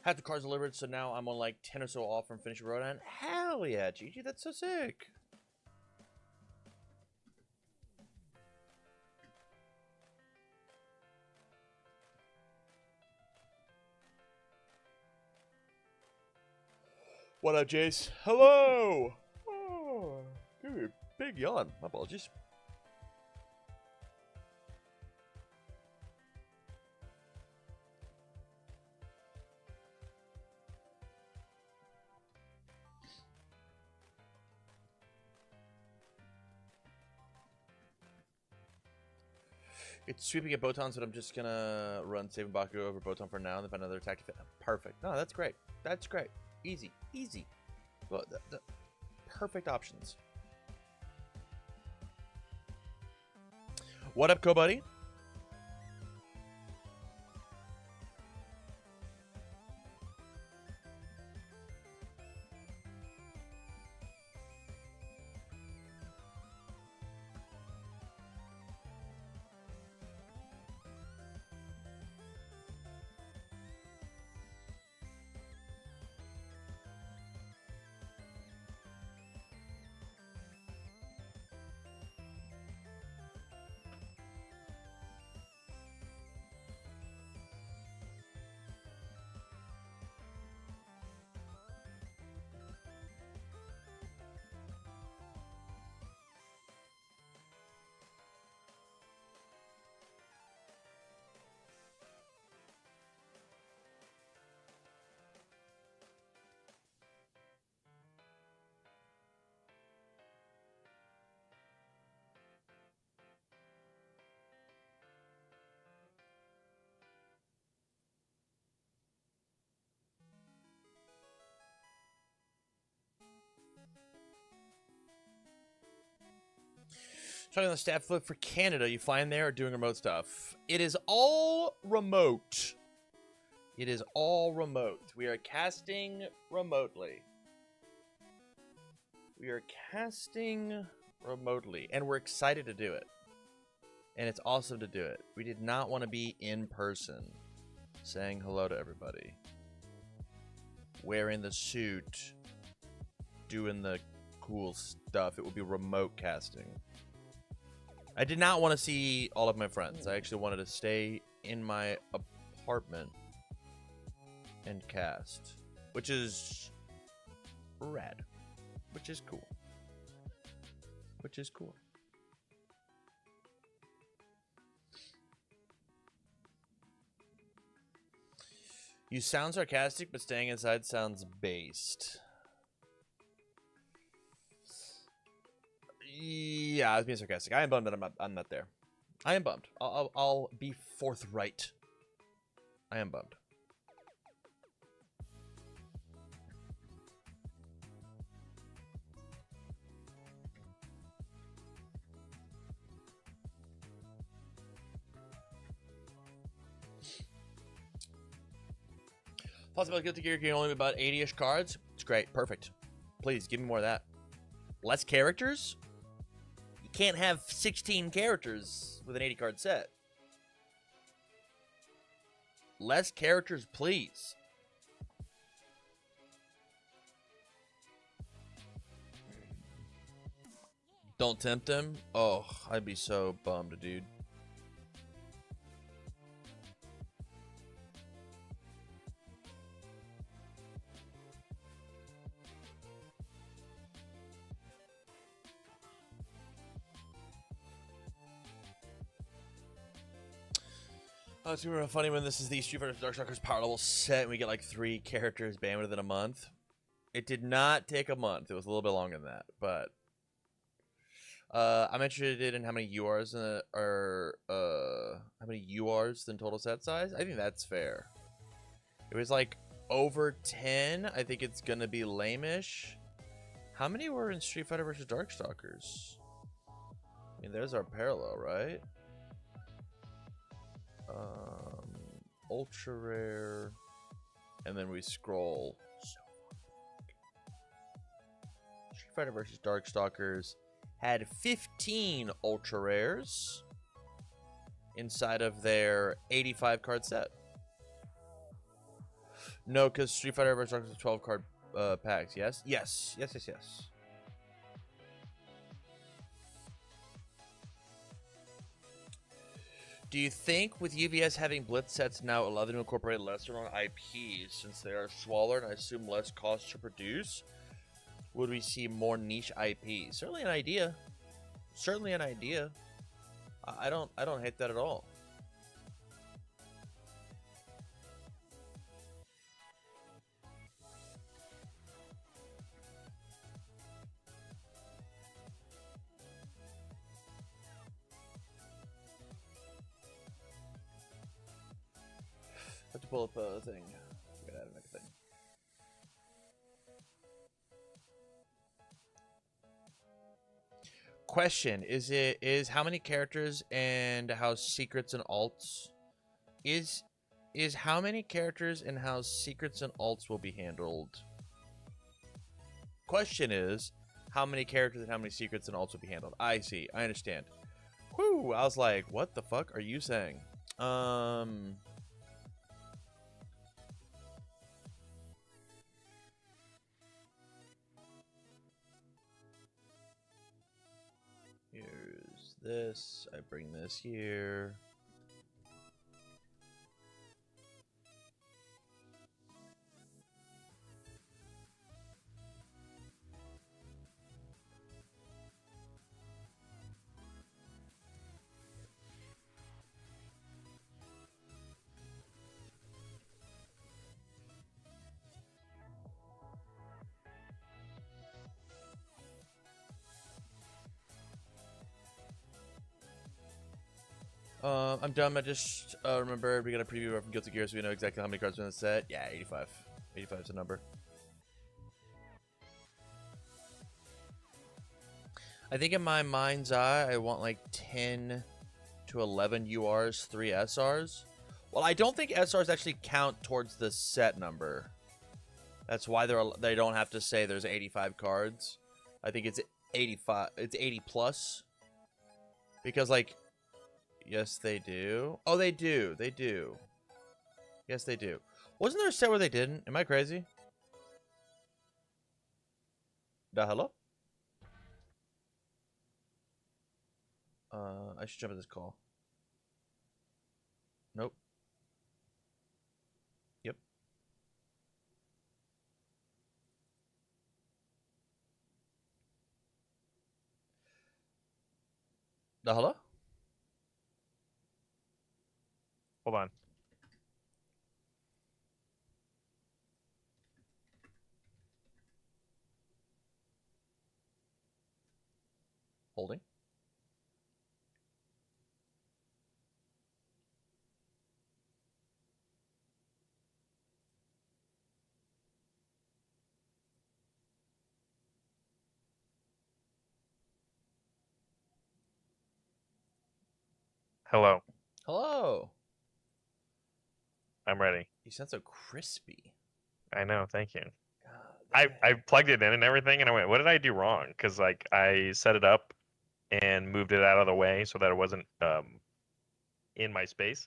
Had the cards delivered, so now I'm on like 10 or so off from finishing Rodan. Hell yeah, Gigi, that's so sick. What up, Jace? Hello! Oh, dude, big yawn. My apologies. It's sweeping at Botan, so I'm just gonna run Saving Baku over Botan for now and then find another attack. Perfect. No, that's great. That's great. Easy. Easy. Well, the perfect options. What up, co-buddy? Trying on the staff flip for Canada. You flying there or doing remote stuff? It is all remote. It is all remote. We are casting remotely. We are casting remotely, and we're excited to do it. And it's awesome to do it. We did not want to be in person, saying hello to everybody, wearing the suit, doing the cool stuff. It would be remote casting. I did not want to see all of my friends. I actually wanted to stay in my apartment and cast, which is rad, which is cool, which is cool. You sound sarcastic, but staying inside sounds based. Yeah, I was being sarcastic. I am bummed that I'm not there. I am bummed. I'll be forthright. I am bummed. Possibility Guilty Gear can only be about 80-ish cards. It's great. Perfect. Please, give me more of that. Less characters? You can't have 16 characters with an 80-card set. Less characters, please. Don't tempt him? Oh, I'd be so bummed, dude. Oh, it's gonna be funny when this is the Universus Darkstalkers power level set and we get like 3 characters banned within a month. It did not take a month. It was a little bit longer than that, but I'm interested in how many URs are how many URs than total set size. I think that's fair. It was like over 10. I think it's gonna be lame-ish. How many were in Street Fighter versus Darkstalkers? I mean, there's our parallel, right? Ultra rare, and then we scroll. Street Fighter versus Darkstalkers had 15 ultra rares inside of their 85 card set. No, because Street Fighter Everstar is 12 card packs. Yes? Yes. Yes, yes, yes. Do you think with UVS having Blitz sets now allow them to incorporate lesser known IPs since they are smaller and I assume less cost to produce? Would we see more niche IPs? Certainly an idea. Certainly an idea. I don't hate that at all. Have to pull up a thing. Get out of my thing. Question: is how many characters and how secrets and alts is how many characters and how secrets and alts will be handled? Question is how many characters and how many secrets and alts will be handled. I see. I understand. Whew, I was like, what the fuck are you saying? Here's this. I bring this here. I'm done. I just remembered we got a preview from Guilty Gear, so we know exactly how many cards are in the set. Yeah, 85. 85 is the number. I think in my mind's eye, I want like 10 to 11 URs, 3 SRs. Well, I don't think SRs actually count towards the set number. That's why they don't have to say there's 85 cards. I think it's 85. It's 80 plus. Because like, yes, they do. Oh, they do. They do. Yes, they do. Wasn't there a set where they didn't? Am I crazy? Hello? I should jump in this call. Nope. Yep. Hello? Hold on. Holding. Hello. Hello. I'm ready. You sound so crispy. I know. Thank you. God, I plugged it in and everything, and I went, what did I do wrong? Because like I set it up and moved it out of the way so that it wasn't in my space,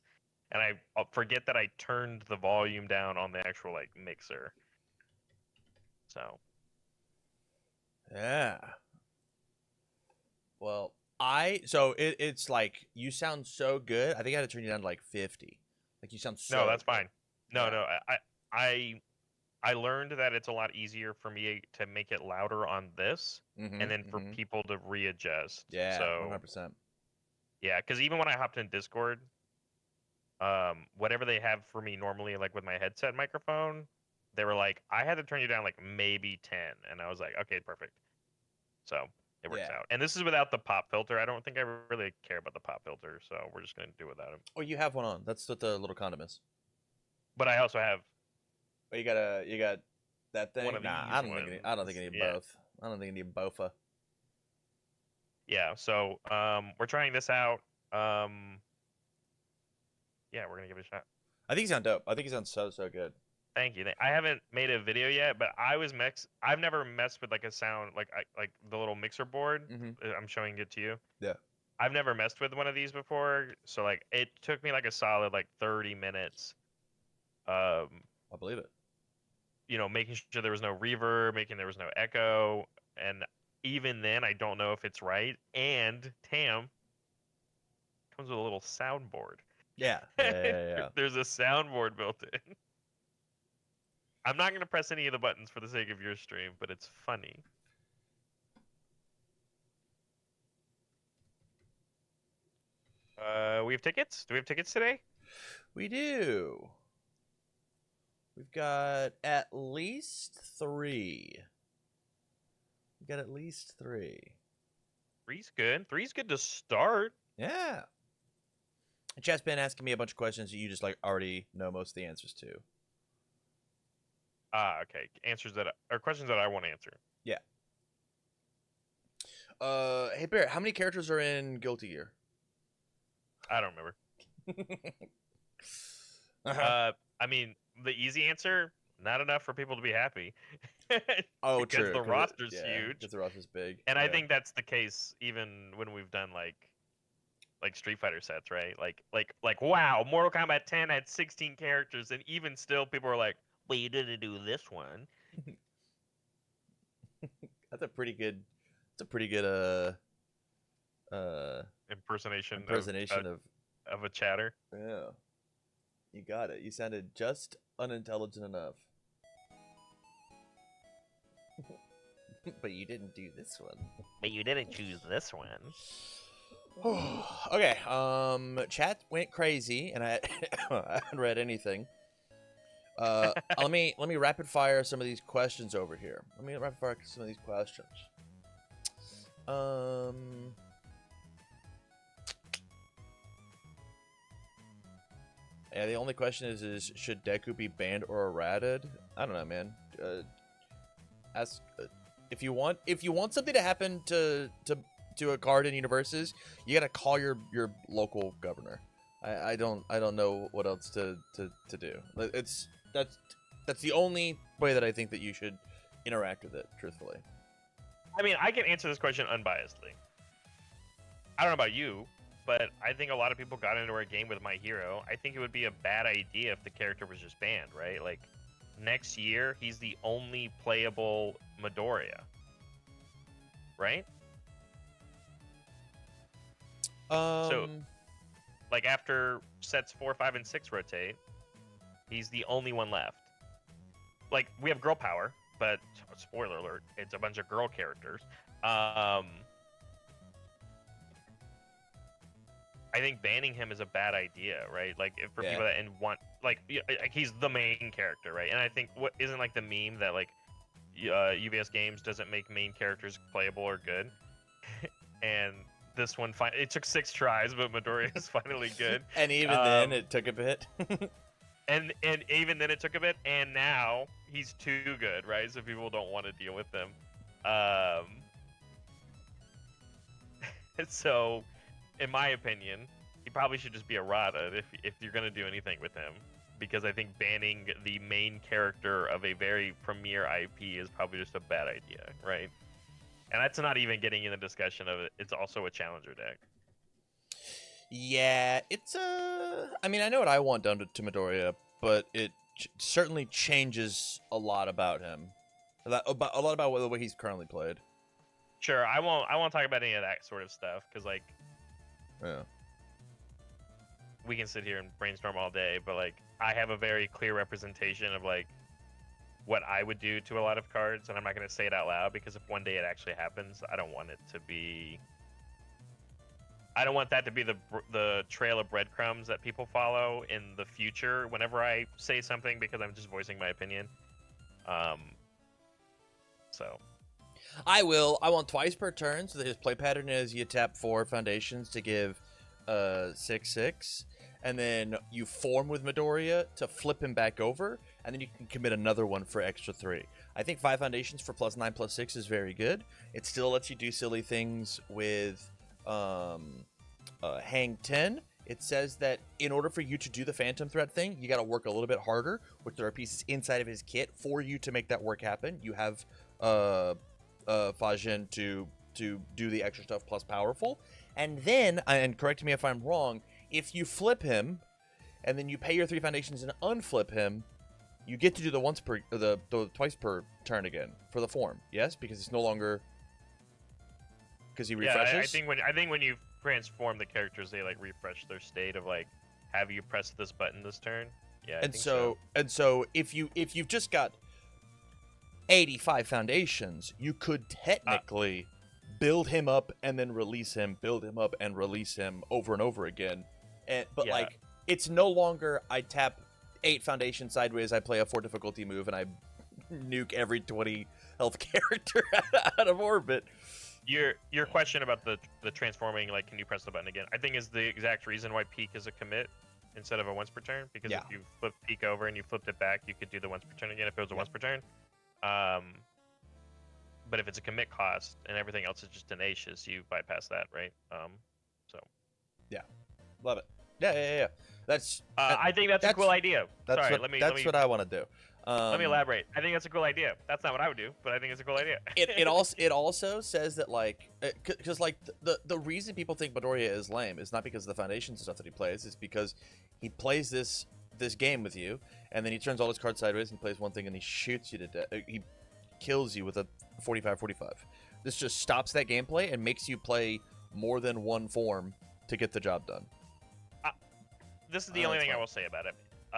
and I'll forget that I turned the volume down on the actual like mixer. So. Yeah. Well, it's like you sound so good. I think I had to turn you down to like 50. Like you sound so. No, that's fine. No, Yeah. no. I learned that it's a lot easier for me to make it louder on this, and then for people to readjust. Yeah. So 100%. yeah, because even when I hopped in Discord, whatever they have for me normally, like with my headset microphone, they were like, I had to turn you down like maybe 10, and I was like, okay, perfect. So it works out. And this is without the pop filter. I don't think I really care about the pop filter, so we're just gonna do without it. Oh, you have one on. That's what the little condom is. But I also have. Oh, you got that thing. One of nah, these I don't think I need both. I don't think I need both. Yeah. So we're trying this out. Yeah, we're gonna give it a shot. I think he sounds dope. I think he sounds so good. Thank you. I haven't made a video yet, but I've never messed with like a sound like the little mixer board. I'm showing it to you. Yeah. I've never messed with one of these before, so like it took me like a solid like 30 minutes. I believe it. making sure there was no reverb, making there was no echo, and even then, I don't know if it's right. And Tam comes with a little soundboard. Yeah. Yeah. There's a soundboard built in. I'm not gonna press any of the buttons for the sake of your stream, but it's funny. We have tickets? Do we have tickets today? We do. We've got at least 3. We got at least 3. Three's good. Three's good to start. Yeah. Chat's been asking me a bunch of questions that you just like already know most of the answers to. Okay. Questions that I want to answer. Yeah. Hey Barrett, how many characters are in Guilty Gear? I don't remember. I mean, the easy answer, not enough for people to be happy. Oh, because true. the roster's huge. Because the roster's big. And I think that's the case even when we've done like Street Fighter sets, right? Like wow, Mortal Kombat 10 had 16 characters, and even still people are like, well, you didn't do this one. That's a pretty good impersonation of a chatter. Yeah. You got it. You sounded just unintelligent enough. But you didn't do this one. But you didn't choose this one. Okay, chat went crazy, and I haven't read anything. Let me rapid fire some of these questions over here. Yeah, the only question is should Deku be banned or errated? I don't know, man. Ask if you want something to happen to a card in Universus, you gotta call your local governor. I don't know what else to do. That's the only way that I think that you should interact with it, truthfully. I mean, I can answer this question unbiasedly. I don't know about you, but I think a lot of people got into our game with My Hero. I think it would be a bad idea if the character was just banned, right? Like, next year, he's the only playable Midoriya. Right? So, like, after sets 4, 5, and 6 rotate, he's the only one left. Like, we have girl power, but, spoiler alert, it's a bunch of girl characters. I think banning him is a bad idea, right? Like, if for people that like he's the main character, right? And I think what isn't like the meme that like UVS Games doesn't make main characters playable or good, and this one it took 6 tries, but Midoriya is finally good. And even then, it took a bit. and even then, it took a bit, and now he's too good, right? So people don't want to deal with him. So, in my opinion, he probably should just be errata if you're going to do anything with him. Because I think banning the main character of a very premier IP is probably just a bad idea, right? And that's not even getting in the discussion of it. It's also a challenger deck. Yeah, it's I mean, I know what I want done to Midoriya, but it certainly changes a lot about him. A lot about the way he's currently played. Sure, I won't talk about any of that sort of stuff because like, yeah, we can sit here and brainstorm all day, but like, I have a very clear representation of like what I would do to a lot of cards, and I'm not going to say it out loud because if one day it actually happens, I don't want that to be the trail of breadcrumbs that people follow in the future whenever I say something because I'm just voicing my opinion. So I want twice per turn, so that his play pattern is you tap 4 foundations to give 6/6, and then you form with Midoriya to flip him back over, and then you can commit another one for extra 3. I think 5 foundations for +9/+6 is very good. It still lets you do silly things with Hang 10. It says that in order for you to do the Phantom Threat thing, you got to work a little bit harder, which there are pieces inside of his kit for you to make that work happen. You have Fajin to do the extra stuff plus powerful. And then, and correct me if I'm wrong, if you flip him, and then you pay your 3 foundations and unflip him, you get to do the once per the twice per turn again for the form. Yes, because it's no longer because he refreshes. Yeah, I think when you transform the characters, they like refresh their state of like, have you pressed this button this turn? Yeah, I think so. And so if you've just got 85 foundations, you could technically build him up and then release him, build him up and release him over and over again. But like, it's no longer I tap 8 foundations sideways, I play a 4 difficulty move, and I nuke every 20 health character out of orbit. Your question about the transforming, like, can you press the button again, I think is the exact reason why peak is a commit instead of a once per turn, because if you flip peak over and you flipped it back, you could do the once per turn again if it was a once per turn. But if it's a commit cost and everything else is just tenacious, you bypass that, right? So yeah, love it. Yeah. That's I think that's a cool idea. Sorry, let me what I want to do. Let me elaborate. I think that's a cool idea. That's not what I would do, but I think it's a cool idea. it also says that, like, because like the reason people think Midoriya is lame is not because of the foundation stuff that he plays. It's because he plays this game with you, and then he turns all his cards sideways and plays one thing, and he shoots you to death. He kills you with a 45-45. This just stops that gameplay and makes you play more than one form to get the job done. This is the only thing I will say about it,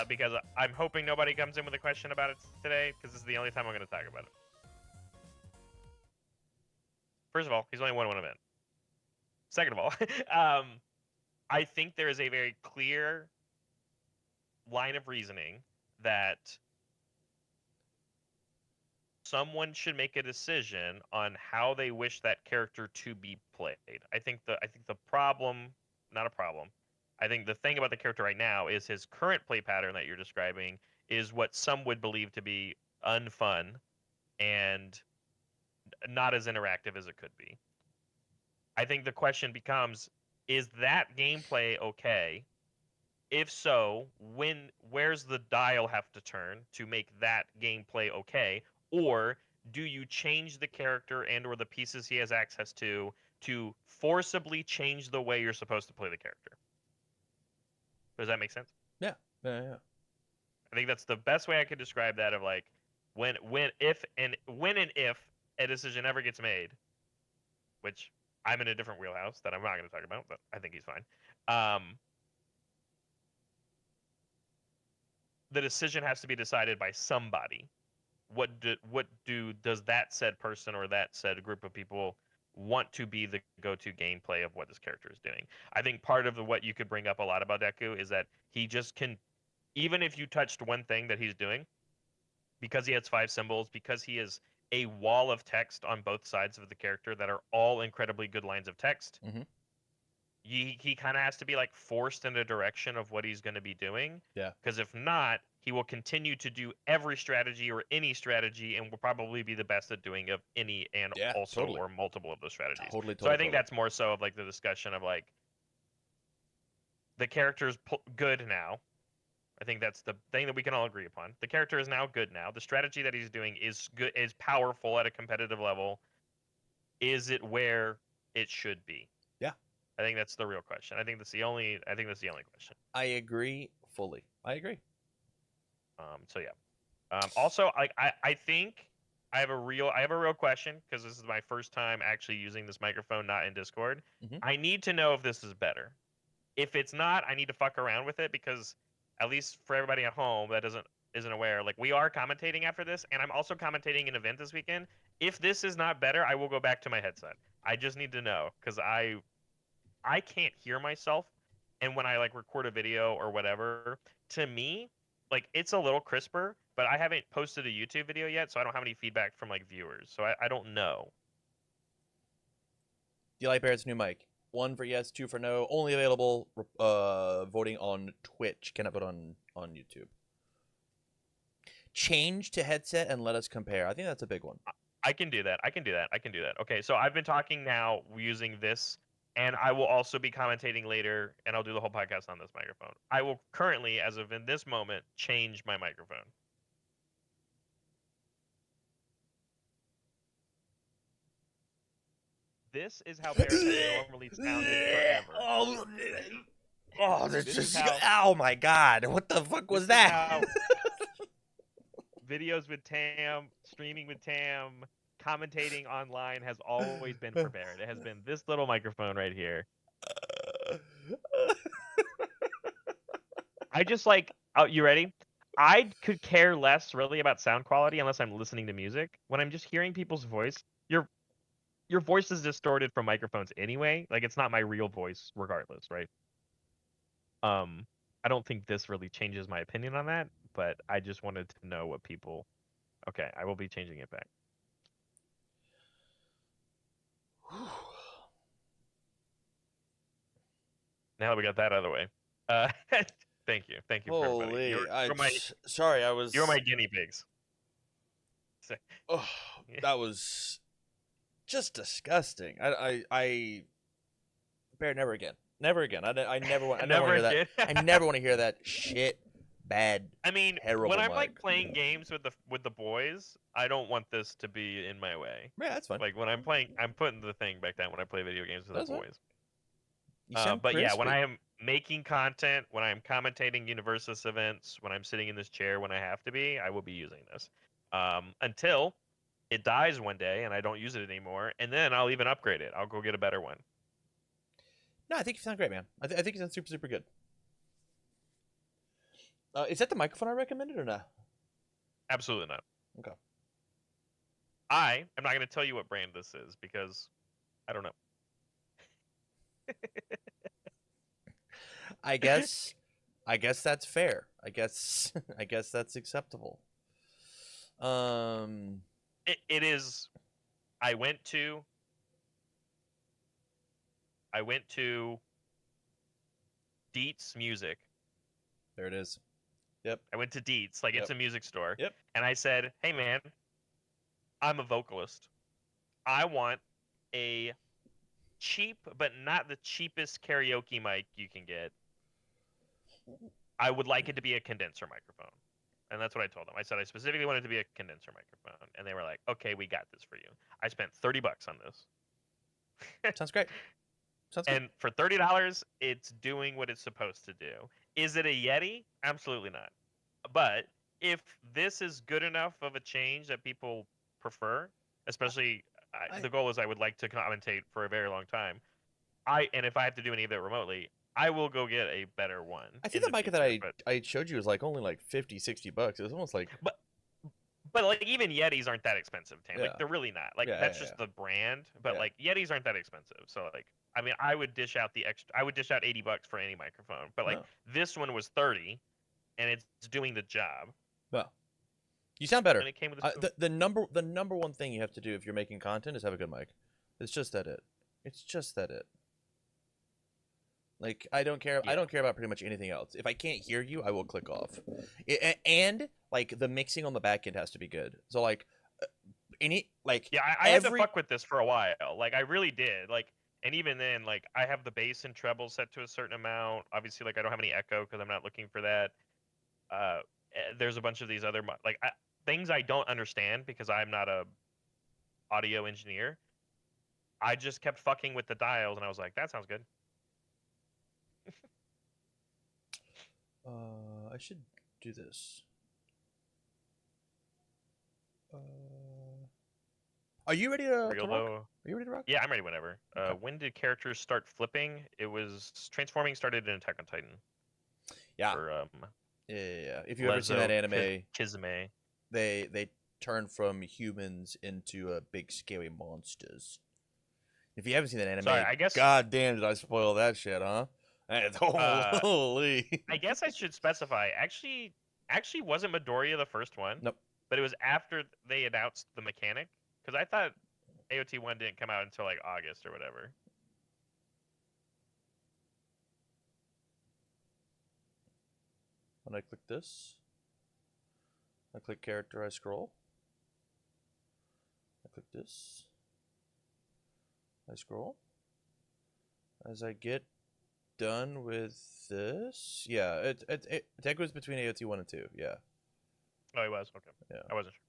because I'm hoping nobody comes in with a question about it today, because this is the only time I'm going to talk about it. First of all, he's only won one event. Second of all, I think there is a very clear line of reasoning that someone should make a decision on how they wish that character to be played. I think the problem, not a problem, I think the thing about the character right now is his current play pattern that you're describing is what some would believe to be unfun and not as interactive as it could be. I think the question becomes, is that gameplay okay? If so, where's the dial have to turn to make that gameplay okay? Or do you change the character and or the pieces he has access to forcibly change the way you're supposed to play the character? Does that make sense? Yeah. I think that's the best way I could describe that, of like when if a decision ever gets made, which I'm in a different wheelhouse that I'm not going to talk about, but I think he's fine. The decision has to be decided by somebody. Does that said person or that said group of people want to be the go-to gameplay of what this character is doing? I think part of what you could bring up a lot about Deku is that he just can, even if you touched one thing that he's doing, because he has 5 symbols, because he is a wall of text on both sides of the character that are all incredibly good lines of text. Mm-hmm. He kind of has to be like forced in a direction of what he's going to be doing. Yeah. Because if not, he will continue to do every strategy or any strategy and will probably be the best at doing of any and also totally. or multiple of those strategies. Totally. So I think that's more so of like the discussion of like the character's good now. I think that's the thing that we can all agree upon. The character is now good now. The strategy that he's doing is good, is powerful at a competitive level. Is it where it should be? Yeah. I think that's the real question. I think that's the only question. I agree fully. I agree. So yeah. Also, I think I have a real question, because this is my first time actually using this microphone, not in Discord. Mm-hmm. I need to know if this is better. If it's not, I need to fuck around with it, because at least for everybody at home that isn't aware, like, we are commentating after this, and I'm also commentating an event this weekend. If this is not better, I will go back to my headset. I just need to know, because I can't hear myself, and when I like record a video or whatever, to me, like, it's a little crisper, but I haven't posted a YouTube video yet, so I don't have any feedback from like viewers, so I don't know. Do you like Barrett's new mic? 1 for yes, 2 for no. Only available voting on Twitch. Cannot vote on YouTube. Change to headset and let us compare. I think that's a big one. I can do that. Okay, so I've been talking now using this, and I will also be commentating later, and I'll do the whole podcast on this microphone. I will currently, as of in this moment, change my microphone. This is how Barrett has normally sounded forever. Oh, that's just... Oh my god, what the fuck was that? videos with Tam, streaming with Tam, commentating online has always been for Barrett. It has been this little microphone right here. I just like, oh, you ready? I could care less really about sound quality unless I'm listening to music. When I'm just hearing people's voice, your voice is distorted from microphones anyway. Like it's not my real voice regardless, right? I don't think this really changes my opinion on that, but I just wanted to know what people. Okay, I will be changing it back. Now that we got that out of the way, uh, thank you for everybody. Holy, Sorry, I was. You're my guinea pigs. Oh, that was just disgusting. Bear, never again. Never again. I never want. I never want to hear that. I never want to hear that shit. Bad. I mean, terrible when I'm mic. like playing games with the boys, I don't want this to be in my way. Yeah, that's fine. Like when I'm playing, I'm putting the thing back down when I play video games with That's the fine. boys. You sound but yeah, when crispy. I am making content, when I'm commentating Universus events, when I'm sitting in this chair when I have to be, I will be using this. Until it dies one day and I don't use it anymore, and then I'll even upgrade it. I'll go get a better one. No, I think you sound great, man. I think you sound super, super good. Is that the microphone I recommended or not? Absolutely not. Okay. I am not going to tell you what brand this is because I don't know. I guess that's fair. I guess that's acceptable. It is. I went to Dietz Music. There it is. Yep. I went to Dietz, like it's a music store. Yep. And I said, "Hey man, I'm a vocalist. I want a cheap but not the cheapest karaoke mic you can get. I would like it to be a condenser microphone." And that's what I told them. I said I specifically wanted it to be a condenser microphone, and they were like, "Okay, we got this for you." I spent $30 on this. Sounds great. Sounds good. And for $30, it's doing what it's supposed to do. Is it a Yeti? Absolutely not. But if this is good enough of a change that people prefer, especially the goal is I would like to commentate for a very long time. And if I have to do any of it remotely, I will go get a better one. I think the mic that I showed you was like only like $50-$60. It was almost like. But like even Yetis aren't that expensive, Tam. Yeah. Like they're really not. Like that's just the brand. But like Yetis aren't that expensive. So like I mean I would dish out $80 for any microphone. But like this one was 30 and it's doing the job. Well. You sound better. And it came with the number one thing you have to do if you're making content is have a good mic. It's just that it. It's just that it. Like I don't care. Yeah. I don't care about pretty much anything else. If I can't hear you, I will click off. And like the mixing on the back end has to be good. So like I had to fuck with this for a while. Like I really did. Like and even then like I have the bass and treble set to a certain amount. Obviously like I don't have any echo because I'm not looking for that. There's a bunch of these other things I don't understand because I'm not a audio engineer. I just kept fucking with the dials and I was like, that sounds good. I should do this. Are you ready to rock? Are you ready to rock? Yeah, I'm ready whenever. Okay. When did characters start flipping? It was transforming started in Attack on Titan. Yeah. For, yeah. If you've ever seen that anime, Kisame, they turn from humans into big scary monsters. If you haven't seen that anime, sorry, I guess. God damn, did I spoil that shit, huh? Holy. I guess I should specify. Actually, wasn't Midoriya the first one? Nope. But it was after they announced the mechanic. Because I thought AOT 1 didn't come out until like August or whatever. When I click this, I click character, I scroll. I click this. I scroll. As I get done with this, yeah, it goes between AOT 1 and 2, yeah. Oh, he was? Okay. Yeah. I wasn't sure.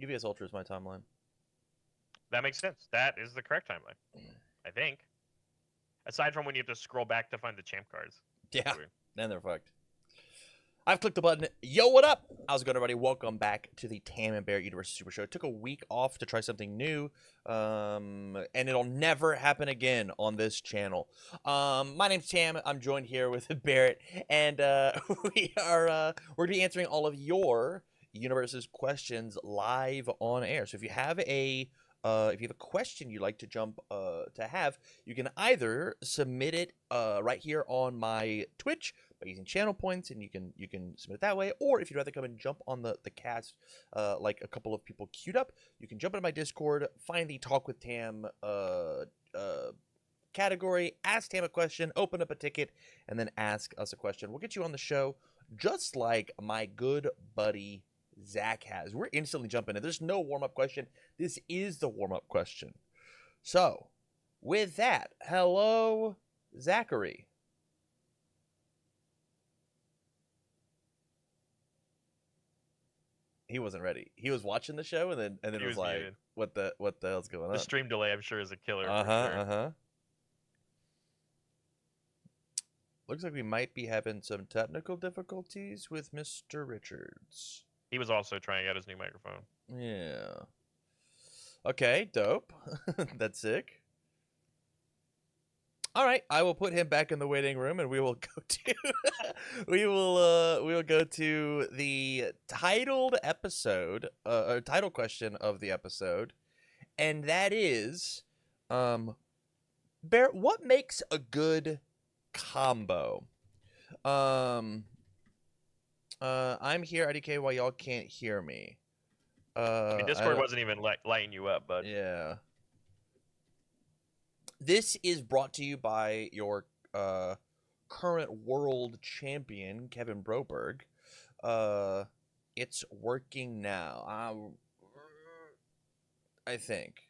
UVS Ultra is my timeline. That makes sense. That is the correct timeline, I think. Aside from when you have to scroll back to find the champ cards. Yeah, then they're fucked. I've clicked the button. Yo, what up? How's it going, everybody? Welcome back to the Tam and Barrett Universus Super Show. I took a week off to try something new, and it'll never happen again on this channel. My name's Tam. I'm joined here with Barrett, and we're going to be answering all of your Universus questions live on air. So if you have a question you'd like to have, you can either submit it right here on my Twitch by using channel points, and you can submit it that way. Or if you'd rather come and jump on the cast, like a couple of people queued up, you can jump into my Discord, find the Talk with Tam category, ask Tam a question, open up a ticket, and then ask us a question. We'll get you on the show, just like my good buddy Zach has. We're instantly jumping in. There's no warm-up question. This is the warm-up question. So, with that, hello, Zachary. He wasn't ready. He was watching the show, and then it was like, muted. What the hell's going on? The stream delay, I'm sure, is a killer. Looks like we might be having some technical difficulties with Mr. Richards. He was also trying out his new microphone. Yeah. Okay, dope. That's sick. All right, I will put him back in the waiting room, and we will go to we will go to the titled episode, or title question of the episode, and that is, Barrett, what makes a good combo? I'm here, IDK, while y'all can't hear me. I mean, Discord wasn't even lighting you up, but yeah. This is brought to you by your current world champion, Kevin Broberg. It's working now. I think.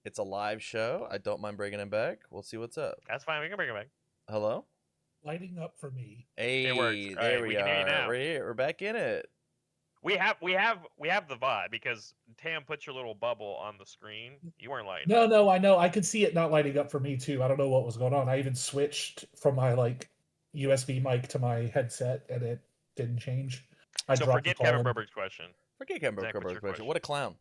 It's a live show. I don't mind bringing him back. We'll see what's up. That's fine. We can bring him back. Hello? Lighting up for me. Hey, it works. There right, we can hear you are. now. We're here. We're back in it. We have the VOD because Tam put your little bubble on the screen. You weren't lighting. No, I know. I could see it not lighting up for me too. I don't know what was going on. I even switched from my USB mic to my headset, and it didn't change. So forget Kevin Broberg's question. Forget Kevin Broberg's question. What a clown.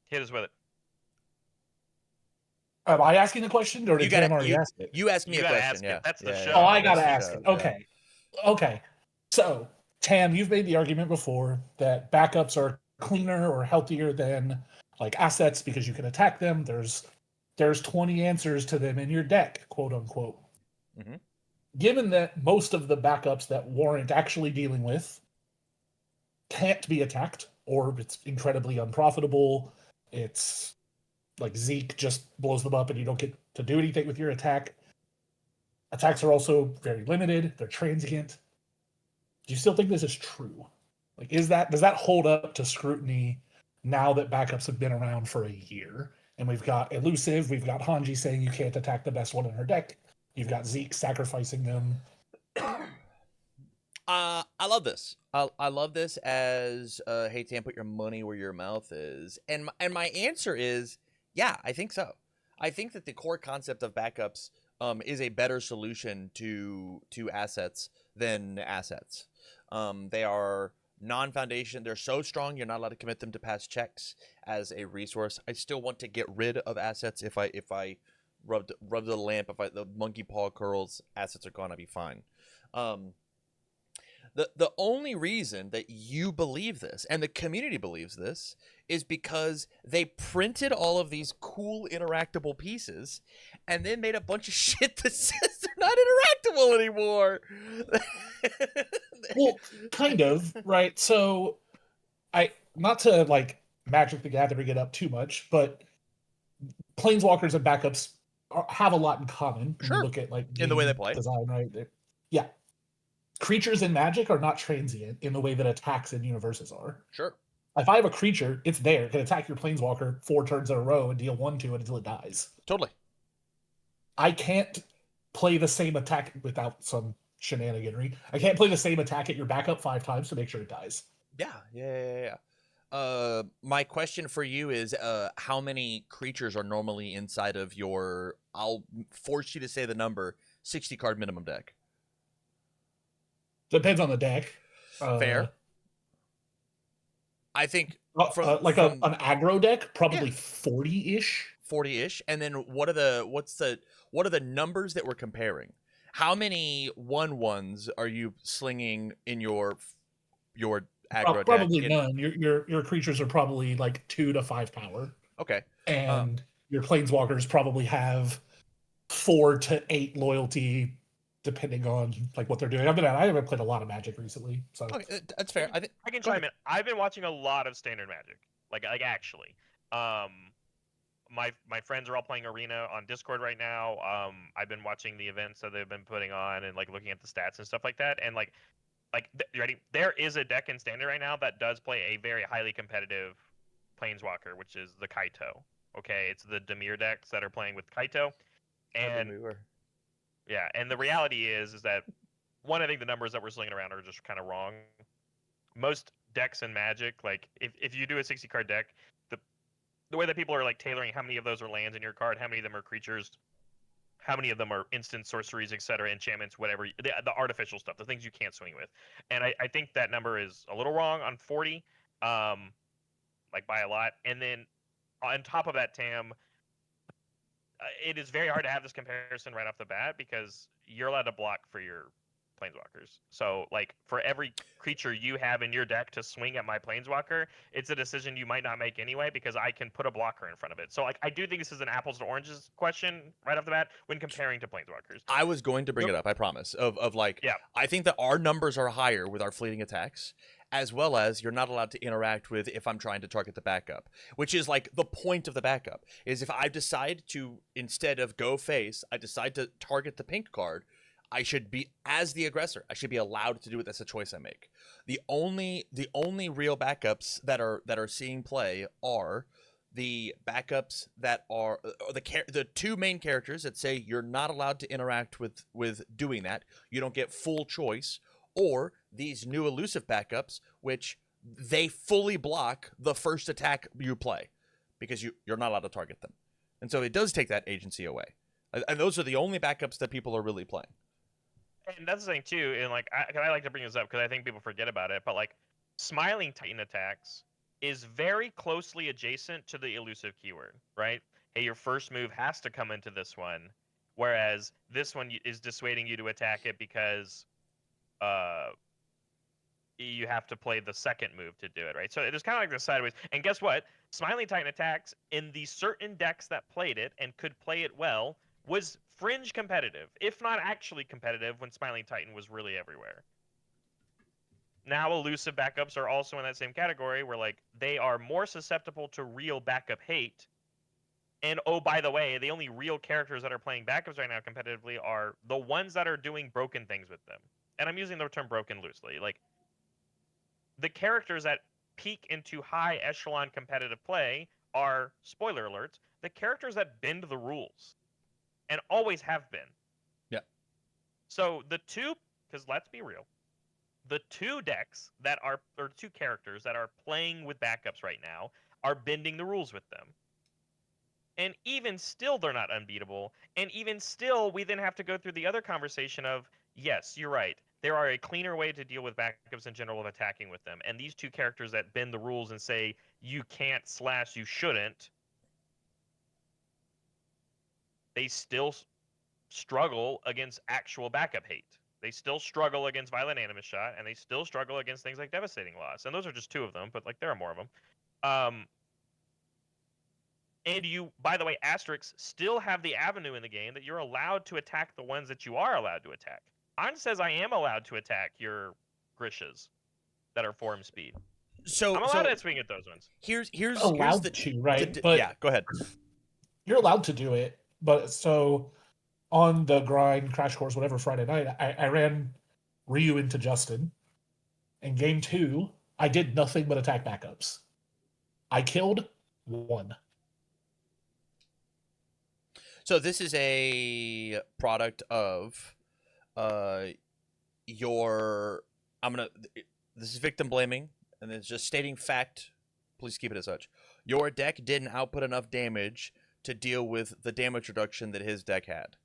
Hit us with it. Am I asking the question, or did Tam already ask it? You asked me a question. Yeah, that's the show. Oh, I gotta ask it. Okay, okay. So, Tam, you've made the argument before that backups are cleaner or healthier than assets because you can attack them. There's 20 answers to them in your deck, quote unquote. Mm-hmm. Given that most of the backups that Warrant actually dealing with can't be attacked, or it's incredibly unprofitable, it's like Zeke just blows them up and you don't get to do anything with your attack. Attacks are also very limited. They're transient. Do you still think this is true? Does that hold up to scrutiny now that backups have been around for a year? And we've got Elusive, we've got Hanji saying you can't attack the best one in her deck. You've got Zeke sacrificing them. I love this. I love this as hey Tam, put your money where your mouth is. And my answer is yeah, I think so. I think that the core concept of backups is a better solution to assets than assets. They are non-foundation. They're so strong you're not allowed to commit them to pass checks as a resource. I still want to get rid of assets. If I rub the lamp, the monkey paw curls, assets are gonna be fine. The only reason that you believe this and the community believes this is because they printed all of these cool interactable pieces and then made a bunch of shit that says they're not interactable anymore. Well, kind of, right? So, not to Magic the Gathering it up too much, but Planeswalkers and backups have a lot in common. Sure. You look at in the way they play. Design, right? Yeah. Creatures in Magic are not transient in the way that attacks in Universus are. Sure. If I have a creature, it's there. It can attack your Planeswalker 4 turns in a row and deal 1 to it until it dies. Totally. I can't play the same attack without some shenaniganry. I can't play the same attack at your backup 5 times to make sure it dies. Yeah. My question for you is, how many creatures are normally inside of your? I'll force you to say the number. 60 card minimum deck. Depends on the deck. Fair. I think Like from an aggro deck, probably Yeah. 40-ish. 40-ish, and then what are the numbers that we're comparing? How many 1/1s are you slinging in your aggro Probably deck? none. Your creatures are probably like 2 to 5 power, Okay. and your planeswalkers probably have 4 to 8 loyalty, depending on like what they're doing. I haven't played a lot of Magic recently, so Okay, that's fair. I think I can go chime ahead. in. I've been watching a lot of Standard Magic, like actually. My friends are all playing Arena on Discord right now. I've been watching the events that they've been putting on and like looking at the stats and stuff like that. And you ready? There is a deck in Standard right now that does play a very highly competitive Planeswalker, which is the Kaito. Okay, it's the Dimir decks that are playing with Kaito, and yeah, and the reality is that one, I think the numbers that we're slinging around are just kind of wrong. Most decks in Magic, like if you do a 60 card deck, the way that people are like tailoring how many of those are lands in your card, how many of them are creatures, how many of them are instant sorceries, etc., enchantments, whatever, the artificial stuff, the things you can't swing with. And I think that number is a little wrong on 40, like by a lot. And then on top of that, Tam, it is very hard to have this comparison right off the bat because you're allowed to block for your planeswalkers. So like for every creature you have in your deck to swing at my planeswalker, it's a decision you might not make anyway because I can put a blocker in front of it. So like I do think this is an apples to oranges question right off the bat when comparing to planeswalkers. I was going to bring it up, I promise. Of like, yeah. I think that our numbers are higher with our fleeting attacks, as well as you're not allowed to interact with if I'm trying to target the backup, which is like the point of the backup. Is if I decide to, instead of go face, I decide to target the pink card, I should be, as the aggressor, I should be allowed to do it. That's a choice I make. The only real backups that are seeing play are the backups that are the two main characters that say you're not allowed to interact with doing that. You don't get full choice, or these new elusive backups, which they fully block the first attack you play because you're not allowed to target them, and so it does take that agency away. And those are the only backups that people are really playing. And that's the thing too, and like I like to bring this up because I think people forget about it. But like, Smiling Titan attacks is very closely adjacent to the elusive keyword, right? Hey, your first move has to come into this one, whereas this one is dissuading you to attack it because you have to play the second move to do it, right? So it is kind of like the sideways. And guess what? Smiling Titan attacks in the certain decks that played it and could play it well was fringe competitive, if not actually competitive, when Smiling Titan was really everywhere. Now elusive backups are also in that same category where like they are more susceptible to real backup hate. And oh, by the way, the only real characters that are playing backups right now competitively are the ones that are doing broken things with them. And I'm using the term broken loosely. Like the characters that peak into high echelon competitive play are, spoiler alerts, the characters that bend the rules. And always have been. Yeah. So the two, because let's be real, the two decks that are, or two characters that are playing with backups right now are bending the rules with them. And even still, they're not unbeatable. And even still, we then have to go through the other conversation of, yes, you're right. There are a cleaner way to deal with backups in general of attacking with them. And these two characters that bend the rules and say, you can't / you shouldn't, they still struggle against actual backup hate. They still struggle against Violent Animus Shot, and they still struggle against things like Devastating Loss. And those are just two of them, but like there are more of them. And you, by the way, asterisks, still have the avenue in the game that you're allowed to attack the ones that you are allowed to attack. An says I am allowed to attack your Grishas that are form speed. So I'm allowed to swing at those ones. Here's allowed the to, right? but yeah, go ahead. You're allowed to do it, but so on the grind, Crash Course, whatever, Friday night, I ran Ryu into Justin. In game 2, I did nothing but attack backups. I killed 1. So this is a product of this is victim blaming, and it's just stating fact please keep it as such. Your deck didn't output enough damage to deal with the damage reduction that his deck had.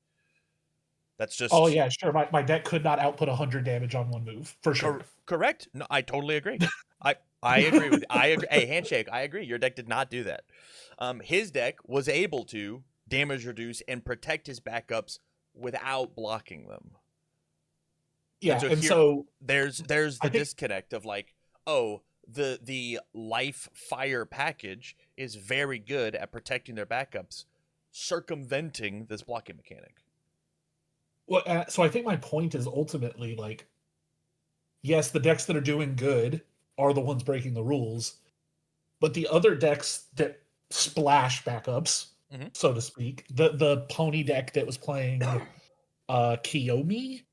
That's just Oh yeah, sure. My deck could not output 100 damage on one move for sure. correct. No, I totally agree. I agree with you. I agree. Hey, handshake. I agree. Your deck did not do that. His deck was able to damage reduce and protect his backups without blocking them. Yeah, and so there's the think- disconnect of like, oh, the life fire package is very good at protecting their backups, circumventing this blocking mechanic. Well, so I think my point is ultimately like, yes, the decks that are doing good are the ones breaking the rules, but the other decks that splash backups, Mhm. so to speak, the pony deck that was playing Kiyomi,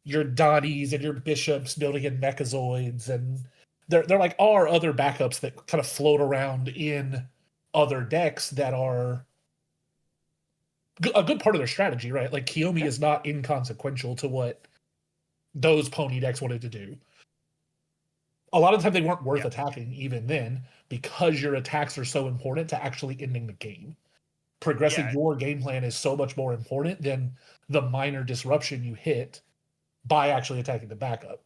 your Donnies and your Bishops building in Mechazoids, and they're like are other backups that kind of float around in other decks that are a good part of their strategy, right? Like Kiyomi is not inconsequential to what those pony decks wanted to do. A lot of the time they weren't worth attacking even then because your attacks are so important to actually ending the game. Progressing your game plan is so much more important than the minor disruption you hit by actually attacking the backup.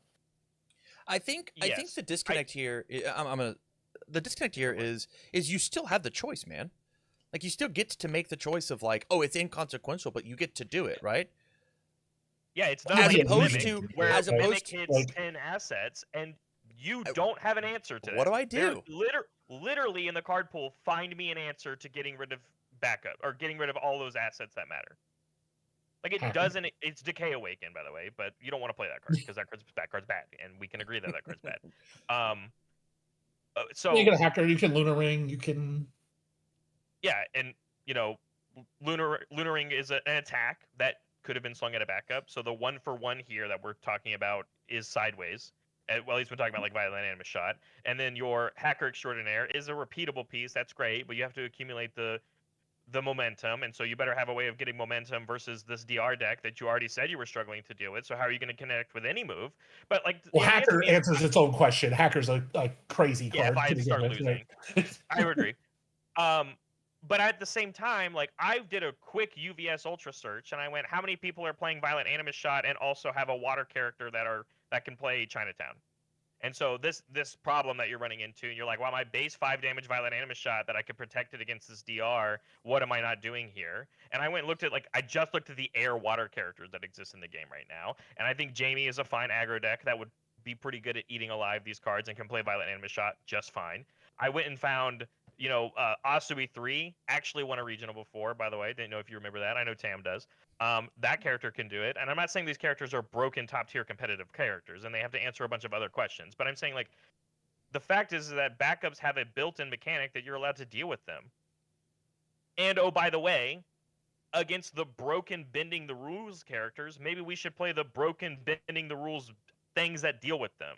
I think the disconnect here. The disconnect here is you still have the choice, man. Like you still get to make the choice of like, oh, it's inconsequential, but you get to do it, right? Yeah, it's not as like opposed Mimic, to where as opposed Mimic to hits 10 assets and you don't have an answer to that. What do I do? Literally in the card pool, find me an answer to getting rid of backup or getting rid of all those assets that matter. Like it doesn't. It's Decay Awaken, by the way, but you don't want to play that card because that card's bad, and we can agree that card's bad. So you can hacker, you can Lunar Ring, you can. Yeah, and Lunar Ring is an attack that could have been slung at a backup. So the 1-for-1 here that we're talking about is sideways. Well, he's been talking about like Violent Animus Shot, and then your Hacker Extraordinaire is a repeatable piece. That's great, but you have to accumulate the momentum, and so you better have a way of getting momentum versus this DR deck that you already said you were struggling to deal with. So how are you going to connect with any move? But like, well, Hacker answers its own question. Hacker's a crazy card. If I to start with, losing, right? I would agree. But at the same time, like I did a quick UVS Ultra search, and I went, how many people are playing Violent Animus Shot and also have a water character that can play Chinatown? And so this problem that you're running into, and you're like, well, my base 5 damage Violent Animus Shot that I could protect it against this DR, what am I not doing here? And I went and looked at, I just looked at the air water characters that exist in the game right now, and I think Jamie is a fine aggro deck that would be pretty good at eating alive these cards and can play Violent Animus Shot just fine. I went and found, Asui 3 actually won a regional before, by the way. Didn't know if you remember that. I know Tam does. That character can do it. And I'm not saying these characters are broken top-tier competitive characters, and they have to answer a bunch of other questions. But I'm saying, the fact is that backups have a built-in mechanic that you're allowed to deal with them. And, oh, by the way, against the broken bending the rules characters, maybe we should play the broken bending the rules things that deal with them.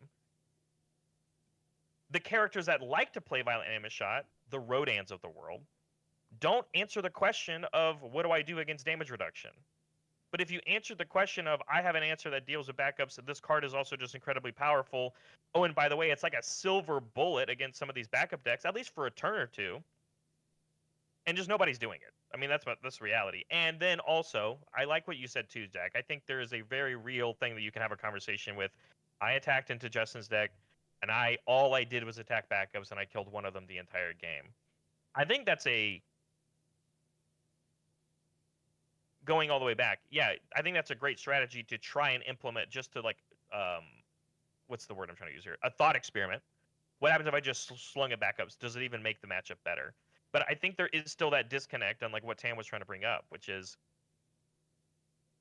The characters that like to play Violent Animus Shot, the Rodans of the world, don't answer the question of what do I do against damage reduction. But if you answer the question of I have an answer that deals with backups, this card is also just incredibly powerful. Oh, and by the way, it's like a silver bullet against some of these backup decks, at least for a turn or two. And just nobody's doing it. I mean, that's reality. And then also, I like what you said too, Jack. I think there is a very real thing that you can have a conversation with. I attacked into Justin's deck, and all I did was attack backups, and I killed one of them the entire game. I think that's going all the way back. Yeah, I think that's a great strategy to try and implement just to what's the word I'm trying to use here? A thought experiment. What happens if I just slung at backups? Does it even make the matchup better? But I think there is still that disconnect on what Tam was trying to bring up, which is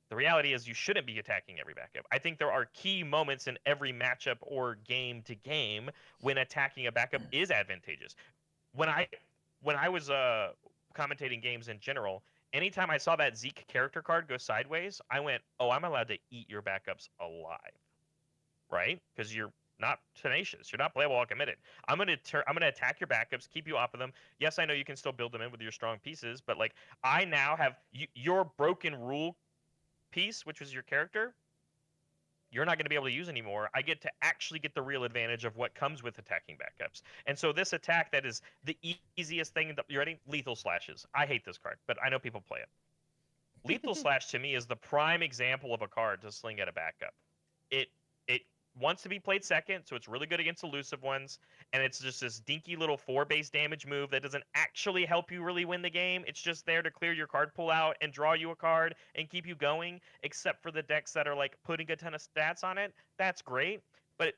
the reality is you shouldn't be attacking every backup. I think there are key moments in every matchup or game to game when attacking a backup is advantageous. When I was commentating games in general, anytime I saw that Zeke character card go sideways, I went, oh, I'm allowed to eat your backups alive, right? Because you're not tenacious. You're not playable or committed. I'm gonna attack your backups, keep you off of them. Yes, I know you can still build them in with your strong pieces, but I now have your broken rule piece, which was your character. you're not going to be able to use anymore. I get to actually get the real advantage of what comes with attacking backups. And so this attack that is the easiest thing, you ready? Lethal Slashes. I hate this card, but I know people play it. Lethal Slash to me is the prime example of a card to sling at a backup. It wants to be played second, so it's really good against elusive ones, and it's just this dinky little 4-base damage move that doesn't actually help you really win the game. It's just there to clear your card pool out and draw you a card and keep you going, except for the decks that are like putting a ton of stats on it. That's great, but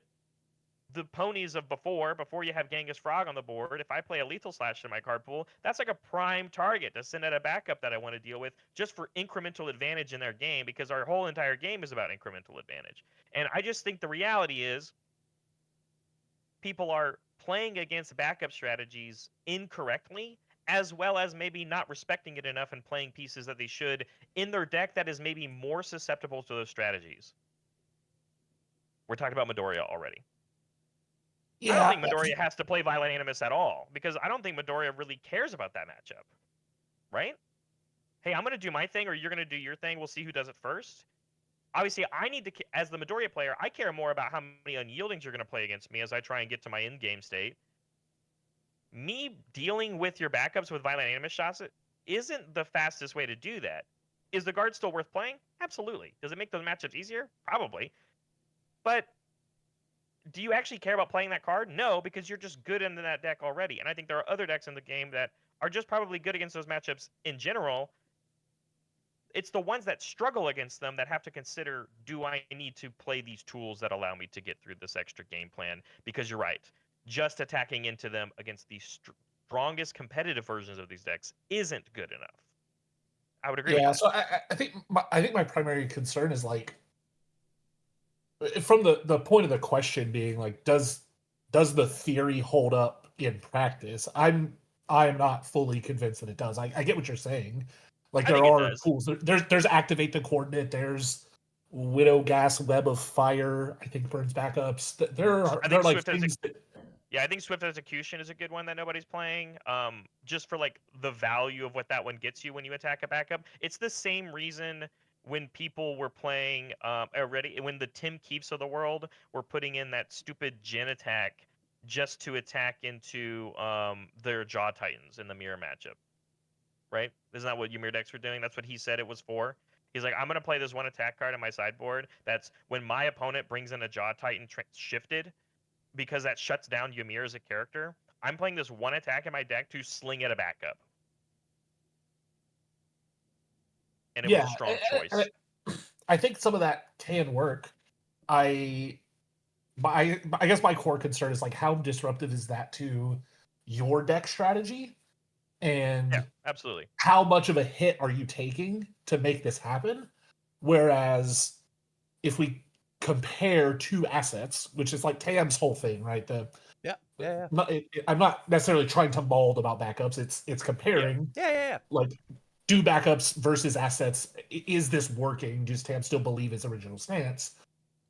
the ponies of before you have Genghis Frog on the board, if I play a Lethal Slash in my card pool, that's like a prime target to send at a backup that I want to deal with just for incremental advantage in their game, because our whole entire game is about incremental advantage. And I just think the reality is people are playing against backup strategies incorrectly, as well as maybe not respecting it enough and playing pieces that they should in their deck that is maybe more susceptible to those strategies. We're talking about Midoriya already. I don't think Midoriya has to play Violent Animus at all, because I don't think Midoriya really cares about that matchup. Right? Hey, I'm going to do my thing, or you're going to do your thing. We'll see who does it first. Obviously, I need to, as the Midoriya player, I care more about how many unyieldings you're going to play against me as I try and get to my in-game state. Me dealing with your backups with Violent Animus shots isn't the fastest way to do that. Is the guard still worth playing? Absolutely. Does it make those matchups easier? Probably. But do you actually care about playing that card? No, because you're just good into that deck already. And I think there are other decks in the game that are just probably good against those matchups in general. It's the ones that struggle against them that have to consider, do I need to play these tools that allow me to get through this extra game plan? Because you're right. Just attacking into them against the strongest competitive versions of these decks isn't good enough. I would agree with that. So I think my primary concern is like, from the point of the question being like, does the theory hold up in practice? I'm not fully convinced that it does. I get what you're saying. Like, there are tools. There's Activate the Coordinate. There's Widow Gas, Web of Fire. I think burns backups. There are like things. Yeah, I think Swift Execution is a good one that nobody's playing. Just for like the value of what that one gets you when you attack a backup. It's the same reason when people were playing already, when the Tim Keeps of the world were putting in that stupid Jin attack just to attack into their Jaw Titans in the mirror matchup. Right? Isn't that what Ymir decks were doing? That's what he said it was for. He's like, I'm going to play this one attack card in my sideboard. That's when my opponent brings in a Jaw Titan shifted, because that shuts down Ymir as a character. I'm playing this one attack in my deck to sling at a backup. And it was a strong choice. I think some of that can work. I guess my core concern is like, how disruptive is that to your deck strategy? And yeah, absolutely. How much of a hit are you taking to make this happen? Whereas if we compare two assets, which is like Tam's whole thing, right? I'm not necessarily trying to mold about backups. It's comparing. Yeah. Like, do backups versus assets. Is this working? Does Tam still believe his original stance?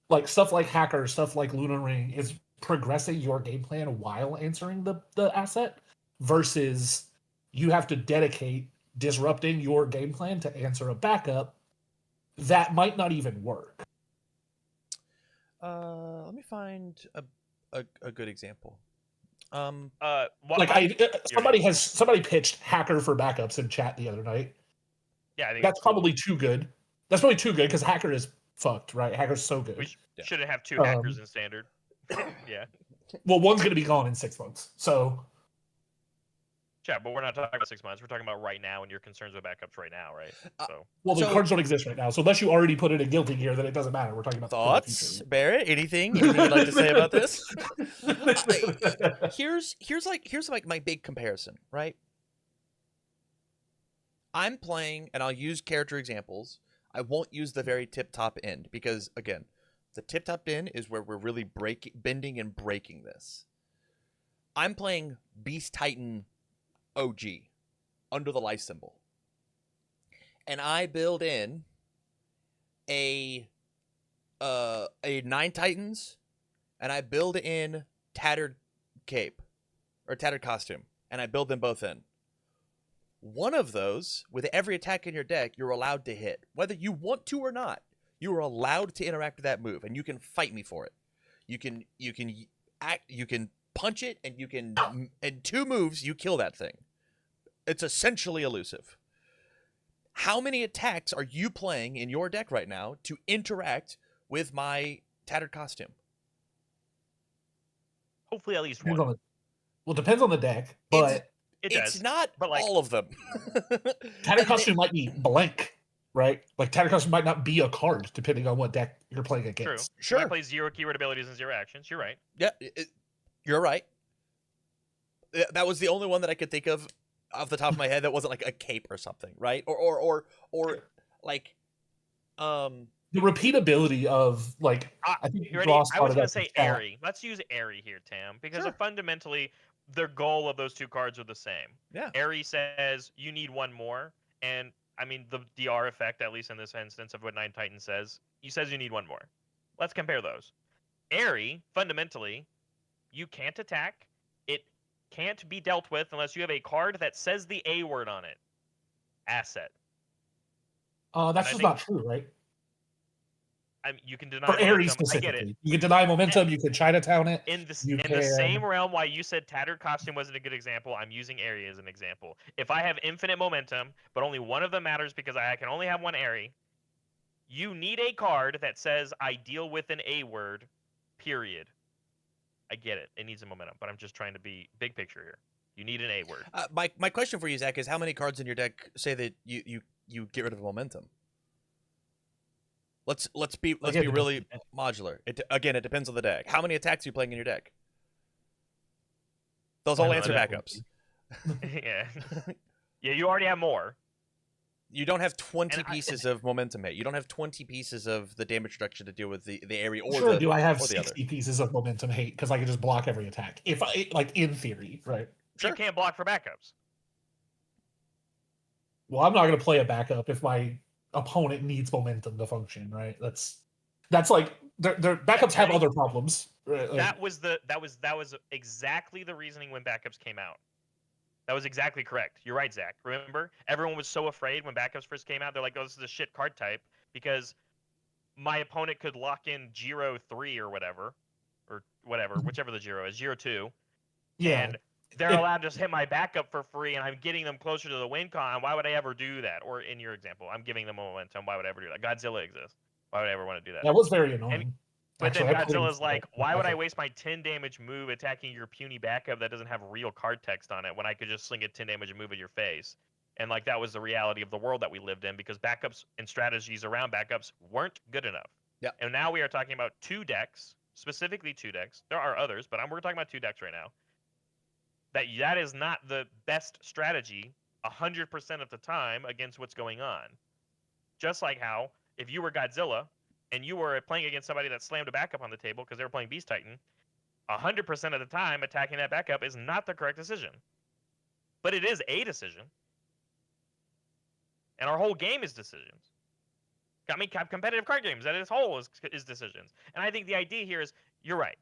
Like, stuff like Hacker, stuff like Luna Ring is progressing your game plan while answering the asset, versus you have to dedicate disrupting your game plan to answer a backup that might not even work. Let me find a good example. Somebody pitched Hacker for backups in chat the other night. Yeah, I think that's probably too good. That's probably too good because Hacker is fucked, right? Hacker's so good. We shouldn't have two Hackers in standard. Yeah. Well, one's going to be gone in 6 months, so. Yeah, but we're not talking about 6 months. We're talking about right now, and your concerns with backups right now, right? The cards don't exist right now, so unless you already put it in Guilty Gear, then it doesn't matter. We're talking about thoughts, Barrett. Anything you'd like to say about this? Here's my big comparison, right? I'm playing, and I'll use character examples. I won't use the very tip-top end because, again, the tip-top end is where we're really bending and breaking this. I'm playing Beast Titan OG under the life symbol, and I build in a 9 Titans, and I build in Tattered Cape or Tattered Costume, and I build them both in. One of those, with every attack in your deck, you're allowed to hit, whether you want to or not. You are allowed to interact with that move, and you can fight me for it. You can punch it, and you can in 2 moves you kill that thing. It's essentially elusive. How many attacks are you playing in your deck right now to interact with my tattered costume? Hopefully at least Depends one. on the, depends on the deck, but It It's does. not but, like- all of them. tattered costume might be blank, right? Like tattered costume might not be a card depending on what deck you're playing True. against. Sure. I play 0 keyword abilities and 0 actions. You're right. Yeah, you're right. That was the only one that I could think of off the top of my head that wasn't like a cape or something, right? Or like The repeatability of like I think You ready? Ross I was brought it going up to say in chat. Airy. Let's use Airy here, Tam, because Sure. fundamentally the goal of those 2 cards are the same. Yeah. Airy says you need 1 more, and I mean the DR effect, at least in this instance of what Nine Titan says, he says you need 1 more. Let's compare those. Airy, fundamentally, you can't attack. It can't be dealt with unless you have a card that says the A word on it. Asset. That's I just think- not true, right? You can deny For Ares momentum. I get it. specifically, you can deny momentum. You can Chinatown it. In the You same can- realm, why you said tattered costume wasn't a good example, I'm using Airy as an example. If I have infinite momentum, but only one of them matters because I can only have 1 Airy, you need a card that says I deal with an A word, period. I get it. It needs a momentum, but I'm just trying to be big picture here. You need an A word. my question for you, Zach, is how many cards in your deck say that you get rid of momentum? Let's be Again, really modular. It depends on the deck. How many attacks are you playing in your deck? Those all Well, answer that backups. Yeah. Yeah, you already have more. You don't have 20 And pieces of momentum hit. You don't have 20 pieces of the damage reduction to deal with the area or Sure, the do I have or the other. 60 pieces of momentum hate because I can just block every attack? If I like in theory, right? Sure. You can't block for backups. Well, I'm not going to play a backup if my opponent needs momentum to function, right? That's like their backups have other problems. Right? Like, That was exactly the reasoning when backups came out. That was exactly correct. You're right, Zach. Remember, everyone was so afraid when backups first came out. They're like, "Oh, this is a shit card type," because my opponent could lock in Giro 3 or whatever, whichever the Giro is, Giro 2, yeah, and they're If- allowed to just hit my backup for free, and I'm getting them closer to the win con. Why would I ever do that? Or in your example, I'm giving them momentum. Why would I ever do that? Godzilla exists. Why would I ever want to do that? that was very annoying. But Actually, then I played Godzilla's like, why would I backup. waste my 10 damage move attacking your puny backup that doesn't have real card text on it when I could just sling a 10 damage move at your face? And like that was the reality of the world that we lived in because backups and strategies around backups weren't good enough. Yeah. And now we are talking about 2 decks, specifically 2 decks. There are others, but we're talking about 2 decks right now. That is not the best strategy 100% of the time against what's going on. Just like how if you were Godzilla and you were playing against somebody that slammed a backup on the table because they were playing Beast Titan, 100% of the time attacking that backup is not the correct decision. But it is a decision. And our whole game is decisions. I mean, competitive card games at its whole is decisions. And I think the idea here is, you're right.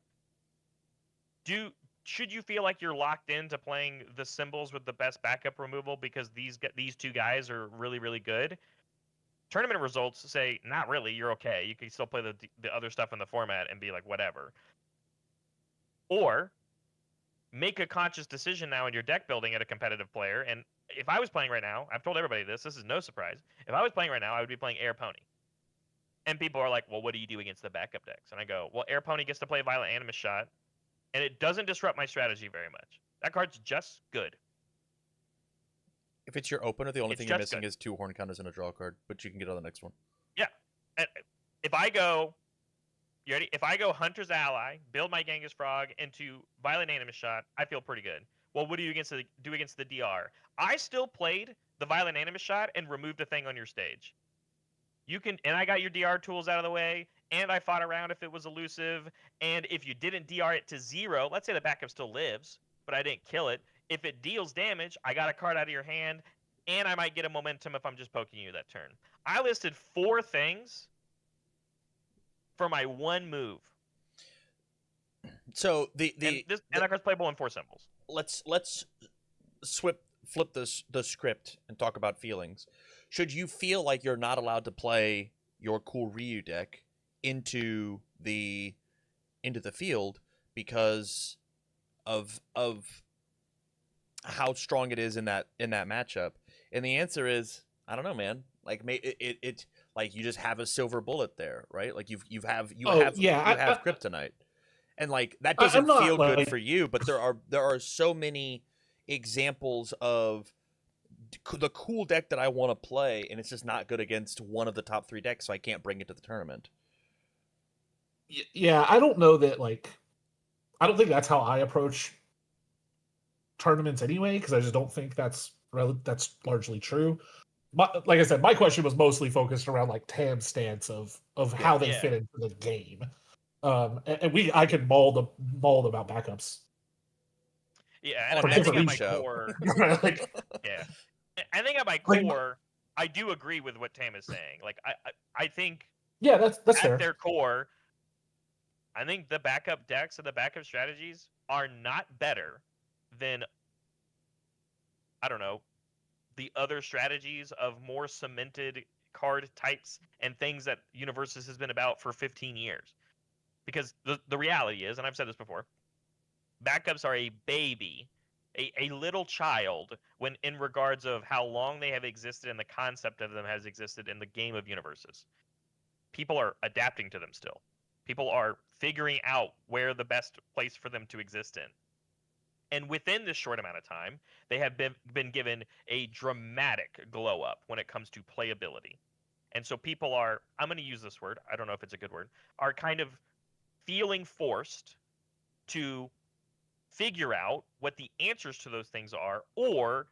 Should you feel like you're locked into playing the symbols with the best backup removal because these 2 guys are really, really good? Tournament results say, not really, you're okay. You can still play the other stuff in the format and be like, whatever. Or make a conscious decision now in your deck building at a competitive player. And if I was playing right now, I've told everybody this is no surprise. If I was playing right now, I would be playing Air Pony. And people are like, well, what do you do against the backup decks? And I go, well, Air Pony gets to play Violent Animus Shot, and it doesn't disrupt my strategy very much. That card's just good. If it's your opener, the only It's thing you're just missing good. is 2 horn counters and a draw card, but you can get on the next one. Yeah. And if I go, you ready? If I go Hunter's Ally, build my Genghis Frog into Violent Animus Shot, I feel pretty good. Well, what do you do against the DR? I still played the Violent Animus Shot and removed a thing on your stage. And I got your DR tools out of the way, and I fought around if it was elusive, and if you didn't DR it to 0, let's say the backup still lives, but I didn't kill it. If it deals damage, I got a card out of your hand, and I might get a momentum if I'm just poking you that turn. I listed 4 things for my 1 move. So And that card's playable in 4 symbols. let's flip the script and talk about feelings. Should you feel like you're not allowed to play your cool Ryu deck into the field because of how strong it is in that matchup? And the answer is, I don't know, man. Like it like you just have a silver bullet there, right? Like you have kryptonite, and like that I'm doesn't not feel good like for you. But there are so many examples of the cool deck that I want to play, and it's just not good against one of the top 3 decks, so I can't bring it to the tournament. yeah, I don't know that like I don't think that's how I approach tournaments anyway, because I just don't think that's largely true. Like I said, my question was mostly focused around like Tam's stance of how they Yeah. fit into the game. And I can maul about backups. Yeah, On and I next think at week's my show. core, Like, yeah, I think at my Like- core, I do agree with what Tam is saying. Like, I think yeah, that's at fair. their core, I think the backup decks and the backup strategies are not better than, I don't know, the other strategies of more cemented card types and things that Universus has been about for 15 years. Because the reality is, and I've said this before, backups are a baby, a little child when in regards of how long they have existed and the concept of them has existed in the game of Universus. People are adapting to them still. People are figuring out where the best place for them to exist in. And within this short amount of time, they have been given a dramatic glow up when it comes to playability. And so people are, I'm going to use this word, I don't know if it's a good word, are kind of feeling forced to figure out what the answers to those things are, or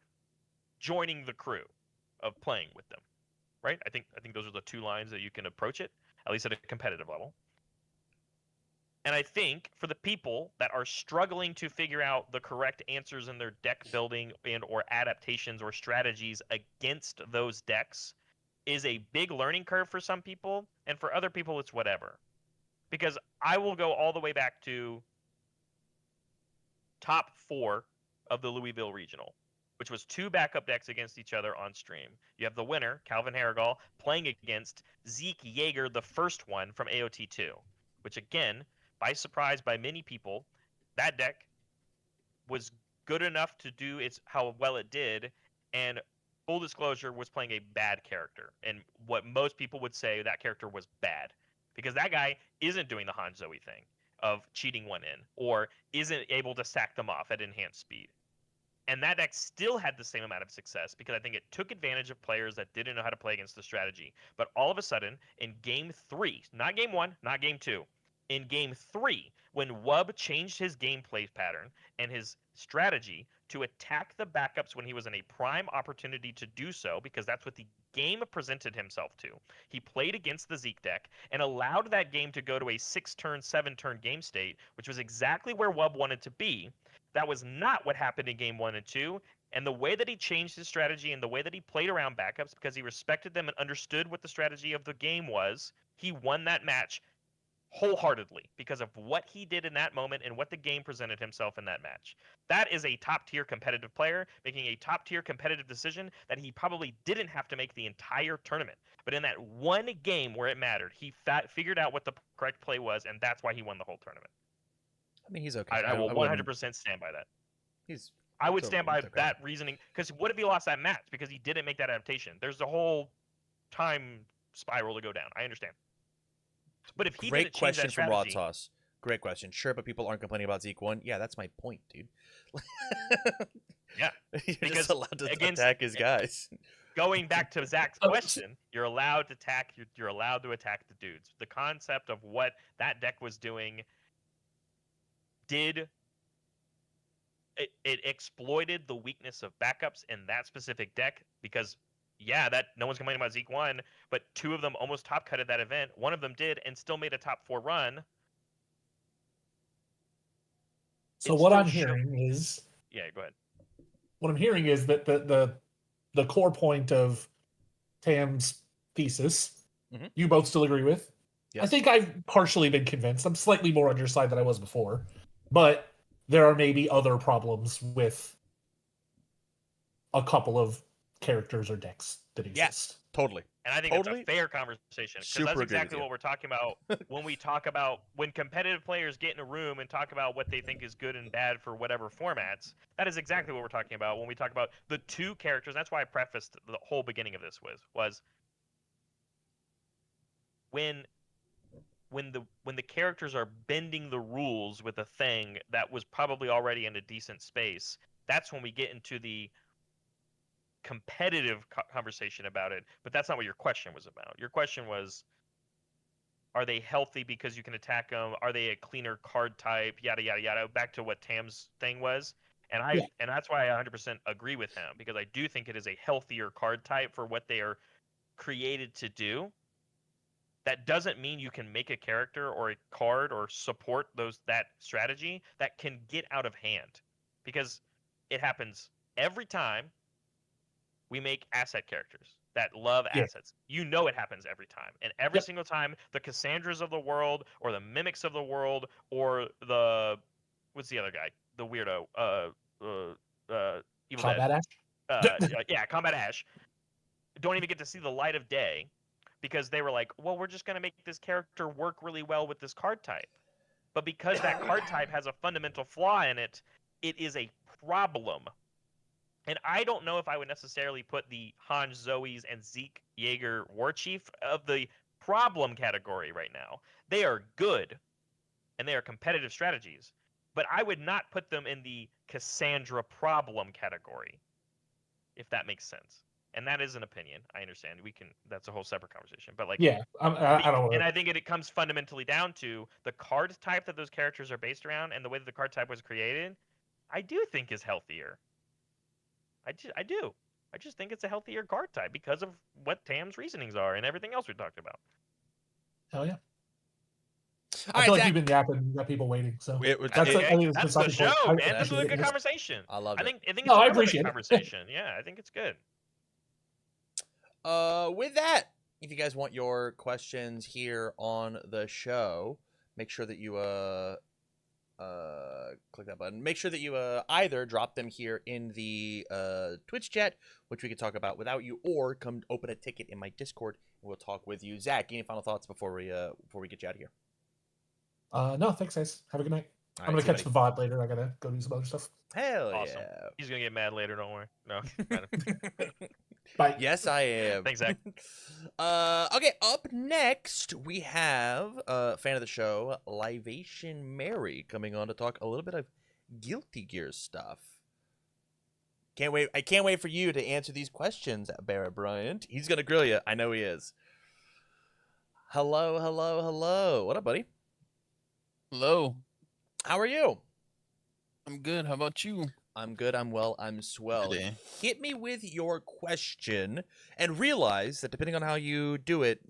joining the crew of playing with them. Right? I think those are the 2 lines that you can approach it, at least at a competitive level. And I think for the people that are struggling to figure out the correct answers in their deck building and or adaptations or strategies against those decks is a big learning curve for some people, and for other people it's whatever. Because I will go all the way back to top 4 of the Louisville Regional, which was 2 backup decks against each other on stream. You have the winner, Calvin Harrigal, playing against Zeke Yeager, the first one from AOT2, which again, by surprise by many people, that deck was good enough to do how well it did, and full disclosure, was playing a bad character. And what most people would say, that character was bad. Because that guy isn't doing the Hanzoi thing of cheating one in, or isn't able to sack them off at enhanced speed. And that deck still had the same amount of success because I think it took advantage of players that didn't know how to play against the strategy. But all of a sudden, in game 3, not game 1, not game 2, in game 3, when Wub changed his gameplay pattern and his strategy to attack the backups when he was in a prime opportunity to do so, because that's what the game presented himself to. He played against the Zeke deck and allowed that game to go to a 6-turn, 7-turn game state, which was exactly where Wub wanted to be. That was not what happened in game 1 and 2. And the way that he changed his strategy and the way that he played around backups, because he respected them and understood what the strategy of the game was, he won that match wholeheartedly because of what he did in that moment and what the game presented himself in that match. That is a top-tier competitive player making a top-tier competitive decision that he probably didn't have to make the entire tournament. But in that one game where it mattered, he figured out what the correct play was, and that's why he won the whole tournament. I mean, he's okay. I will 100% stand by that. I would stand by that reasoning, because what if he lost that match because he didn't make that adaptation? There's a whole time spiral to go down. I understand. But if he Great didn't change question that from Raw strategy, Toss. Great question. Sure, but people aren't complaining about Zeke 1. Yeah, that's my point, dude. yeah, You're because just allowed to attack his guys. going back to Zach's question, you're allowed to attack. You're allowed to attack the dudes. The concept of what that deck was doing did it exploited the weakness of backups in that specific deck, because yeah, that no one's complaining about Zeke 1, but 2 of them almost top cutted that event. One of them did and still made a top 4 run. So what I'm hearing is, yeah, go ahead. What I'm hearing is that the core point of Tam's thesis, you both still agree with. Yes. I think I've partially been convinced. I'm slightly more on your side than I was before, but there are maybe other problems with a couple of characters or decks that exist. Totally. And I think Totally. that's a fair conversation because Super that's agree with exactly you. what we're talking about when competitive players get in a room and talk about what they think is good and bad for whatever formats. That is exactly what we're talking about when we talk about the two characters. That's why I prefaced the whole beginning of this was when when the characters are bending the rules with a thing that was probably already in a decent space. That's when we get into the competitive conversation about it, but that's not what your question was about. Your question was, are they healthy because you can attack them? Are they a cleaner card type? Yada yada yada. Back to what Tam's thing was, Yeah. and that's why I 100% agree with him because I do think it is a healthier card type for what they are created to do. That doesn't mean you can make a character or a card or support that strategy that can get out of hand, because it happens every time we make asset characters that love Yeah. assets. You know it happens every time. And every Yep. single time the Cassandras of the world or the Mimics of the world or the what's the other guy? The weirdo. Evil Combat Dead. Ash. Yeah, Combat Ash. Don't even get to see the light of day because they were like, well, we're just gonna make this character work really well with this card type. But because that card type has a fundamental flaw in it, it is a problem. And I don't know if I would necessarily put the Han Zoes and Zeke Jaeger War Chief of the problem category right now. They are good, and they are competitive strategies, but I would not put them in the Cassandra problem category, if that makes sense. And that is an opinion. I understand. That's a whole separate conversation. But like, Yeah, I don't want and to. I think it comes fundamentally down to the card type that those characters are based around and the way that the card type was created. I do think is healthier. I do. I just think it's a healthier card type because of what Tam's reasonings are and everything else we talked about. Hell yeah. All I right, feel like Zach. you've been yapping, you got people waiting. So That's I think it's a That's the stopping point. show, I man. This is a appreciate good it. conversation. I love I it. think it's No, a I relevant appreciate it. conversation. Yeah, I think it's good. With that, if you guys want your questions here on the show, make sure that you click that button. Make sure that you either drop them here in the Twitch chat, which we can talk about without you, or come open a ticket in my Discord and we'll talk with you. Zach, any final thoughts before we get you out of here? No, thanks, guys. Have a good night. All I'm right, gonna see catch you, the VOD later. I gotta go do some other stuff. Hell Awesome. yeah. He's gonna get mad later. Don't worry. No. Bye. Yes, I am. Thanks, Zach. Okay, up next we have fan of the show, Libation Mary, coming on to talk a little bit of Guilty Gear stuff. Can't wait! I can't wait for you to answer these questions, Barrett Bryant. He's gonna grill you. I know he is. Hello, hello, hello. What up, buddy? Hello. How are you? I'm good. How about you? I'm good. I'm well. I'm swell. Today. Hit me with your question, and realize that depending on how you do it,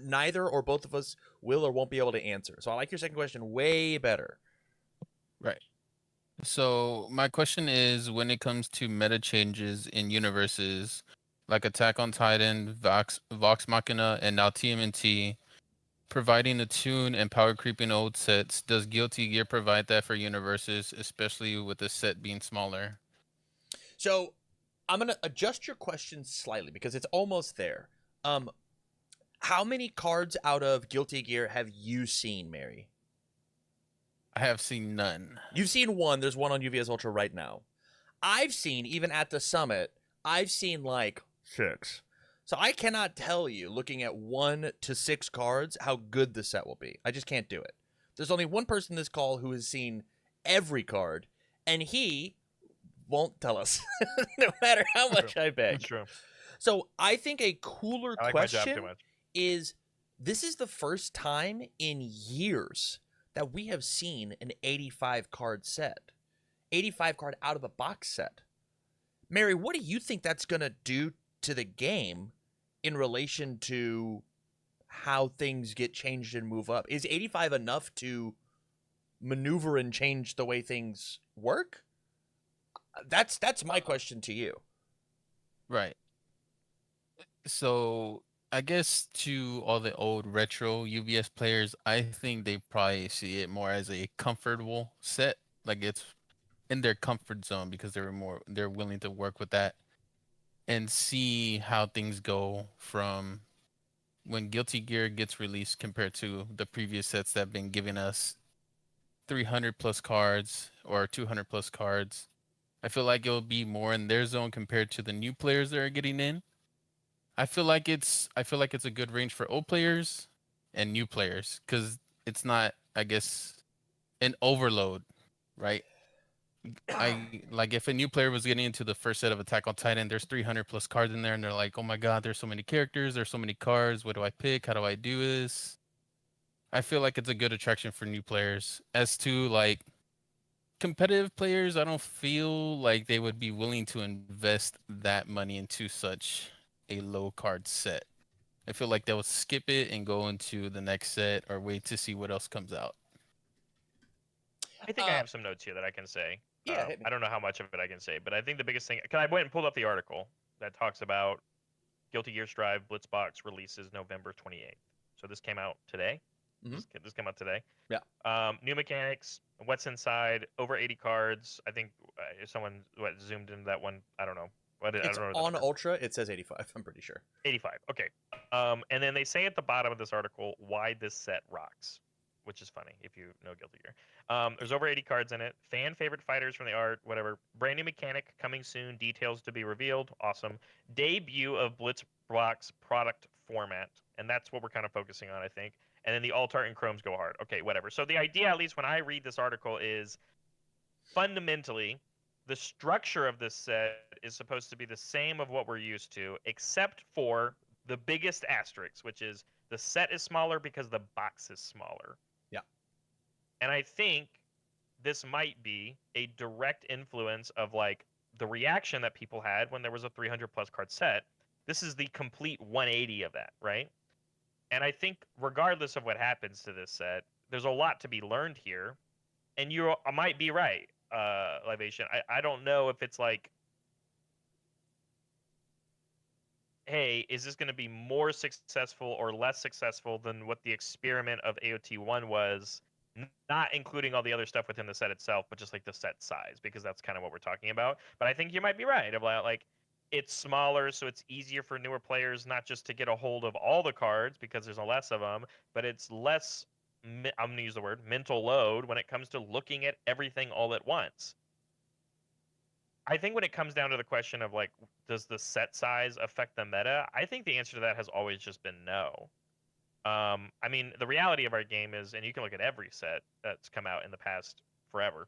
neither or both of us will or won't be able to answer. So I like your second question way better. Right. So my question is, when it comes to meta changes in universes like Attack on Titan, Vox Machina, and now TMNT, providing the tune and power creeping old sets, does Guilty Gear provide that for universes, especially with the set being smaller? So I'm gonna adjust your question slightly because it's almost there. How many cards out of Guilty Gear have you seen, Mary? I have seen none. You've seen one. There's one on UVS Ultra right now. I've seen, even at the summit, I've seen like 6. So I cannot tell you, looking at 1 to 6 cards, how good the set will be. I just can't do it. There's only one person in this call who has seen every card, and he won't tell us, no matter how much I beg. That's true. So I think a cooler I like my job question too much. is, this is the first time in years that we have seen an 85 card set. 85 card out of a box set. Mary, what do you think that's going to do to the game in relation to how things get changed and move up? Is 85 enough to maneuver and change the way things work? That's my question to you. Right. So I guess to all the old retro UVS players, I think they probably see it more as a comfortable set. Like it's in their comfort zone because they're willing to work with that. and see how things go from when Guilty Gear gets released compared to the previous sets that have been giving us 300 plus cards or 200 plus cards. I feel like it'll be more in their zone compared to the new players that are getting in. I feel like it's a good range for old players and new players because it's not, I guess, an overload, right? I like if a new player was getting into the first set of Attack on Titan, there's 300 plus cards in there, and they're like, "Oh my God, there's so many characters, there's so many cards. What do I pick? How do I do this?" I feel like it's a good attraction for new players. As to like competitive players, I don't feel like they would be willing to invest that money into such a low card set. I feel like they would skip it and go into the next set or wait to see what else comes out. I think I have some notes here that I can say. Yeah, hit me. I don't know how much of it I can say, but I think the biggest thing, because I went and pulled up the article that talks about Guilty Gear Strive Blitzbox releases November 28th. So this came out today. Mhm. This came out today. Yeah. New mechanics, what's inside, over 80 cards. I think if someone zoomed into that one, I don't know. I It's don't know the on number. Ultra. It says 85. I'm pretty sure. 85. Okay. And then they say at the bottom of this article why this set rocks, which is funny if you know Guilty Gear. There's over 80 cards in it. Fan favorite fighters from the art, whatever. Brand new mechanic coming soon. Details to be revealed. Awesome. Debut of Blitzbox product format, and that's what we're kind of focusing on, I think. And then the alt art and chromes go hard. Okay, whatever. So the idea, at least when I read this article, is fundamentally the structure of this set is supposed to be the same of what we're used to, except for the biggest asterisk, which is the set is smaller because the box is smaller. Yeah. And I think this might be a direct influence of like the reaction that people had when there was a 300 plus card set. This is the complete 180 of that, right? And I think regardless of what happens to this set, there's a lot to be learned here. And you might be right, Libation. I don't know if it's like, hey, is this going to be more successful or less successful than what the experiment of AOT1 was, not including all the other stuff within the set itself, but just like the set size, because that's kind of what we're talking about. But I think you might be right about like it's smaller, so it's easier for newer players not just to get a hold of all the cards because there's less of them, but it's less, I'm going to use the word, mental load when it comes to looking at everything all at once. I think when it comes down to the question of like, does the set size affect the meta? I think the answer to that has always just been no. I mean, the reality of our game is, and you can look at every set that's come out in the past forever.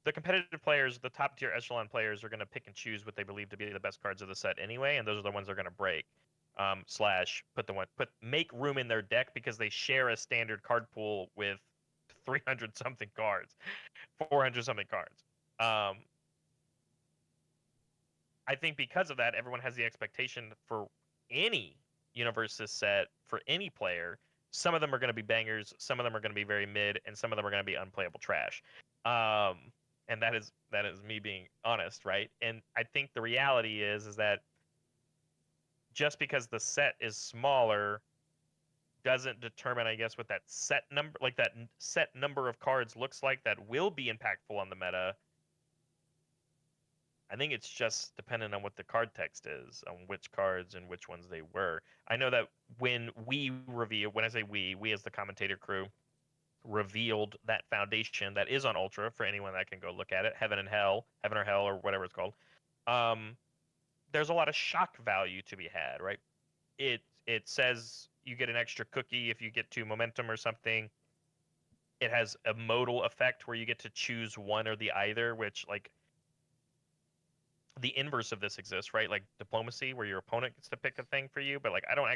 The competitive players, the top tier echelon players, are going to pick and choose what they believe to be the best cards of the set anyway, and those are the ones they're going to break. Slash make room in their deck because they share a standard card pool with 300 something cards, 400 something cards. I think because of that, everyone has the expectation for any Universus set for any player. Some of them are going to be bangers, some of them are going to be very mid, and some of them are going to be unplayable trash. And that is me being honest, right? And I think the reality is that just because the set is smaller doesn't determine, I guess, what that set number, like that set number of cards looks like that will be impactful on the meta. I think it's just dependent on what the card text is, on which cards and which ones they were. I know that when I say we as the commentator crew, revealed that foundation that is on Ultra for anyone that can go look at it, Heaven or Hell, or whatever it's called. There's a lot of shock value to be had, right? It says you get an extra cookie if you get 2 momentum or something. It has a modal effect where you get to choose one or the either, which like the inverse of this exists, right? Like diplomacy, where your opponent gets to pick a thing for you. But like, I don't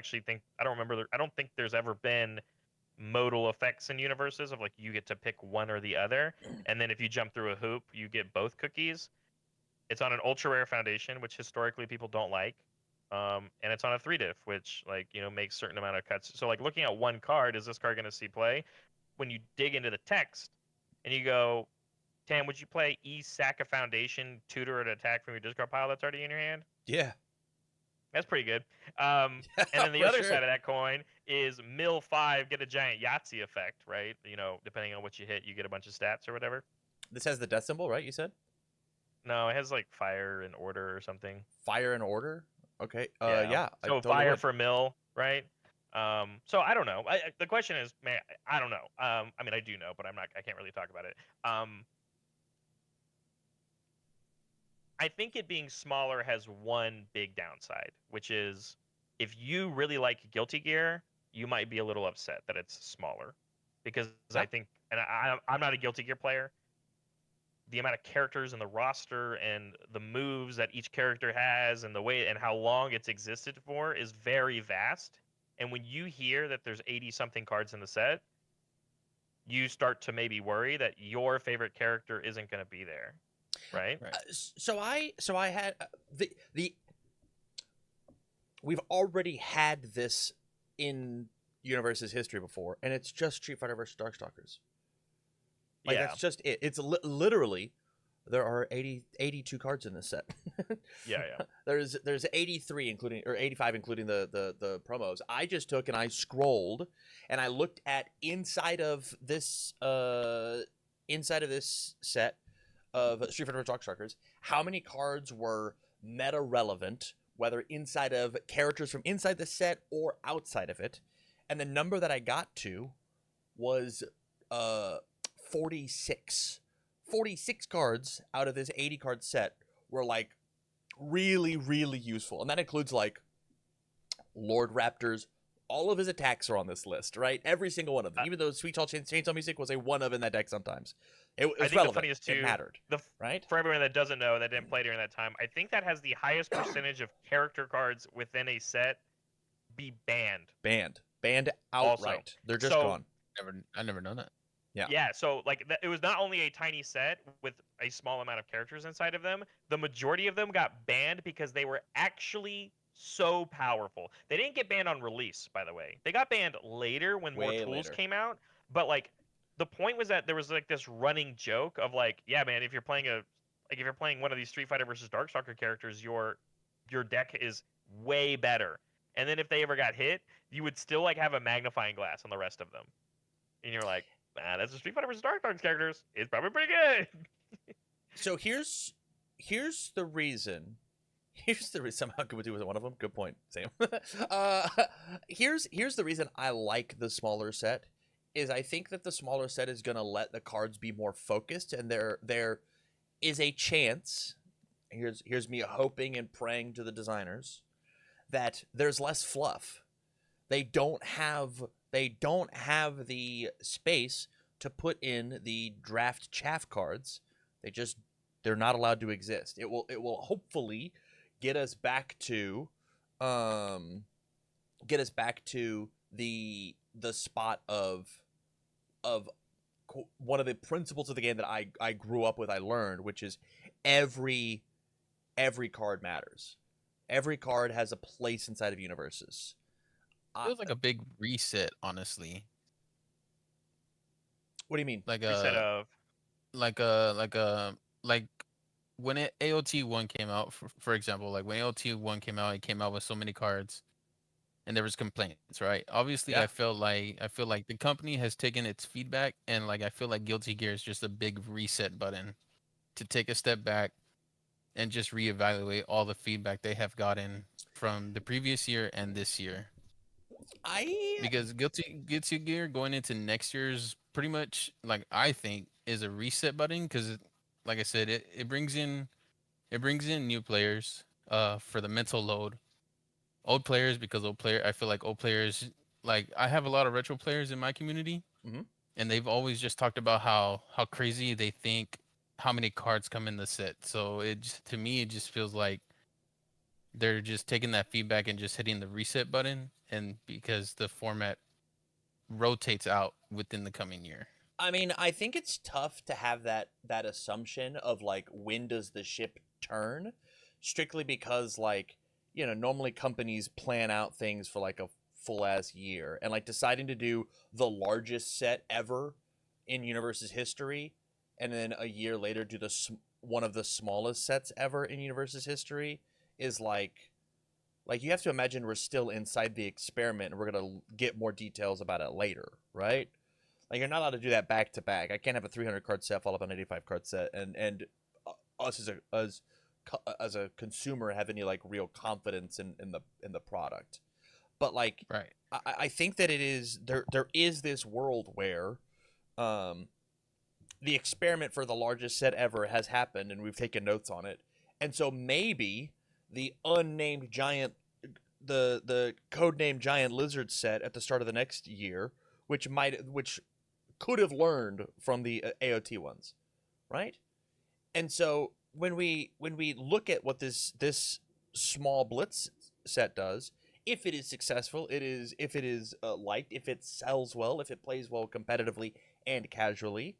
think there's ever been modal effects in Universes of like you get to pick one or the other, and then if you jump through a hoop, you get both cookies. It's on an ultra rare foundation, which historically people don't like, and it's on a 3-diff, which like makes certain amount of cuts. So like looking at one card, is this card going to see play? When you dig into the text and you go, Tam, would you play sack a foundation, tutor an attack from your discard pile that's already in your hand? Yeah. That's pretty good. And then the For other sure. side of that coin is mill 5, get a giant Yahtzee effect, right? Depending on what you hit, you get a bunch of stats or whatever. This has the death symbol, right? You said? No, it has like fire and order or something. Fire and Order. Okay. Yeah. Yeah. I So totally fire would. for mill, right? So I don't know. The question is, man, I don't know. I mean, I do know, but I'm not. I can't really talk about it. I think it being smaller has one big downside, which is if you really like Guilty Gear, you might be a little upset that it's smaller, because Yeah. I think, and I'm not a Guilty Gear player. The amount of characters in the roster and the moves that each character has and the way and how long it's existed for is very vast. And when you hear that there's 80 something cards in the set, you start to maybe worry that your favorite character isn't going to be there, right? Right. So I had the we've already had this in Universe's history before, and it's just Street Fighter versus Darkstalkers. Like Yeah. that's just it. It's literally there are 82 cards in this set. Yeah. There's 83 including or 85 including the promos. I just took and I scrolled and I looked at inside of this set of Street Fighter Darkstalkers, how many cards were meta relevant, whether inside of characters from inside the set or outside of it, and the number that I got to was 46. 46 cards out of this 80 card set were like really, really useful. And that includes like Lord Raptors. All of his attacks are on this list, right? Every single one of them. Even though Sweet Child Chainsaw Music was a one of in that deck sometimes. It was I think relevant. the funniest It too, mattered, right? for everyone that doesn't know, that didn't play during that time, I think that has the highest percentage of character cards within a set be banned. Banned outright. They're just So- gone. I never known that. Yeah. So like it was not only a tiny set with a small amount of characters inside of them, the majority of them got banned because they were actually so powerful. They didn't get banned on release, by the way. They got banned later when more Way tools later. came out, but like the point was that there was like this running joke of like, yeah, man, if you're playing one of these Street Fighter versus Darkstalker characters, your deck is way better. And then if they ever got hit, you would still like have a magnifying glass on the rest of them. And you're like, that's a Street Fighter versus Darkstalker characters. It's probably pretty good. So here's the reason. Here's the reason. Somehow could we do with one of them? Good point, Sam. Here's the reason I like the smaller set. Is I think that the smaller set is gonna let the cards be more focused, and there is a chance. Here's me hoping and praying to the designers that there's less fluff. They don't have the space to put in the draft chaff cards. They're not allowed to exist. It will hopefully get us back to the spot of one of the principles of the game that I grew up with. I learned, which is every card matters. Every card has a place inside of Universus. Feels like a big reset, honestly. What do you mean? Like Reset a of like when AOT 1 came out, for example, like when AOT 1 came out, it came out with so many cards, and there was complaints, right? Obviously, Yeah. I feel like the company has taken its feedback, and like I feel like Guilty Gear is just a big reset button to take a step back and just reevaluate all the feedback they have gotten from the previous year and this year. Because Guilty Gear going into next year's pretty much, like, I think is a reset button, because like I said, it brings in new players for the mental load. Old players, because I feel like old players, like I have a lot of retro players in my community, Mhm. and they've always just talked about how crazy they think how many cards come in the set. So to me, it just feels like they're just taking that feedback and just hitting the reset button, and because the format rotates out within the coming year. I mean, I think it's tough to have that assumption of like when does the ship turn, strictly because like, you know, normally companies plan out things for like a full ass year, and like deciding to do the largest set ever in Universe's history, and then a year later do one of the smallest sets ever in Universe's history is like you have to imagine we're still inside the experiment, and we're gonna get more details about it later, right? Like, you're not allowed to do that back to back. I can't have a 300 card set follow up on an 85 card set, and us as a consumer have any like real confidence in the product. But like Right. I think that it is there is this world where the experiment for the largest set ever has happened and we've taken notes on it. And so maybe the unnamed giant the codenamed giant lizard set at the start of the next year, which could have learned from the AOT ones, right? And so when we look at what this small blitz set does, if it is successful, if it is liked, if it sells well, if it plays well competitively and casually,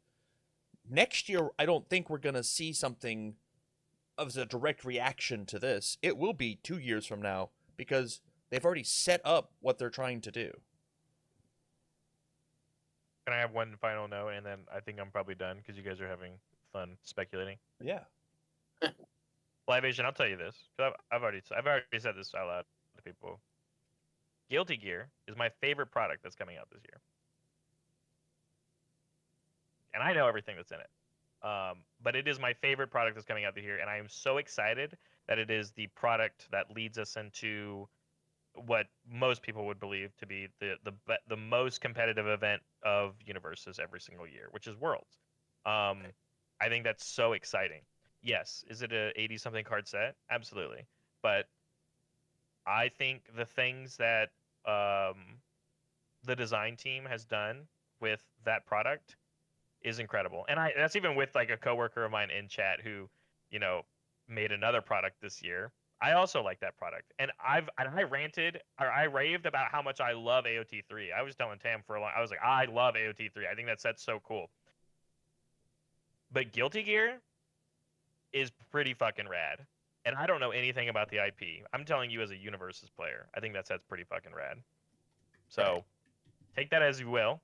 next year I don't think we're gonna see something as a direct reaction to this. It will be 2 years from now because they've already set up what they're trying to do. Can I have one final note, and then I think I'm probably done because you guys are having fun speculating. Yeah. Live Asian, I'll tell you this. 'Cause I've already said this out loud to people. Guilty Gear is my favorite product that's coming out this year, and I know everything that's in it. But it is my favorite product that's coming out this year, and I am so excited that it is the product that leads us into what most people would believe to be the most competitive event of Universus every single year, which is Worlds. I think that's so exciting. Yes, is it a 80 something card set? Absolutely, but I think the things that the design team has done with that product is incredible, and that's even with like a coworker of mine in chat who, made another product this year. I also like that product, and I ranted or I raved about how much I love AOT 3. I was telling Tam for a long. I was like, I love AOT 3. I think that set's so cool. But Guilty Gear is pretty fucking rad, and I don't know anything about the IP. I'm telling you as a Universus player, I think that set's pretty fucking rad. So, take that as you will.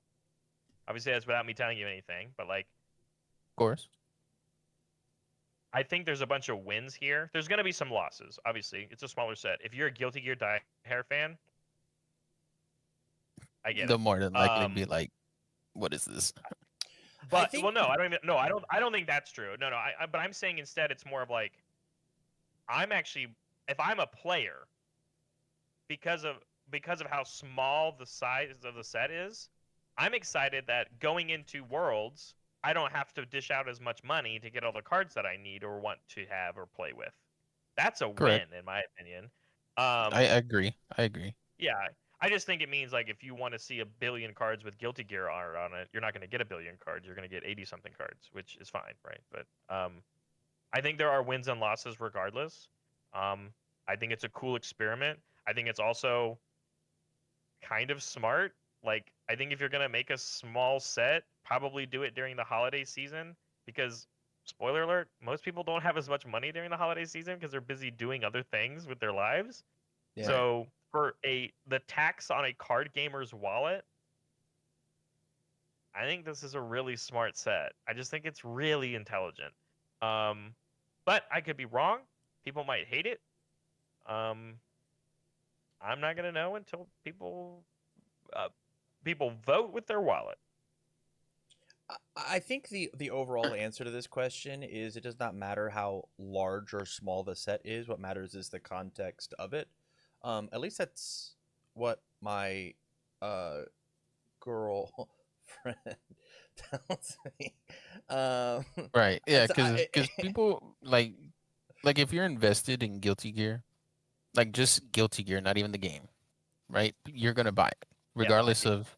Obviously, that's without me telling you anything, but like, Of course. I think there's a bunch of wins here. There's going to be some losses. Obviously, it's a smaller set. If you're a Guilty Gear Die Hair fan, I get They'll it. more than likely be like, "What is this?" But well, no, I don't even. No, I don't think that's true. No. But I'm saying instead, it's more of like, I'm actually, if I'm a player, because of how small the size of the set is, I'm excited that going into Worlds, I don't have to dish out as much money to get all the cards that I need or want to have or play with. That's a Correct. win, in my opinion. I agree. Yeah, I just think it means like if you want to see 1 billion cards with Guilty Gear art on it, you're not going to get 1 billion cards. You're going to get 80 something cards, which is fine, right? But I think there are wins and losses regardless. I think it's a cool experiment. I think it's also kind of smart. Like, I think if you're going to make a small set, probably do it during the holiday season because, spoiler alert, most people don't have as much money during the holiday season because they're busy doing other things with their lives. Yeah. So for the tax on a card gamer's wallet, I think this is a really smart set. I just think it's really intelligent. But I could be wrong. People might hate it. I'm not gonna know until people vote with their wallet. I think the overall answer to this question is it does not matter how large or small the set is. What matters is the context of it. At least that's what my girl friend tells me. Right. Yeah, so I- because people like if you're invested in Guilty Gear, like just Guilty Gear, not even the game, right? You're gonna buy it regardless IP. of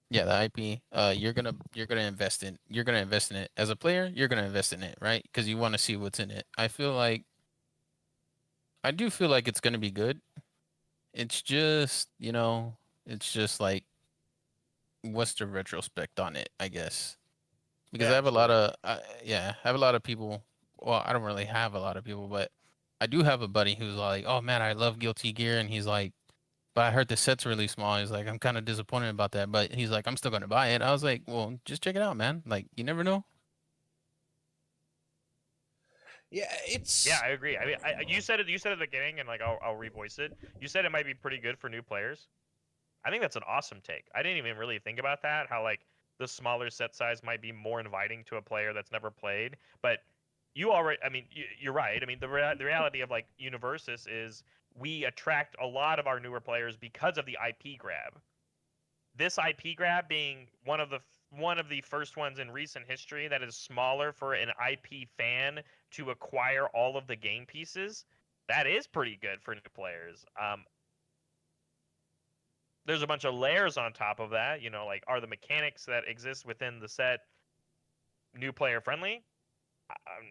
the IP. You're gonna invest in it as a player. You're gonna invest in it, right? Because you want to see what's in it. I do feel like it's gonna be good. It's just it's just like, what's the retrospect on it? I guess because Yeah, I have a lot absolutely. of I have a lot of people. Well, I don't really have a lot of people, but I do have a buddy who's like, "Oh man, I love Guilty Gear," and he's like, "But I heard the set's really small." He's like, "I'm kind of disappointed about that," but he's like, "I'm still gonna buy it." I was like, "Well, just check it out, man. Like, you never know." yeah, it's Yeah, I agree. I mean, you said it. You said at the beginning, and like I'll revoice it. You said it might be pretty good for new players. I think that's an awesome take. I didn't even really think about that. How like the smaller set size might be more inviting to a player that's never played. But you already. I mean, you're right. I mean, the reality of like Universus is we attract a lot of our newer players because of the IP grab. This IP grab being one of the first ones in recent history that is smaller for an IP fan to acquire all of the game pieces. That is pretty good for new players. There's a bunch of layers on top of that. You know, like are the mechanics that exist within the set new player friendly?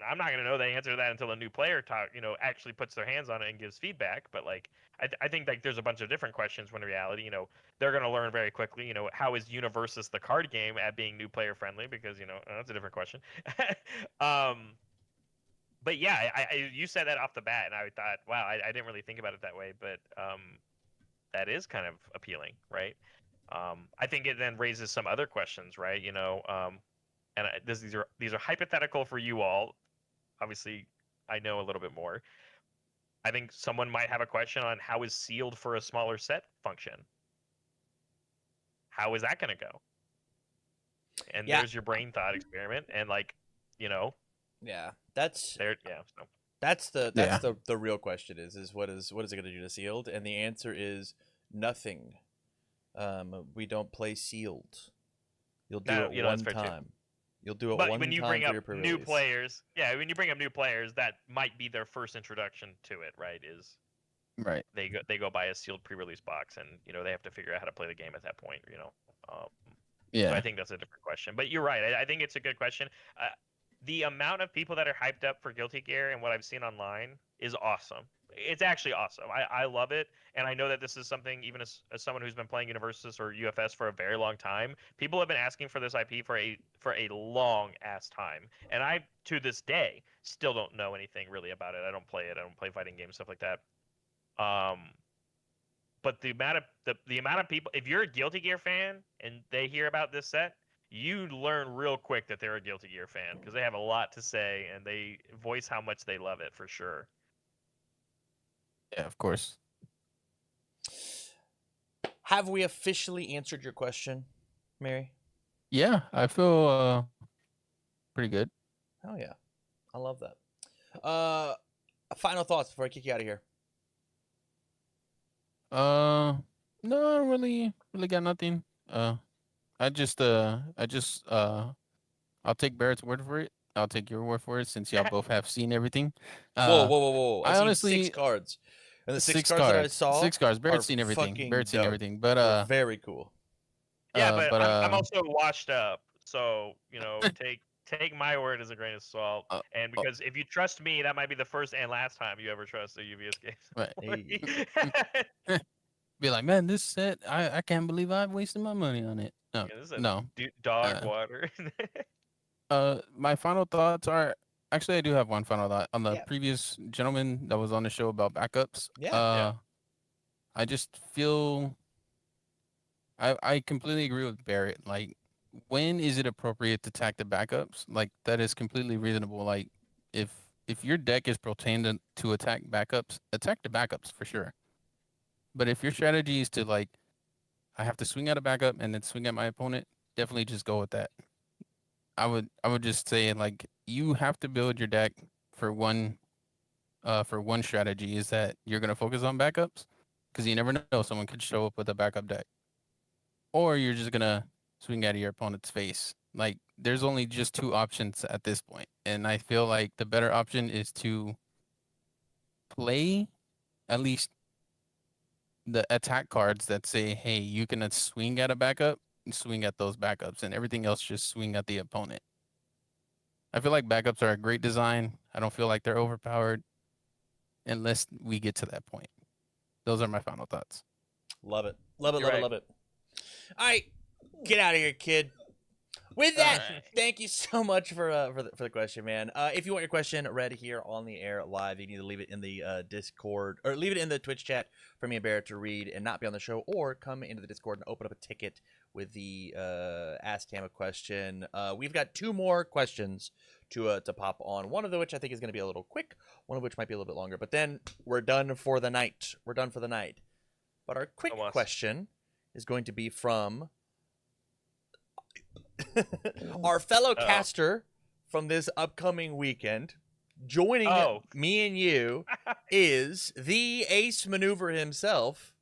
I'm not going to know the answer to that until a new player actually puts their hands on it and gives feedback. But like, I think like there's a bunch of different questions when in reality, they're going to learn very quickly. How is Universus the card game at being new player friendly? Because that's a different question. But yeah, you said that off the bat, and I thought, wow, I didn't really think about it that way, but that is kind of appealing, right? I think it then raises some other questions, right? And these are hypothetical for you all. Obviously, I know a little bit more. I think someone might have a question on how is sealed for a smaller set function. How is that going to go? And Yeah. there's your brain thought experiment, and Yeah, that's there. Yeah, so. that's the real question is what is it going to do to sealed? And the answer is nothing. We don't play sealed. You'll do it one time. You'll do it but one when you time bring for up your pre-release. new players, when you bring up new players, that might be their first introduction to it, right? Is Right. they go buy a sealed pre-release box, and they have to figure out how to play the game at that point. Yeah. So I think that's a different question. But you're right. I think it's a good question. The amount of people that are hyped up for Guilty Gear and what I've seen online is awesome. It's actually awesome. I love it, and I know that this is something, even as someone who's been playing Universus or UFS for a very long time, people have been asking for this IP for a long ass time, and I to this day still don't know anything really about it. I don't play it. I don't play fighting games, stuff like that. But the amount of people, if you're a Guilty Gear fan and they hear about this set, you learn real quick that they're a Guilty Gear fan because they have a lot to say and they voice how much they love it for sure. Yeah, of course. Have we officially answered your question, Mary? Yeah, I feel pretty good. Oh yeah, I love that. Final thoughts before I kick you out of here. No, I don't really got nothing. I just I'll take Barrett's word for it. I'll take your word for it since y'all both have seen everything. Whoa! I I've seen honestly 6 cards, and the six six cards that I cards. saw, 6 cards. are Barrett's seen everything. fucking Barrett's seen dope. everything. They're But very cool. Yeah, but I'm uh, also washed up, so take my word as a grain of salt. And because if you trust me, that might be the first and last time you ever trust a UVS game. Right. Be like, man, this set, I can't believe I wasted my money on it. No, no. Dog water. My final thoughts are actually I do have one final thought on the Yeah. previous gentleman that was on the show about backups. Yeah. I just feel I completely agree with Barrett. Like, when is it appropriate to attack the backups? Like, that is completely reasonable. Like, if your deck is protained to attack the backups for sure. But if your strategy is to like, I have to swing at a backup and then swing at my opponent, definitely just go with that. I would just say like you have to build your deck for one strategy is that you're gonna focus on backups because you never know, someone could show up with a backup deck, or you're just gonna swing at your opponent's face. Like, there's only just 2 options at this point, and I feel like the better option is to play at least the attack cards that say, hey, you can swing at a backup, swing at those backups, and everything else just swing at the opponent. I feel like backups are a great design. I don't feel like they're overpowered unless we get to that point. Those are my final thoughts. Love it. You're right. Love it. All right, get out of here, kid. With that, thank you so much for the question, man. If you want your question read here on the air live, you can either leave it in the Discord or leave it in the Twitch chat for me and Barrett to read and not be on the show, or come into the Discord and open up a ticket with the Ask Tam a Question. We've got 2 more questions to pop on. One of which I think is going to be a little quick. One of which might be a little bit longer. But then we're done for the night. But our quick question is going to be from our fellow caster from this upcoming weekend, joining Oh. me and you is the ace maneuver himself,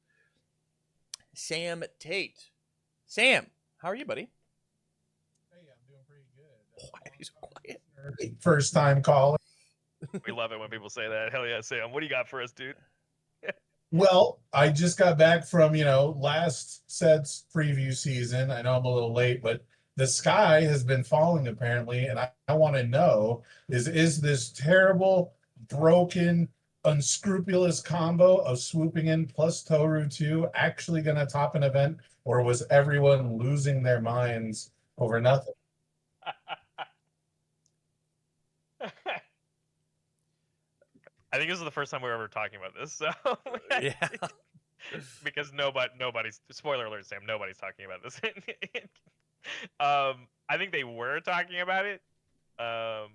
Sam Tate. Sam, how are you, buddy? Hey, I'm doing pretty good. Why are you so quiet? First time caller. We love it when people say that. Hell yeah, Sam. What do you got for us, dude? Well, I just got back from, last set's preview season. I know I'm a little late, but the sky has been falling apparently, and I want to know is this terrible, broken, unscrupulous combo of swooping in plus Toru 2 actually going to top an event, or was everyone losing their minds over nothing? I think this is the first time we're ever talking about this. So Yeah. because nobody's spoiler alert, Sam. Nobody's talking about this. I think they were talking about it. Are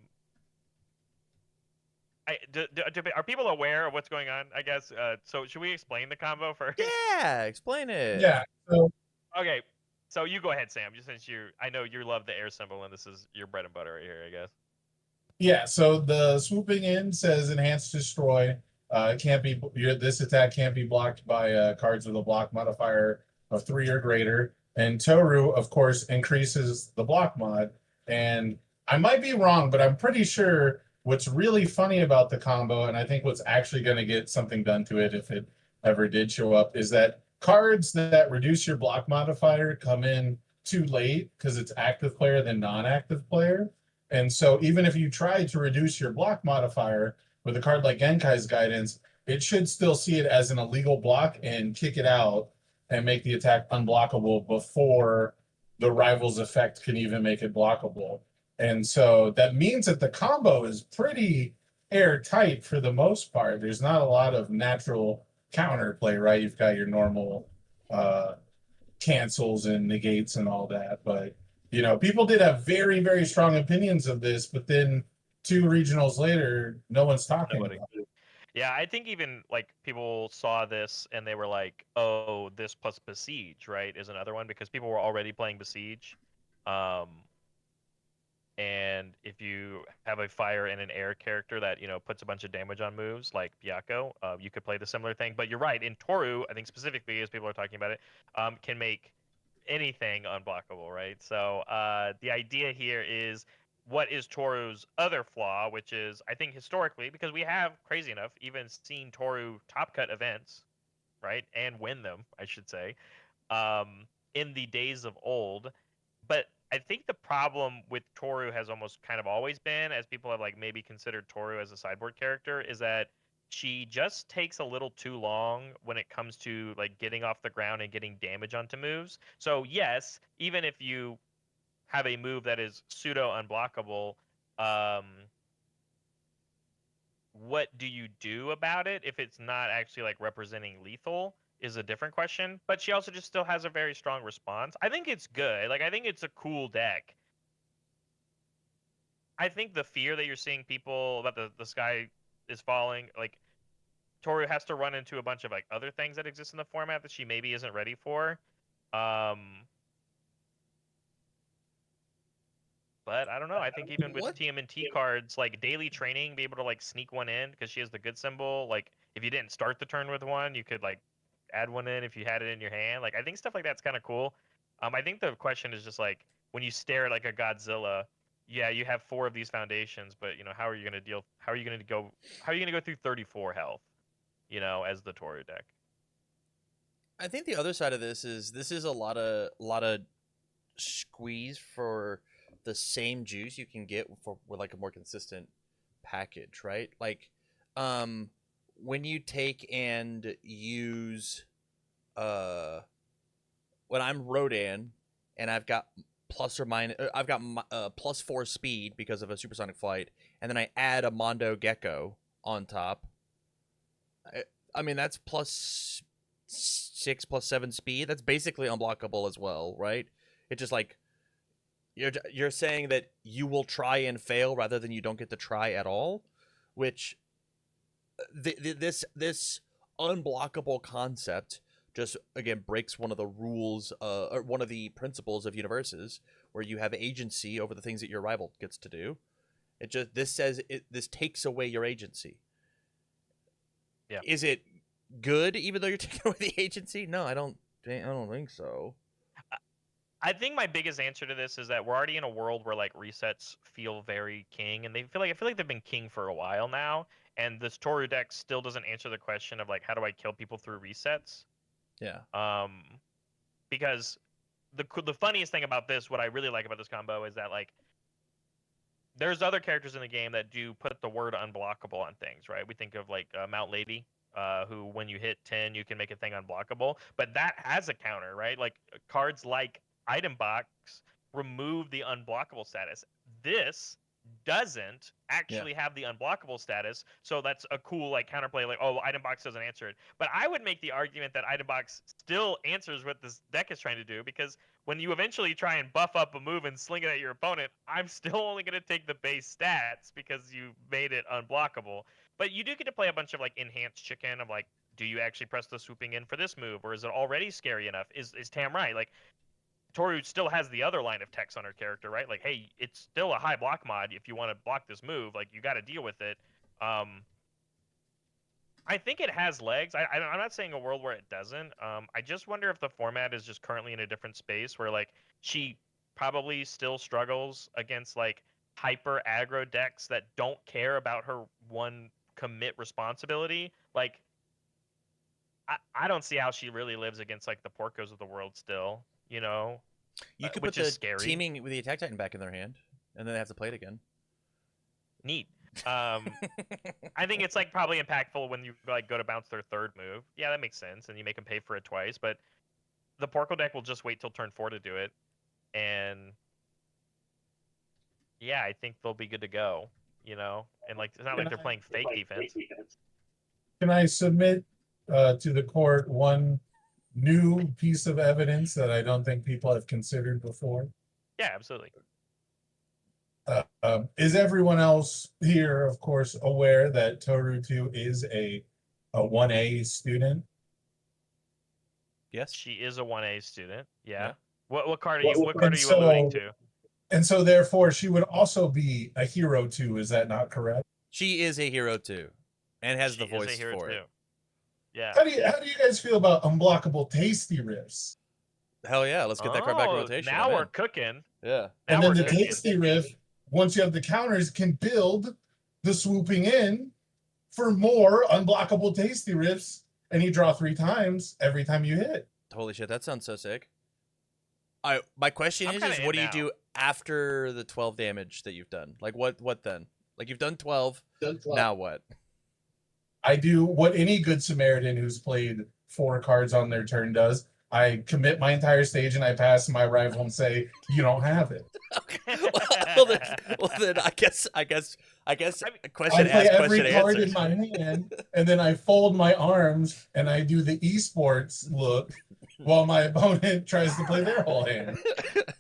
people aware of what's going on? I guess. So should we explain the combo first? Yeah, explain it. Yeah. So Okay. So you go ahead, Sam. Just since I know you love the air symbol, and this is your bread and butter right here, I guess. yeah, so the swooping in says enhance destroy. It can't be this attack can't be blocked by cards with a block modifier of 3 or greater. And Toru, of course, increases the block mod. And I might be wrong, but I'm pretty sure what's really funny about the combo, and I think what's actually going to get something done to it if it ever did show up, is that cards that reduce your block modifier come in too late because it's active player than non-active player. And so even if you try to reduce your block modifier with a card like Genkai's Guidance, it should still see it as an illegal block and kick it out and make the attack unblockable before the rival's effect can even make it blockable. And so that means that the combo is pretty airtight for the most part. There's not a lot of natural counterplay, right? You've got your normal cancels and negates and all that, but people did have very, very strong opinions of this, but then 2 regionals later, no one's talking about it. Yeah, I think even like people saw this and they were like, "Oh, this plus Besiege, right, is another one," because people were already playing Besiege. And if you have a fire and an air character that puts a bunch of damage on moves like Byakko, you could play the similar thing. But you're right, in Toru, I think specifically as people are talking about it, can make anything unblockable, right? So the idea here is, what is Toru's other flaw, which is, I think historically, because we have, crazy enough, even seen Toru top cut events, right, and win them, I should say, in the days of old. But I think the problem with Toru has almost kind of always been, as people have like maybe considered Toru as a sideboard character, is that she just takes a little too long when it comes to like getting off the ground and getting damage onto moves. So yes, even if you have a move that is pseudo unblockable, what do you do about it if it's not actually like representing lethal is a different question. But she also just still has a very strong response. I think it's good. Like, I think it's a cool deck. I think the fear that you're seeing people about the sky is falling, like Toru has to run into a bunch of like other things that exist in the format that she maybe isn't ready for. But I don't know. I think even with TMNT cards, like daily training, be able to like sneak one in because she has the good symbol. Like if you didn't start the turn with one, you could like add one in if you had it in your hand. Like I think stuff like that's kind of cool. I think the question is just like when you stare at like a Godzilla, yeah, you have 4 of these foundations, but how are you gonna deal? How are you gonna go? How are you gonna go through 34 health? As the Toru deck. I think the other side of this is a lot of squeeze for the same juice you can get with like a more consistent package, right? Like when you take and use when I'm Rodan and I've got plus or minus I've got +4 speed because of a supersonic flight, and then I add a Mondo Gecko on top. I mean that's +6 +7 speed. That's basically unblockable as well, right? It's just like you're saying that you will try and fail rather than you don't get to try at all, which this unblockable concept just again breaks one of the rules or one of the principles of Universus, where you have agency over the things that your rival gets to do. This says this takes away your agency. Yeah. Is it good even though you're taking away the agency? No, I don't think so. I think my biggest answer to this is that we're already in a world where like resets feel very king, and I feel like they've been king for a while now. And this Toru deck still doesn't answer the question of like, how do I kill people through resets? Yeah. Because the funniest thing about this, what I really like about this combo, is that like there's other characters in the game that do put the word unblockable on things, right? We think of like Mount Lady, who when you hit 10, you can make a thing unblockable, but that has a counter, right? Like cards like Item Box remove the unblockable status. This doesn't actually have the unblockable status, so that's a cool like counterplay, like, oh, Item Box doesn't answer it. But I would make the argument that Item Box still answers what this deck is trying to do, because when you eventually try and buff up a move and sling it at your opponent, I'm still only going to take the base stats because you made it unblockable. But you do get to play a bunch of like enhanced chicken of like, do you actually press the swooping in for this move, or is it already scary enough? Is Tam right? Like, Toru still has the other line of text on her character, right? Like, hey, it's still a high block mod. If you want to block this move, like, you got to deal with it. I think it has legs. I'm not saying a world where it doesn't. I just wonder if the format is just currently in a different space where, like, she probably still struggles against, like, hyper aggro decks that don't care about her one commit responsibility. Like, I don't see how she really lives against, like, the Porcos of the world still. You know, You could which put the is scary. teaming with the Attack Titan back in their hand, and then they have to play it again. Neat. I think it's like probably impactful when you like go to bounce their third move. Yeah, that makes sense, and you make them pay for it twice. But the Porco deck will just wait till turn 4 to do it, and yeah, I think they'll be good to go. You know, and like it's not like they're playing fake defense. Can I submit to the court one new piece of evidence that I don't think people have considered before? Yeah, absolutely. Is everyone else here, of course, aware that Toru 2 is a 1A student? Yes. She is a 1A student. Yeah. Yeah. What card are you? What card And are you so- alluding to? And so therefore she would also be a hero too, is that not correct? She is a hero too, and has the She is a voice hero for too. it. Yeah. How do you guys feel about unblockable tasty riffs? Hell yeah, let's get that card back in Oh, rotation. now I'm we're in. cooking. Yeah. And Now then we're the cooking. tasty riff, once you have the counters, can build the swooping in for more unblockable tasty riffs, and you draw 3 times every time you hit. Holy shit, that sounds so sick. My question I'm is kinda what in do you now. do after the 12 damage that you've done? Like what then? Like you've done 12. Now what? I do what any good Samaritan who's played 4 cards on their turn does. I commit my entire stage and I pass my rifle and say, "You don't have it." well, then I guess I mean, question I play asked, every question card answered. in my hand, and then I fold my arms and I do the esports look while my opponent tries to play their whole hand.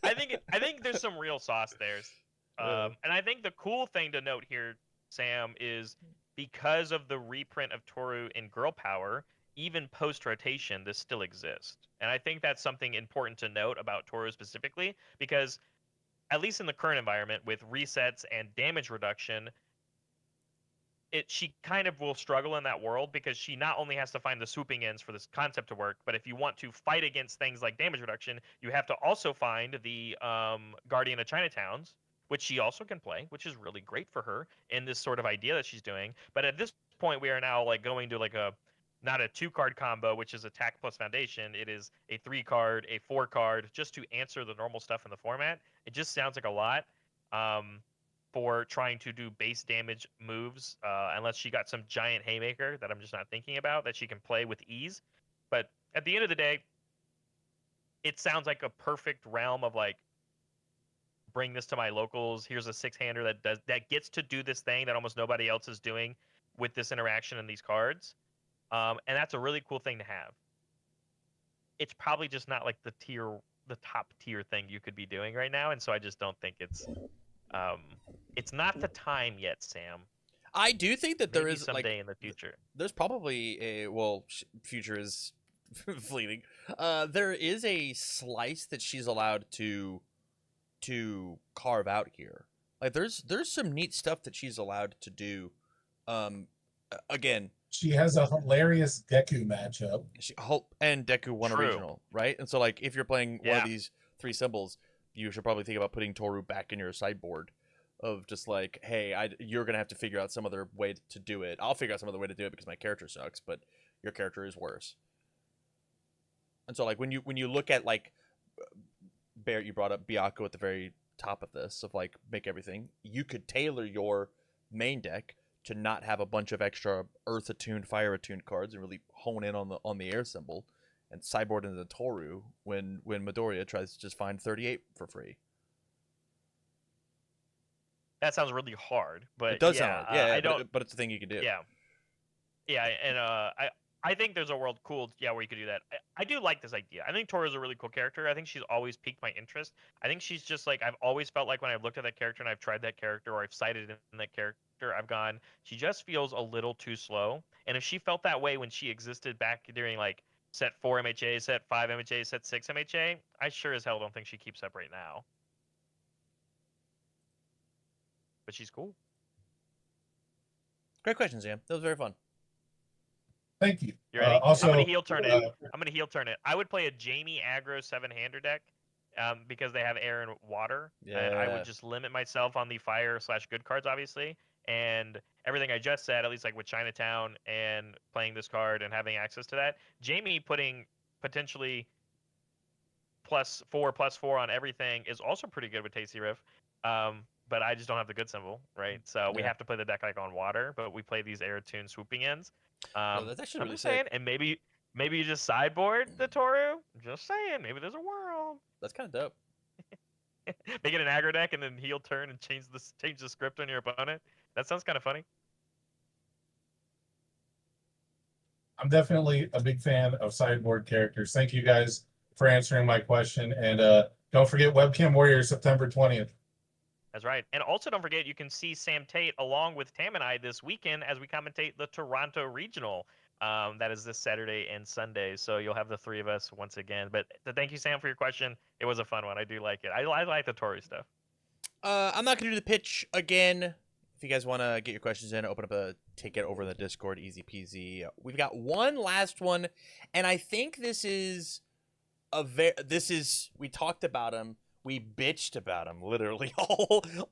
I think there's some real sauce there. And I think the cool thing to note here, Sam, is because of the reprint of Toru in Girl Power, even post rotation, this still exists. And I think that's something important to note about Toru specifically, because at least in the current environment with resets and damage reduction, she kind of will struggle in that world because she not only has to find the swooping ends for this concept to work, but if you want to fight against things like damage reduction, you have to also find the Guardian of Chinatowns, which she also can play, which is really great for her in this sort of idea that she's doing. But at this point, we are now like going to like not a 2-card combo, which is attack plus foundation. It is a 3-card, a 4-card, just to answer the normal stuff in the format. It just sounds like a lot for trying to do base damage moves, unless she got some giant haymaker that I'm just not thinking about that she can play with ease. But at the end of the day, it sounds like a perfect realm of like, bring this to my locals. Here's a 6-hander that gets to do this thing that almost nobody else is doing with this interaction in these cards. And that's a really cool thing to have. It's probably just not like the top tier thing you could be doing right now, and so I just don't think it's not the time yet, Sam. I do think that there Maybe is someday like in the future. there's probably future is fleeting. There is a slice that she's allowed to carve out here. Like there's some neat stuff that she's allowed to do. Again, She has a hilarious Deku matchup. Hulk and Deku won a True. regional, right? And so like if you're playing one of Yeah. these 3 symbols, you should probably think about putting Toru back in your sideboard. Of just like, hey, you're gonna have to figure out some other way to do it. I'll figure out some other way to do it because my character sucks, but your character is worse. And so like when you look at like Barrett, you brought up Byakko at the very top of this of like make everything. You could tailor your main deck to not have a bunch of extra earth attuned, fire attuned cards and really hone in on the air symbol and sideboard into the Toru when Midoriya tries to just find 38 for free. That sounds really hard, but It does yeah, sound hard. Yeah, I don't. but it's a thing you can do. Yeah, and I think there's a world cool, where you could do that. I do like this idea. I think Toru's a really cool character. I think she's always piqued my interest. I think she's just like I've always felt like when I've looked at that character and I've tried that character or I've cited in that character, I've gone, she just feels a little too slow. And if she felt that way when she existed back during like set 4 MHA, set 5 MHA, set 6 MHA, I sure as hell don't think she keeps up right now. But she's cool. Great question, Sam. That was very fun. Thank you. You ready? Also, I'm gonna heel turn it. I'm gonna heel turn it. I would play a Jamie aggro 7-hander deck, because they have air and water. And I Yeah. would just limit myself on the fire/good cards, obviously, and everything I just said. At least like with Chinatown and playing this card and having access to that. Jamie putting potentially +4/+4 on everything is also pretty good with Tasty Riff. But I just don't have the good symbol, right? So we Yeah. have to play the deck like on water, but we play these air tuned swooping ends. That's actually I'm really just saying, sick. and maybe you just sideboard the Toru. Just saying, maybe there's a world. That's kind of dope. Make it an aggro deck and then heel turn and change the script on your opponent. That sounds kind of funny. I'm definitely a big fan of sideboard characters. Thank you guys for answering my question. And don't forget Webcam Warrior, September 20th. That's right. And also don't forget, you can see Sam Tate along with Tam and I this weekend as we commentate the Toronto Regional. That is this Saturday and Sunday. So you'll have the 3 of us once again. But thank you, Sam, for your question. It was a fun one. I do like it. I like the Toru stuff. I'm not gonna do the pitch again. If you guys want to get your questions in, open up a ticket over in the Discord, easy peasy. We've got one last one, and I think this is we talked about him. We bitched about him literally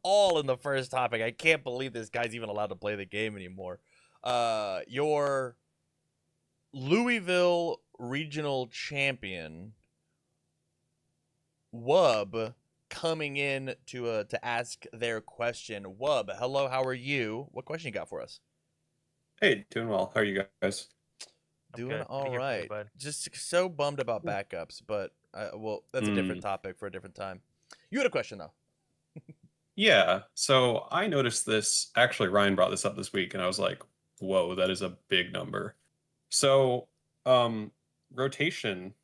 all in the first topic. I can't believe this guy's even allowed to play the game anymore. Your Louisville regional champion, Wub, coming in to ask their question. Wub, hello, how are you? What question you got for us? Hey, doing well. How are you guys? I'm Doing good. Good to all hear from you, right. bud. Just so bummed about backups, but well, that's a different topic for a different time. You had a question though. Yeah. So I noticed this. Actually, Ryan brought this up this week, and I was like, "Whoa, that is a big number." So, rotation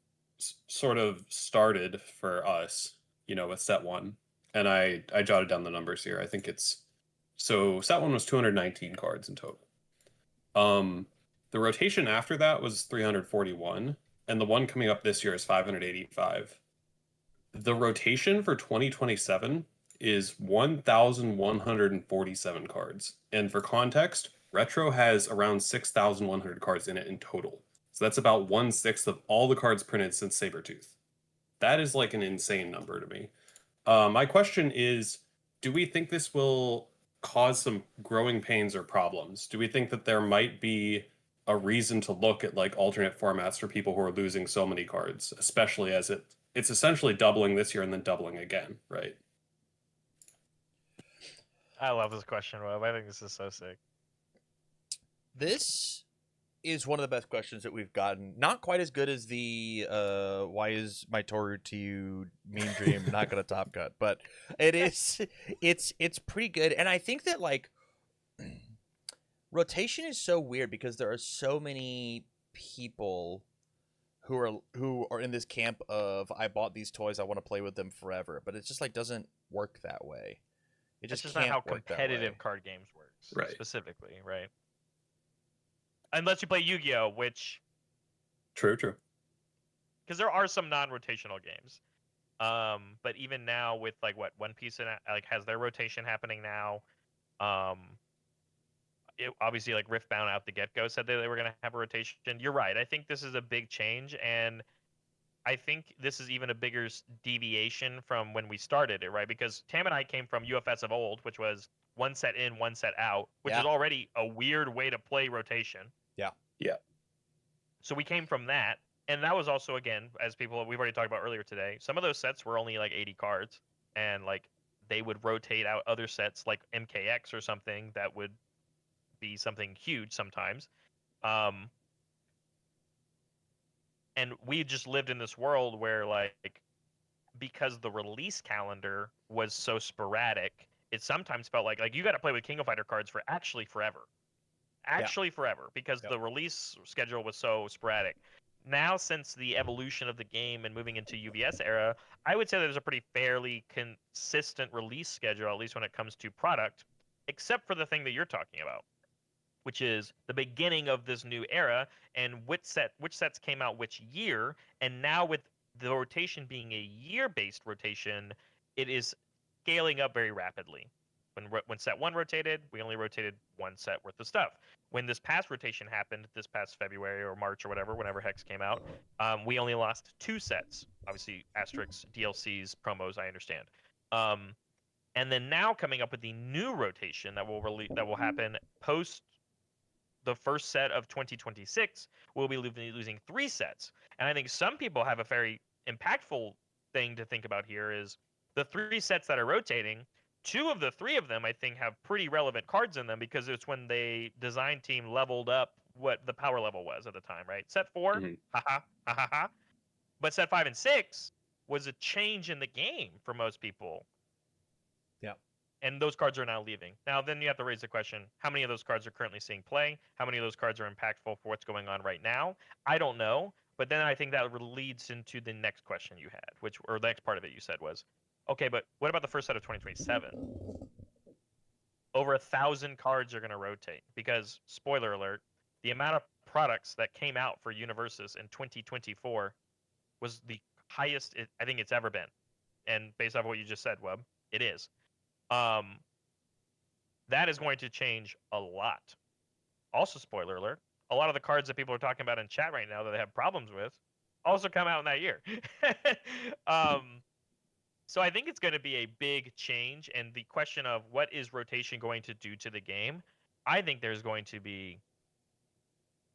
sort of started for us, with set 1, and I jotted down the numbers here. I think so set 1 was 219 cards in total. The rotation after that was 341, and the one coming up this year is 585. The rotation for 2027 is 1,147 cards. And for context, Retro has around 6,100 cards in it in total. So that's about 1/6 of all the cards printed since Sabretooth. That is like an insane number to me. My question is, do we think this will cause some growing pains or problems? Do we think that there might be a reason to look at like alternate formats for people who are losing so many cards, especially as it's essentially doubling this year and then doubling again, right? I love this question, Webb. I think this is so sick. This is one of the best questions that we've gotten. Not quite as good as the why is my Toru to you mean dream not gonna top cut, but it's pretty good. And I think that like rotation is so weird because there are so many people who are in this camp of I bought these toys, I want to play with them forever, but it just like doesn't work that way. It It's just not can't how work that competitive way. card games works, Right. specifically, right? Unless you play Yu-Gi-Oh, which True. because there are some non-rotational games. But even now with like what One Piece and like has their rotation happening now. Obviously like Riftbound out the get-go said that they were going to have a rotation. You're right. I think this is a big change, and I think this is even a bigger deviation from when we started it, right? Because Tam and I came from UFS of old, which was one set in, one set out, which is already a weird way to play rotation. Yeah. Yeah. So we came from that, and that was also, again, as we've already talked about earlier today, some of those sets were only like 80 cards, and like they would rotate out other sets like MKX or something that would be something huge sometimes. And we just lived in this world where like because the release calendar was so sporadic, it sometimes felt like you got to play with King of Fighter cards for actually forever. Forever, because the release schedule was so sporadic. Now, since the evolution of the game and moving into UVS era, I would say there's a pretty fairly consistent release schedule, at least when it comes to product, except for the thing that you're talking about, which is the beginning of this new era and which sets came out which year. And now with the rotation being a year-based rotation, it is scaling up very rapidly. When set 1 rotated, we only rotated 1 set worth of stuff. When this past rotation happened, this past February or March or whatever, whenever Hex came out, we only lost 2 sets. Obviously, asterisks, DLCs, promos, I understand. And then now coming up with the new rotation that will happen post the first set of 2026, we'll be losing 3 sets. And I think some people have a very impactful thing to think about here is the 3 sets that are rotating. 2 of the 3 of them, I think, have pretty relevant cards in them because it's when the design team leveled up what the power level was at the time, right? Set 4, ha. But set 5 and 6 was a change in the game for most people. Yeah. And those cards are now leaving. Now, then you have to raise the question, how many of those cards are currently seeing play? How many of those cards are impactful for what's going on right now? I don't know. But then I think that leads into the next question you had, or the next part of it you said was, okay, but what about the first set of 2027? Over 1,000 cards are going to rotate because, spoiler alert, the amount of products that came out for Universus in 2024 was the highest I think it's ever been. And based off what you just said, Webb, it is. That is going to change a lot. Also, spoiler alert, a lot of the cards that people are talking about in chat right now that they have problems with also come out in that year. So I think it's going to be a big change. And the question of what is rotation going to do to the game, I think there's going to be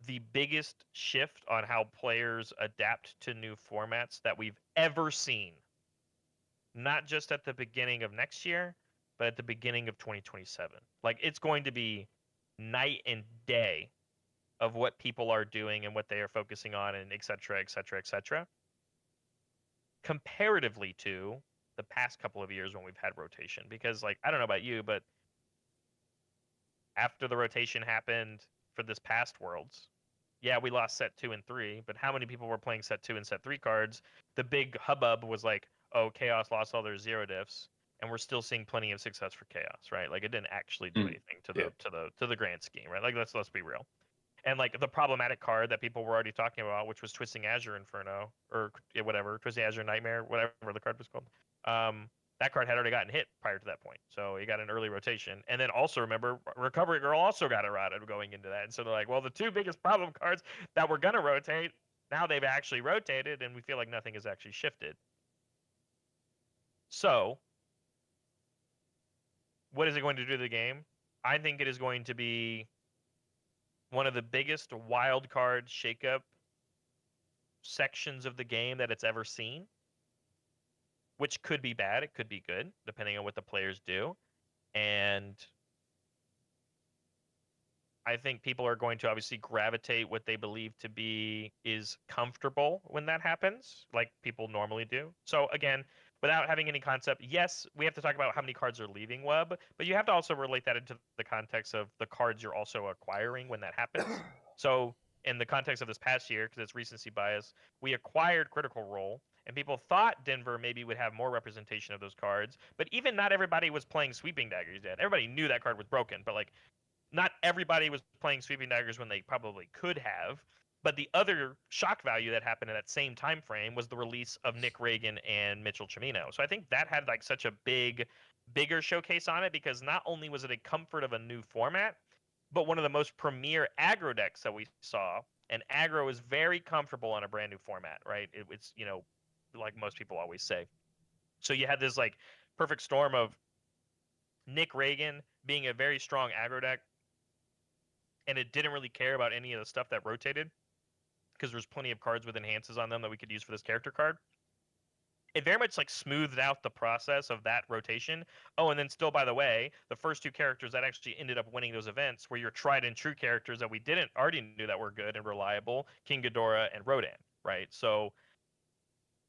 the biggest shift on how players adapt to new formats that we've ever seen. Not just at the beginning of next year, but at the beginning of 2027. Like, it's going to be night and day of what people are doing and what they are focusing on, and et cetera, et cetera, et cetera. Comparatively to the past couple of years when we've had rotation. Because, like, I don't know about you, but after the rotation happened for this past Worlds, yeah, we lost set 2 and 3, but how many people were playing set 2 and set 3 cards? The big hubbub was like, oh, Chaos lost all their 0 diffs, and we're still seeing plenty of success for Chaos, right? Like, it didn't actually do anything to the grand scheme, right? Like, let's be real. And like the problematic card that people were already talking about, which was Twisting Azure Inferno, or whatever, Twisting Azure Nightmare, whatever the card was called. That card had already gotten hit prior to that point, so he got an early rotation. And then also remember, Recovery Girl also got errated going into that. And so they're like, well, the 2 biggest problem cards that were gonna rotate, now they've actually rotated, and we feel like nothing has actually shifted. So, what is it going to do to the game? I think it is going to be one of the biggest wild card shakeup sections of the game that it's ever seen, which could be bad, it could be good, depending on what the players do. And I think people are going to obviously gravitate what they believe to be is comfortable when that happens, like people normally do. So again, without having any concept, yes, we have to talk about how many cards are leaving Web, but you have to also relate that into the context of the cards you're also acquiring when that happens. So in the context of this past year, because it's recency bias, we acquired Critical Role, and people thought Denver maybe would have more representation of those cards, but even not everybody was playing Sweeping Daggers yet. Everybody knew that card was broken, but like not everybody was playing Sweeping Daggers when they probably could have. But the other shock value that happened in that same time frame was the release of Nick Reagan and Mitchell Chimino. So I think that had like such a bigger showcase on it, because not only was it a comfort of a new format, but one of the most premier aggro decks that we saw. And aggro is very comfortable on a brand new format, right? It's, you know, like most people always say. So you had this like perfect storm of Nick Reagan being a very strong aggro deck, and it didn't really care about any of the stuff that rotated, because there's plenty of cards with enhances on them that we could use for this character card. It very much like smoothed out the process of that rotation. Oh, and then still, by the way, the first two characters that actually ended up winning those events were your tried and true characters that we didn't already knew that were good and reliable, King Ghidorah and Rodan, right? So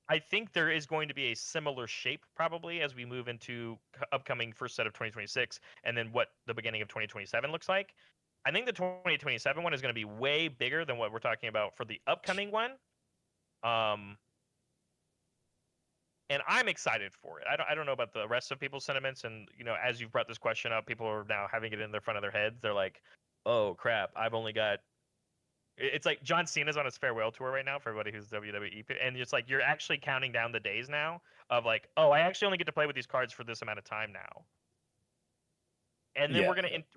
I think there is going to be a similar shape probably as we move into upcoming first set of 2026, and then what the beginning of 2027 looks like. I think the 2027 one is going to be way bigger than what we're talking about for the upcoming one. And I'm excited for it. I don't know about the rest of people's sentiments. And, you know, as you've brought this question up, people are now having it in the front of their heads. They're like, oh, crap, I've only got... It's like John Cena's on his farewell tour right now for everybody who's WWE. And it's like you're actually counting down the days now of like, oh, I actually only get to play with these cards for this amount of time now. And then Yeah.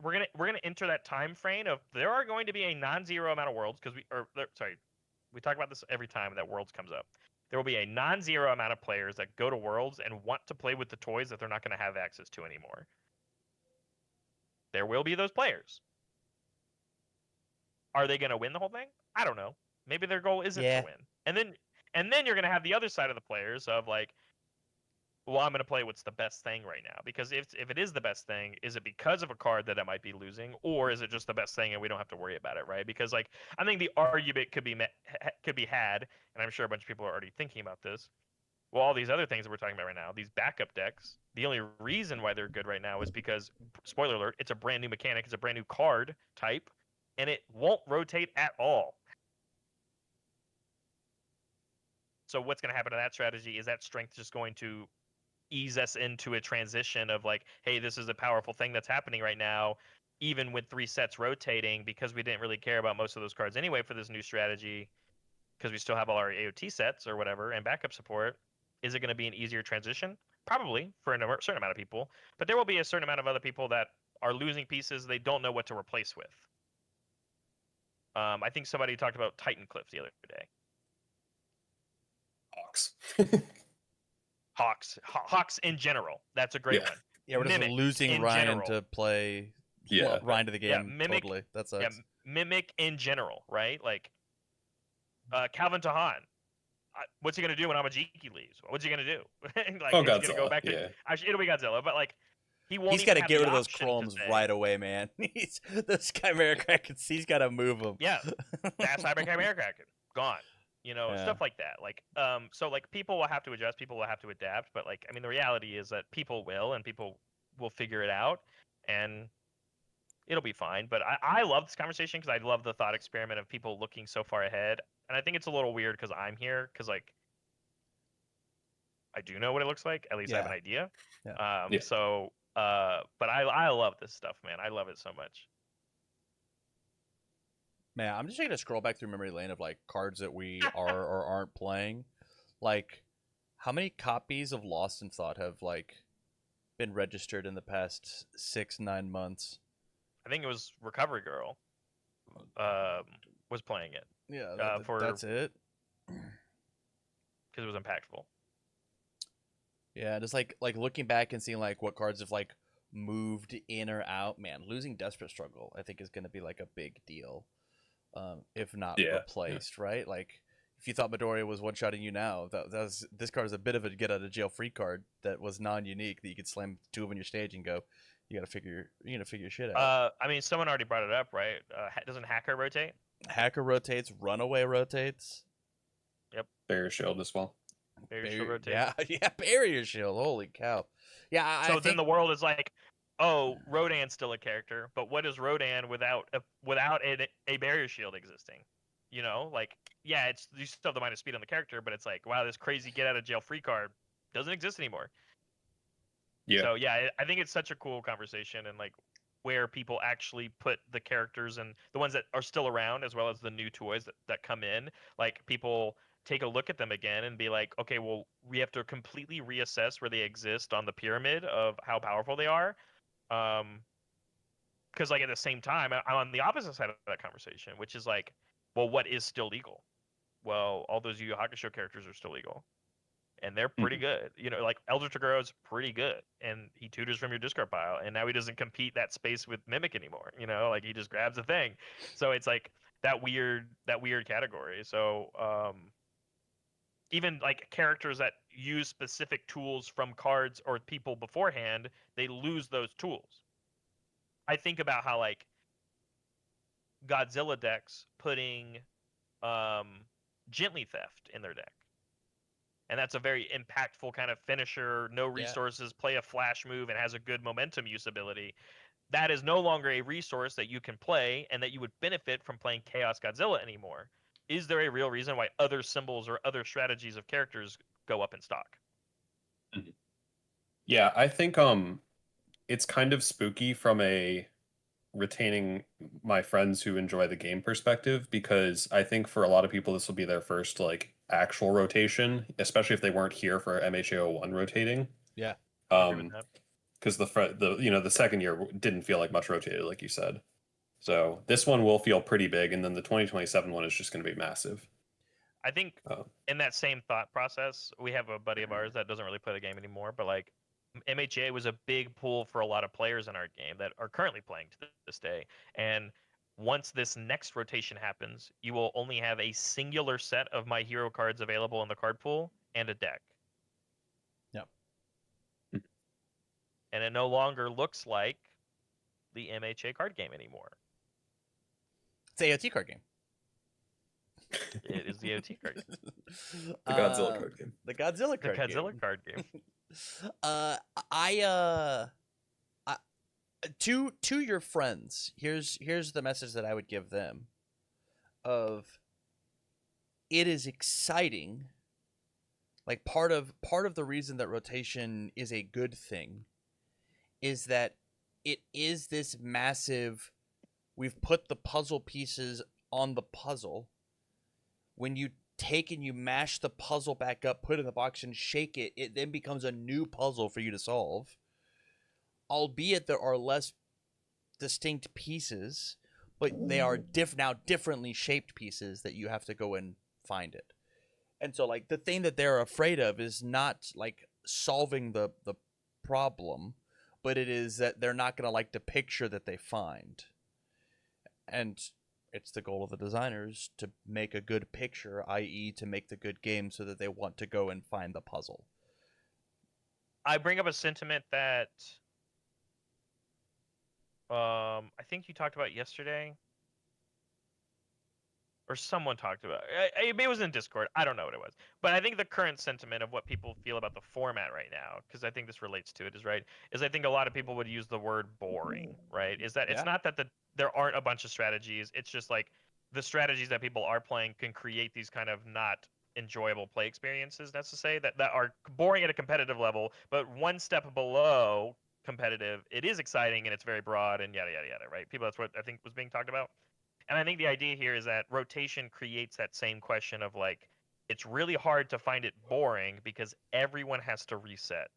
we're gonna enter that time frame of there are going to be a non-zero amount of worlds, because we talk about this every time that Worlds comes up. There will be a non-zero amount of players that go to Worlds and want to play with the toys that they're not going to have access to anymore. There will be those players. Are they going to win the whole thing? I don't know. Maybe their goal isn't to win. And then you're going to have the other side of the players of like, well, I'm going to play what's the best thing right now. Because if it is the best thing, is it because of a card that I might be losing, or is it just the best thing and we don't have to worry about it, right? Because like I think the argument could be had, and I'm sure a bunch of people are already thinking about this. Well, all these other things that we're talking about right now, these backup decks, the only reason why they're good right now is because, spoiler alert, it's a brand new mechanic, it's a brand new card type, and it won't rotate at all. So what's going to happen to that strategy is that strength just going to ease us into a transition of like, hey, this is a powerful thing that's happening right now, even with 3 sets rotating, because we didn't really care about most of those cards anyway for this new strategy, because we still have all our AOT sets or whatever and backup support. Is it going to be an easier transition? Probably for a certain amount of people, but there will be a certain amount of other people that are losing pieces they don't know what to replace with. I think somebody talked about Titan Cliff the other day. Hawks. Hawks in general. That's a great one. Yeah, we're just Mimic losing in Ryan general. to play. Yeah. Ryan to the game. Yeah, Mimic- totally. That sucks. Yeah, Mimic in general, right? Like Calvin Tahan. What's he gonna do when Amajiki leaves? What's he gonna do? Like, Oh, is he gonna go Godzilla, back to? yeah. Actually, it'll be Godzilla, but like he won't. He's got to get rid of those chromes right away, man. Those Chimera Krakens. He's got to move them. Yeah, that's Cyber Chimera Kraken gone. You know, Yeah. stuff like that. Like, so like people will have to adjust, people will have to adapt, but like, I mean, the reality is that people will, and people will figure it out, and it'll be fine. But I love this conversation because I love the thought experiment of people looking so far ahead, and I think it's a little weird because I'm here because like I do know what it looks like. At least I have an idea. Yeah. Yeah. So, but I love this stuff, man. I love it so much. Man, I'm just going to scroll back through memory lane of like cards that we are or aren't playing. Like, how many copies of Lost in Thought have like been registered in the past 6-9 months? I think it was Recovery Girl was playing it Yeah, that's it. because it was impactful. Yeah, just like looking back and seeing like what cards have like moved in or out. Man, losing Desperate Struggle I think is going to be like a big deal, if not replaced. Right? Like if you thought Midoriya was one shotting you now, this card is a bit of a get out of jail free card that was non-unique that you could slam 2 of in your stage and go. You gotta figure your shit out. I mean, someone already brought it up, right? Doesn't Hacker rotate? Hacker rotates. Runaway rotates. Barrier Shield as well. Barrier rotates. Yeah, Barrier Shield. Holy cow. Yeah. So then the world is like, oh, Rodan's still a character, but what is Rodan without a Barrier Shield existing? You know, like, yeah, you still have the minus speed on the character, but it's like, wow, this crazy get out of jail free card doesn't exist anymore. Yeah. So yeah, I think it's such a cool conversation, and like, where people actually put the characters and the ones that are still around, as well as the new toys that come in. Like, people take a look at them again and be like, okay, well, we have to completely reassess where they exist on the pyramid of how powerful they are. Because, like, at the same time, I'm on the opposite side of that conversation, which is like, well, what is still legal? Well, all those Yu Yu Hakusho characters are still legal, and they're pretty good. You know, like Elder Togoro's pretty good, and he tutors from your discard pile, and now he doesn't compete that space with Mimic anymore. You know, like he just grabs a thing. So it's like that weird category. So even like characters that use specific tools from cards or people beforehand, they lose those tools. I think about how like Godzilla decks putting Gently Theft in their deck. And that's a very impactful kind of finisher, no resources, play a flash move, and has a good momentum use ability. That is no longer a resource that you can play and that you would benefit from playing Chaos Godzilla anymore. Is there a real reason why other symbols or other strategies of characters go up in stock? Yeah, I think it's kind of spooky from a retaining my friends who enjoy the game perspective, because I think for a lot of people this will be their first like actual rotation, especially if they weren't here for MHA01 rotating. Yeah. Because the second year didn't feel like much rotated, like you said. So this one will feel pretty big, and then the 2027 one is just going to be massive. I think in that same thought process, we have a buddy of ours that doesn't really play the game anymore, but like MHA was a big pool for a lot of players in our game that are currently playing to this day. And once this next rotation happens, you will only have a singular set of My Hero cards available in the card pool and a deck. Yep. And it no longer looks like the MHA card game anymore. It's AOT card game. It is the AOT card game. The Godzilla card game. The Godzilla card game. The Godzilla card game. To your friends, here's the message that I would give them. Of it is exciting. Like part of the reason that rotation is a good thing is that it is this massive, we've put the puzzle pieces on the puzzle. When you take and you mash the puzzle back up, put it in the box and shake it, it then becomes a new puzzle for you to solve. Albeit there are less distinct pieces, but they are differently shaped pieces that you have to go and find it. And so like the thing that they're afraid of is not like solving the problem, but it is that they're not going to like the picture that they find. And it's the goal of the designers to make a good picture, i.e. to make the good game so that they want to go and find the puzzle. I bring up a sentiment that I think you talked about yesterday, or someone talked about. It was in Discord. I don't know what it was, but I think the current sentiment of what people feel about the format right now, because I think this relates to it, is I think a lot of people would use the word boring, right? Is that it's not that there aren't a bunch of strategies. It's just like the strategies that people are playing can create these kind of not enjoyable play experiences. That's to say that are boring at a competitive level, but one step below competitive, it is exciting and it's very broad and yada yada yada, right? That's what I think was being talked about. And I think the idea here is that rotation creates that same question of like, it's really hard to find it boring because everyone has to reset.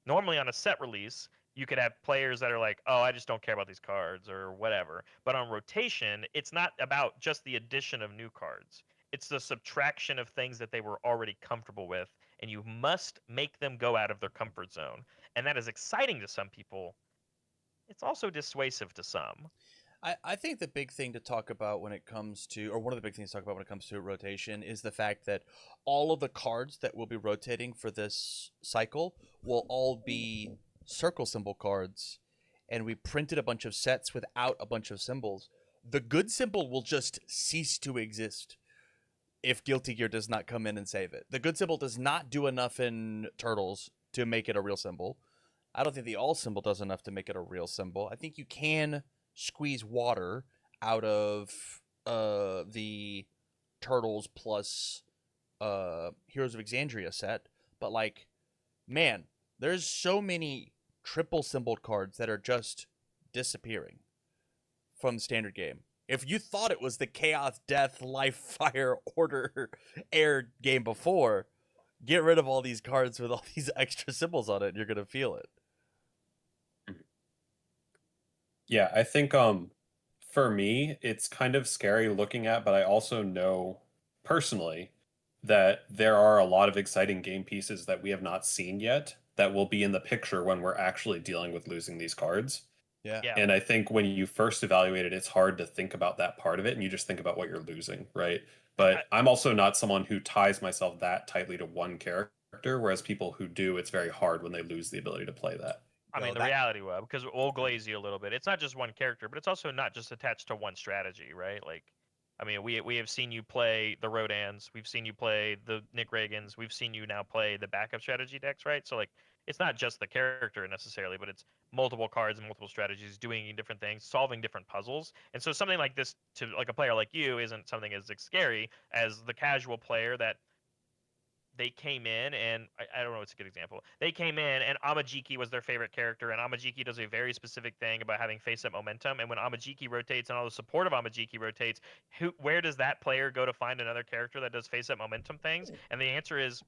Normally on a set release, you could have players that are like, oh, I just don't care about these cards or whatever. But on rotation, it's not about just the addition of new cards. It's the subtraction of things that they were already comfortable with, and you must make them go out of their comfort zone. And that is exciting to some people. It's also dissuasive to some. I think the big thing to talk about when it comes to, or one of the big things to talk about when it comes to rotation, is the fact that all of the cards that will be rotating for this cycle will all be circle symbol cards, and we printed a bunch of sets without a bunch of symbols. The good symbol will just cease to exist if Guilty Gear does not come in and save it. The good symbol does not do enough in Turtles to make it a real symbol. I don't think the all symbol does enough to make it a real symbol. I think you can squeeze water out of the Turtles plus Heroes of Exandria set, but like, man, there's so many triple symboled cards that are just disappearing from the standard game. If you thought it was the Chaos, Death, Life, Fire, Order, Air game before, get rid of all these cards with all these extra symbols on it, and you're gonna feel it. Yeah, I think for me, it's kind of scary looking at, but I also know personally that there are a lot of exciting game pieces that we have not seen yet that will be in the picture when we're actually dealing with losing these cards. Yeah. Yeah. And I think when you first evaluate it, it's hard to think about that part of it and you just think about what you're losing, right? But I'm also not someone who ties myself that tightly to one character, whereas people who do, it's very hard when they lose the ability to play that. I mean, the reality will, because we'll glaze you a little bit. It's not just one character, but it's also not just attached to one strategy, right? Like, I mean, we have seen you play the Rodans, we've seen you play the Nick Reagans, we've seen you now play the backup strategy decks, right? So like, it's not just the character necessarily, but it's multiple cards and multiple strategies doing different things, solving different puzzles. And so something like this to like a player like you isn't something as scary as the casual player that they came in and I don't know what's a good example. They came in and Amajiki was their favorite character, and Amajiki does a very specific thing about having face-up momentum. And when Amajiki rotates and all the support of Amajiki rotates, where does that player go to find another character that does face-up momentum things? And the answer is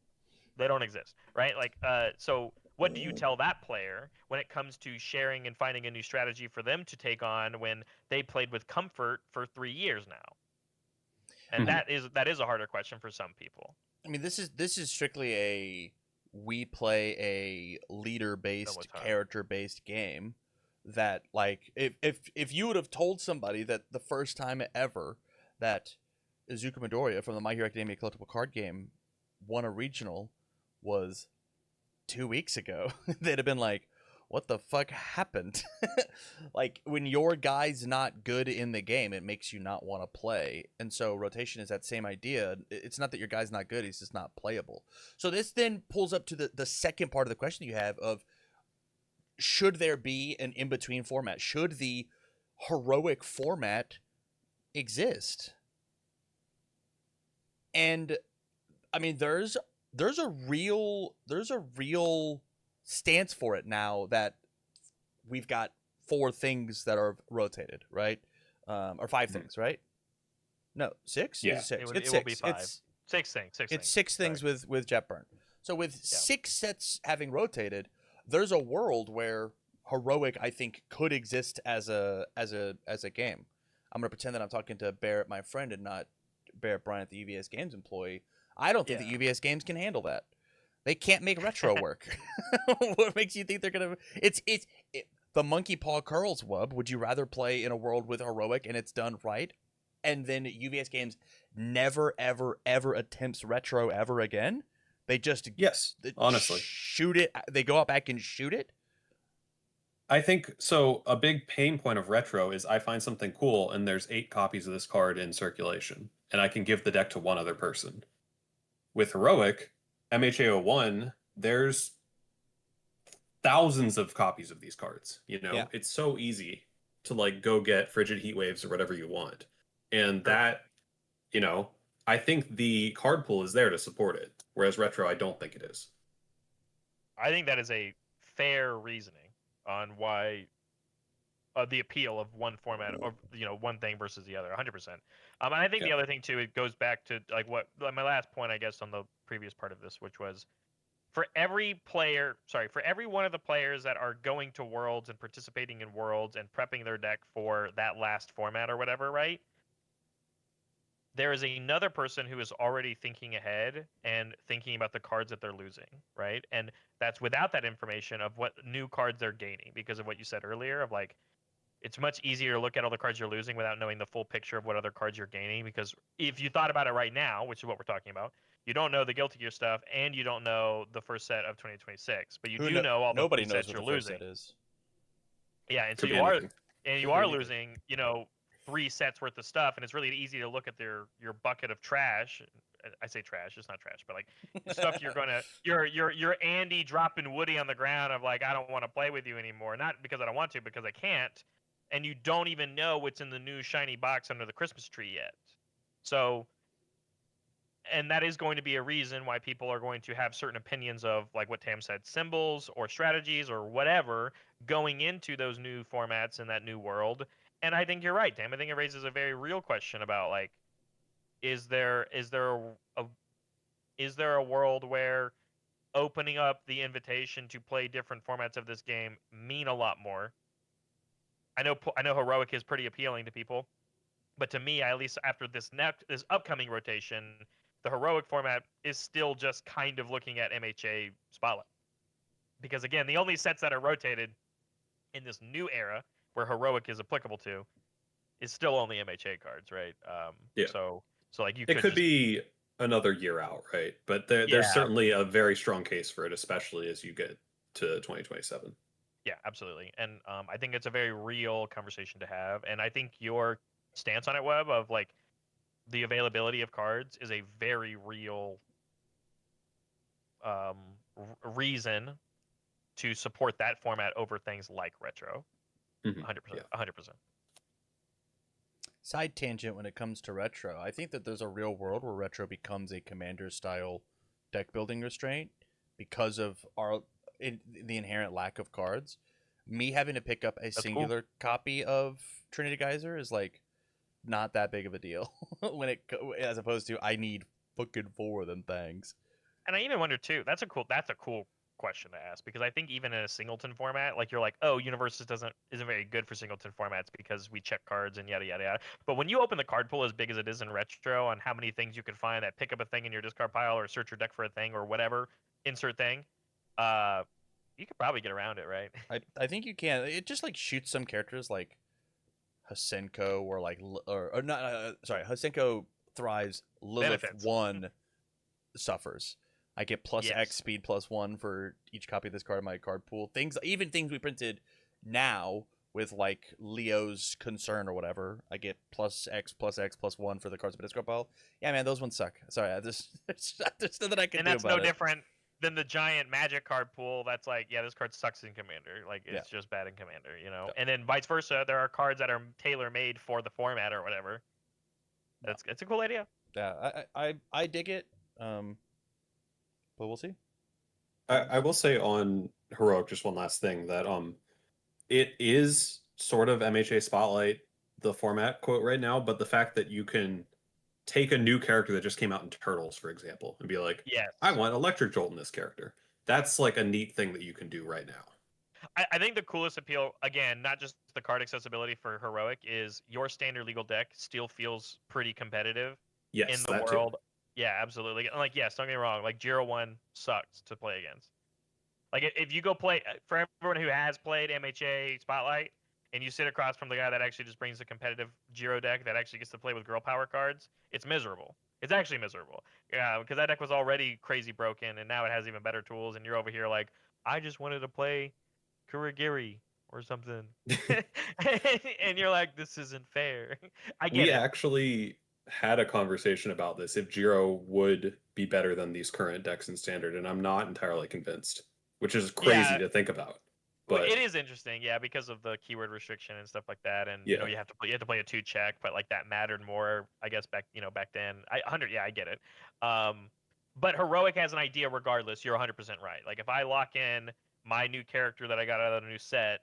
they don't exist, right? Like, so what do you tell that player when it comes to sharing and finding a new strategy for them to take on when they played with comfort for 3 years now? And that is a harder question for some people. I mean, this is strictly a we play a leader-based, character-based game. That like if you would have told somebody that the first time ever that Izuku Midoriya from the My Hero Academia collectible card game won a regional was 2 weeks ago, they'd have been like, what the fuck happened? Like, when your guy's not good in the game, it makes you not want to play. And so rotation is that same idea. It's not that your guy's not good, he's just not playable. So this then pulls up to the second part of the question you have of, should there be an in-between format? Should the heroic format exist? And I mean, there's a real stance for it now that we've got 4 things that are rotated, right? Or 5 things, right? No, 6? Yeah. It's 6. It It's will 6. be 5. It's 6 things. it's 6 things with Jet Burn. So with 6 sets having rotated, there's a world where heroic, I think, could exist as a game. I'm gonna pretend that I'm talking to Barrett, my friend, and not Barrett Bryant, the UVS Games employee. I don't think that UVS Games can handle that. They can't make retro work. What makes you think they're gonna? It's the monkey paw curls, Wub. Would you rather play in a world with heroic and it's done right, and then UVS Games never ever ever attempts retro ever again? They just honestly shoot it. They go out back and shoot it. I think so. A big pain point of retro is I find something cool and there's 8 copies of this card in circulation, and I can give the deck to one other person. With heroic, MHA01, there's thousands of copies of these cards. You know, it's so easy to like go get frigid heat waves or whatever you want, and that, you know, I think the card pool is there to support it. Whereas retro, I don't think it is. I think that is a fair reasoning on why the appeal of one format or one thing versus the other, 100%. And I think the other thing too, it goes back to like my last point, I guess, on the previous part of this, which was for every one of the players that are going to Worlds and participating in Worlds and prepping their deck for that last format or whatever, right? There is another person who is already thinking ahead and thinking about the cards that they're losing, right? And that's without that information of what new cards they're gaining, because of what you said earlier of like, it's much easier to look at all the cards you're losing without knowing the full picture of what other cards you're gaining. Because if you thought about it right now, which is what we're talking about, you don't know the Guilty Gear stuff, and you don't know the first set of 2026, but you do know all the sets you're losing. Yeah, and so you are losing, 3 sets worth of stuff, and it's really easy to look at your bucket of trash. I say trash, it's not trash, but like stuff you're Andy dropping Woody on the ground of like, I don't want to play with you anymore, not because I don't want to, because I can't. And you don't even know what's in the new shiny box under the Christmas tree yet. So and that is going to be a reason why people are going to have certain opinions of, like what Tam said, symbols or strategies or whatever going into those new formats in that new world. And I think you're right, Tam. I think it raises a very real question about, like, is there a world where opening up the invitation to play different formats of this game mean a lot more? I know heroic is pretty appealing to people, but to me, at least after this upcoming rotation, the heroic format is still just kind of looking at MHA Spotlight. Because again, the only sets that are rotated in this new era where heroic is applicable to is still only MHA cards, right? Yeah. So like It could be another year out, right? But there's Yeah. certainly a very strong case for it, especially as you get to 2027. Yeah, absolutely. And I think it's a very real conversation to have. And I think your stance on it, Webb, of like the availability of cards is a very real reason to support that format over things like retro. 100%. 100%. Side tangent when it comes to retro. I think that there's a real world where retro becomes a commander style deck building restraint because of the inherent lack of cards. Me having to pick up a singular copy of Trinity Geyser is like not that big of a deal as opposed to I need fucking 4 of them things. And I even wonder too. That's a cool question to ask, because I think even in a singleton format, like you're like, oh, Universus isn't very good for singleton formats because we check cards and yada yada yada. But when you open the card pool as big as it is in retro on how many things you can find that pick up a thing in your discard pile or search your deck for a thing or whatever, insert thing, you could probably get around it, right? I think you can. It just like shoots some characters like Hasenko or like or not. Sorry, Hasenko thrives. Lilith Benefits. 1 suffers. I get plus Yes. X speed plus 1 for each copy of this card in my card pool. Even things we printed now with like Leo's Concern or whatever, I get plus X plus 1 for the cards in my discard pile. Yeah, man, those ones suck. Sorry, there's nothing I can And do that's about no it. different than the giant Magic card pool. That's like, yeah, this card sucks in Commander. Like it's just bad in Commander, you know. Yeah. And then vice versa, there are cards that are tailor made for the format or whatever. It's a cool idea. Yeah, I dig it. But we'll see. I will say on heroic, just one last thing, that it is sort of MHA Spotlight, the format quote right now, but the fact that you can take a new character that just came out in Turtles, for example, and be like, Yes. I want Electric Jolt in this character. That's like a neat thing that you can do right now. I think the coolest appeal, again, not just the card accessibility for heroic, is your standard legal deck still feels pretty competitive Yes, in the that world. too. Yeah, absolutely. Like, yes, don't get me wrong. Like, Giro 1 sucks to play against. Like, if you go play, for everyone who has played MHA Spotlight, and you sit across from the guy that actually just brings a competitive Giro deck that actually gets to play with girl power cards, it's miserable. It's actually miserable. Yeah, because that deck was already crazy broken, and now it has even better tools, and you're over here like, I just wanted to play Kurigiri or something. And you're like, this isn't fair. I get We it. actually had a conversation about this, if Giro would be better than these current decks in Standard, and I'm not entirely convinced, which is crazy to think about. Well, But it is interesting, yeah, because of the keyword restriction and stuff like that, and you know Yeah. you have to play a 2-check, but like that mattered more, I guess back then. 100, yeah, I get it. But heroic has an idea regardless. You're 100% right. Like if I lock in my new character that I got out of the new set,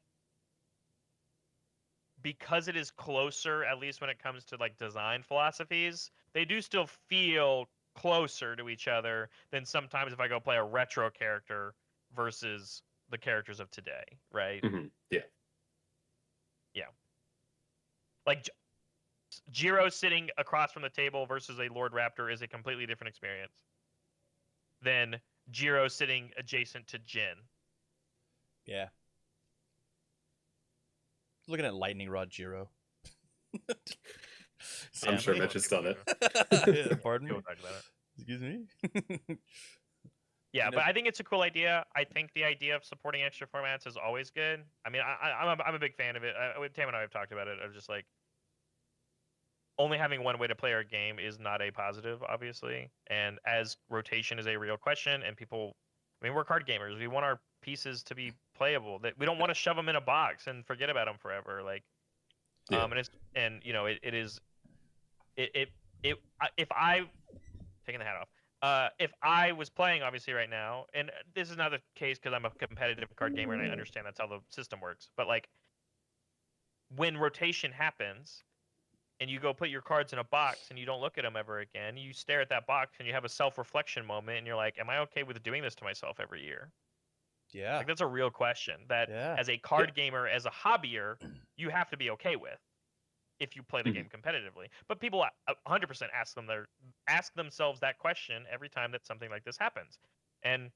because it is closer, at least when it comes to like design philosophies, they do still feel closer to each other than sometimes if I go play a retro character versus the characters of today, right? Yeah. Like Jiro sitting across from the table versus a Lord Raptor is a completely different experience than Jiro sitting adjacent to Jin. Yeah. Looking at Lightning Rod Giro. I'm sure Mitch has done it. Pardon me? People talk about it. Excuse me? Yeah, You know- but I think it's a cool idea. I think the idea of supporting extra formats is always good. I mean, I'm a big fan of it. Tam and I have talked about it. Of just like only having one way to play our game is not a positive, obviously. And as rotation is a real question, and people, I mean, we're card gamers. We want our pieces to be playable. That we don't want to shove them in a box and forget about them forever. Like, Yeah. and it's, and you know, it is, if I taking the hat off. If I was playing, obviously, right now, and this is not the case because I'm a competitive card gamer and I understand that's how the system works, but like when rotation happens and you go put your cards in a box and you don't look at them ever again, you stare at that box and you have a self-reflection moment and you're like, am I okay with doing this to myself every year? Yeah. Like that's a real question that Yeah. as a card gamer, as a hobbyer, you have to be okay with if you play the Mhm. game competitively. But people 100% ask themselves that question every time that something like this happens. And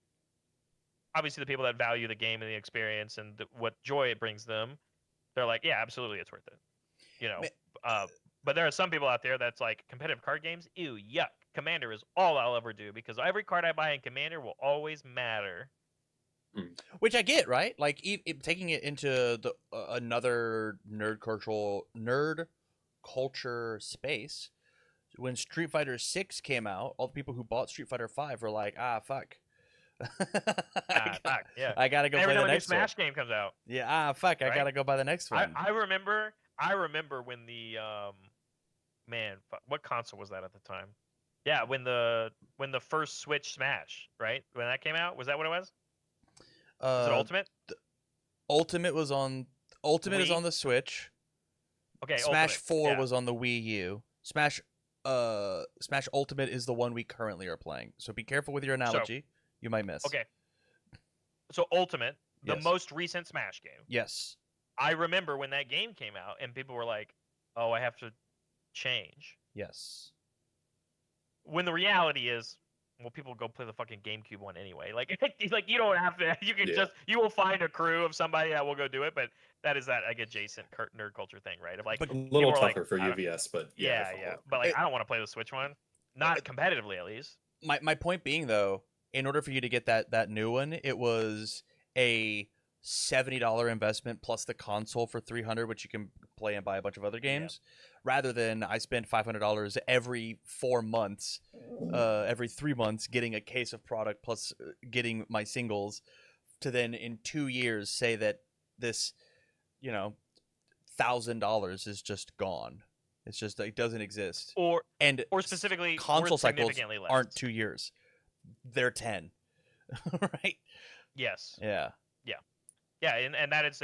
obviously the people that value the game and the experience and what joy it brings them, they're like, yeah, absolutely, it's worth it. You know, but there are some people out there that's like competitive card games. Ew, yuck. Commander is all I'll ever do because every card I buy in Commander will always matter. Which I get, right? Like taking it into the another nerd culture space. When Street Fighter 6 came out, all the people who bought Street Fighter 5 were like, fuck. Fuck, yeah. I gotta go Every play the time a new next one. Smash game comes out. Yeah, fuck, I Right? gotta go buy the next one. I remember when the what console was that at the time? Yeah, when the first Switch Smash, right? When that came out, was that what it was? Was it Ultimate? Ultimate was on Ultimate is Wii? on the Switch. Okay, Smash Ultimate, 4 yeah. was on the Wii U. Smash Ultimate is the one we currently are playing. So be careful with your analogy. You might miss. Okay. So Ultimate, the Yes. most recent Smash game. Yes. I remember when that game came out and people were like, "Oh, I have to change." Yes. When the reality is, well, people go play the fucking GameCube one anyway. Like you don't have to. You can you will find a crew of somebody that will go do it. But that is that like adjacent nerd culture thing, right? Of like But A little people are like, tougher for I don't- UVS, but yeah, I Yeah, follow yeah. it. But like, I don't want to play the Switch one, not competitively at least. My point being though, in order for you to get that new one, it was a $70 investment plus the console for $300, which you can play and buy a bunch of other games, rather than I spend $500 every 4 months, every 3 months getting a case of product plus getting my singles, to then in 2 years say that this, $1,000 is just gone. It's just it doesn't exist. Or And specifically, console or cycles significantly less. aren't 2 years; they're 10. Right? Yes. Yeah. Yeah, and that is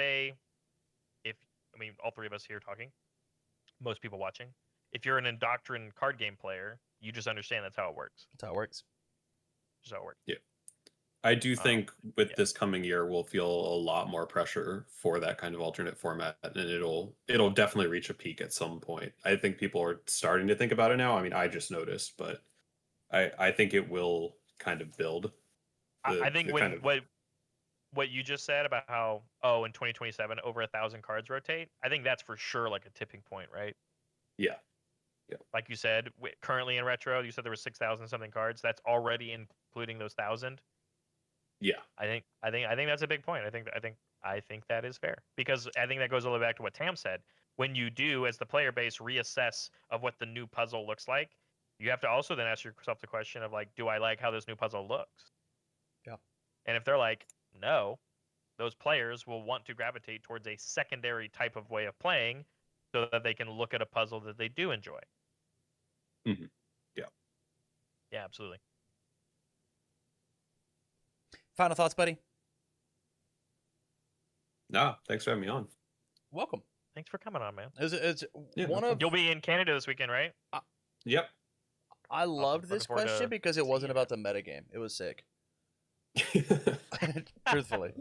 all three of us here talking, most people watching. If you're an indoctrined card game player, you just understand that's how it works. That's how it works. Just how it works. Yeah. I do think with yeah. this coming year, we'll feel a lot more pressure for that kind of alternate format, and it'll definitely reach a peak at some point. I think people are starting to think about it now. I mean, I just noticed, but I think it will kind of build. I think what you just said about how in 2027 over 1,000 cards rotate, I think that's for sure like a tipping point, right? Yeah. Like you said, currently in retro, you said there were 6,000 something cards. That's already including those 1,000. Yeah. I think that's a big point. I think that is fair, because I think that goes all the way back to what Tam said. When you do, as the player base, reassess of what the new puzzle looks like, you have to also then ask yourself the question of like, do I like how this new puzzle looks? Yeah. And if they're like, no, those players will want to gravitate towards a secondary type of way of playing so that they can look at a puzzle that they do enjoy. Mhm. Yeah. Yeah, absolutely. Final thoughts, buddy? Nah, thanks for having me on. Welcome. Thanks for coming on, man. It's Yeah, one no of You'll be in Canada this weekend, right? Yep. I loved this Looking forward question to because it seeing wasn't you, about the metagame. It was sick. Truthfully,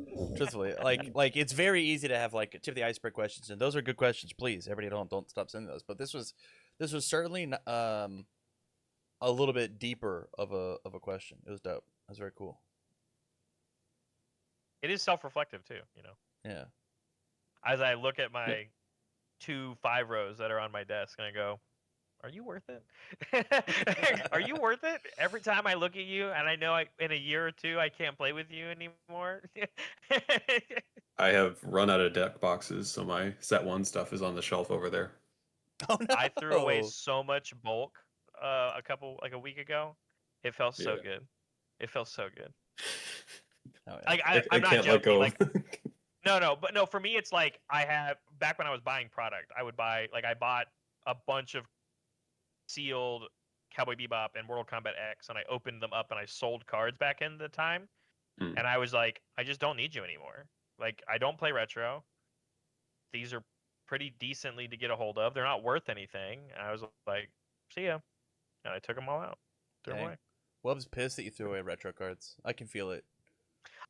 like it's very easy to have like tip of the iceberg questions, and those are good questions. Please, everybody, don't stop sending those. But this was certainly a little bit deeper of a question. It was dope. It was very cool. It is self-reflective too, Yeah. As I look at my 2 5 rows that are on my desk, and I go, "Are you worth it? Are you worth it?" Every time I look at you, and I know in a year or two I can't play with you anymore. I have run out of deck boxes, so my set 1 stuff is on the shelf over there. Oh no! I threw away so much bulk a week ago. It felt so good. It felt so good. Oh, yeah. I'm not can't joking. let go. Like, but no. For me, it's like back when I was buying product, I would buy I bought a bunch of sealed Cowboy Bebop and Mortal Kombat X, and I opened them up and I sold cards back in the time, Hmm. and I was like, I just don't need you anymore. Like, I don't play retro. These are pretty decently to get a hold of. They're not worth anything. And I was like, see ya, and I took them all out, threw them Dang. away. Wub's pissed that you threw away retro cards. I can feel it.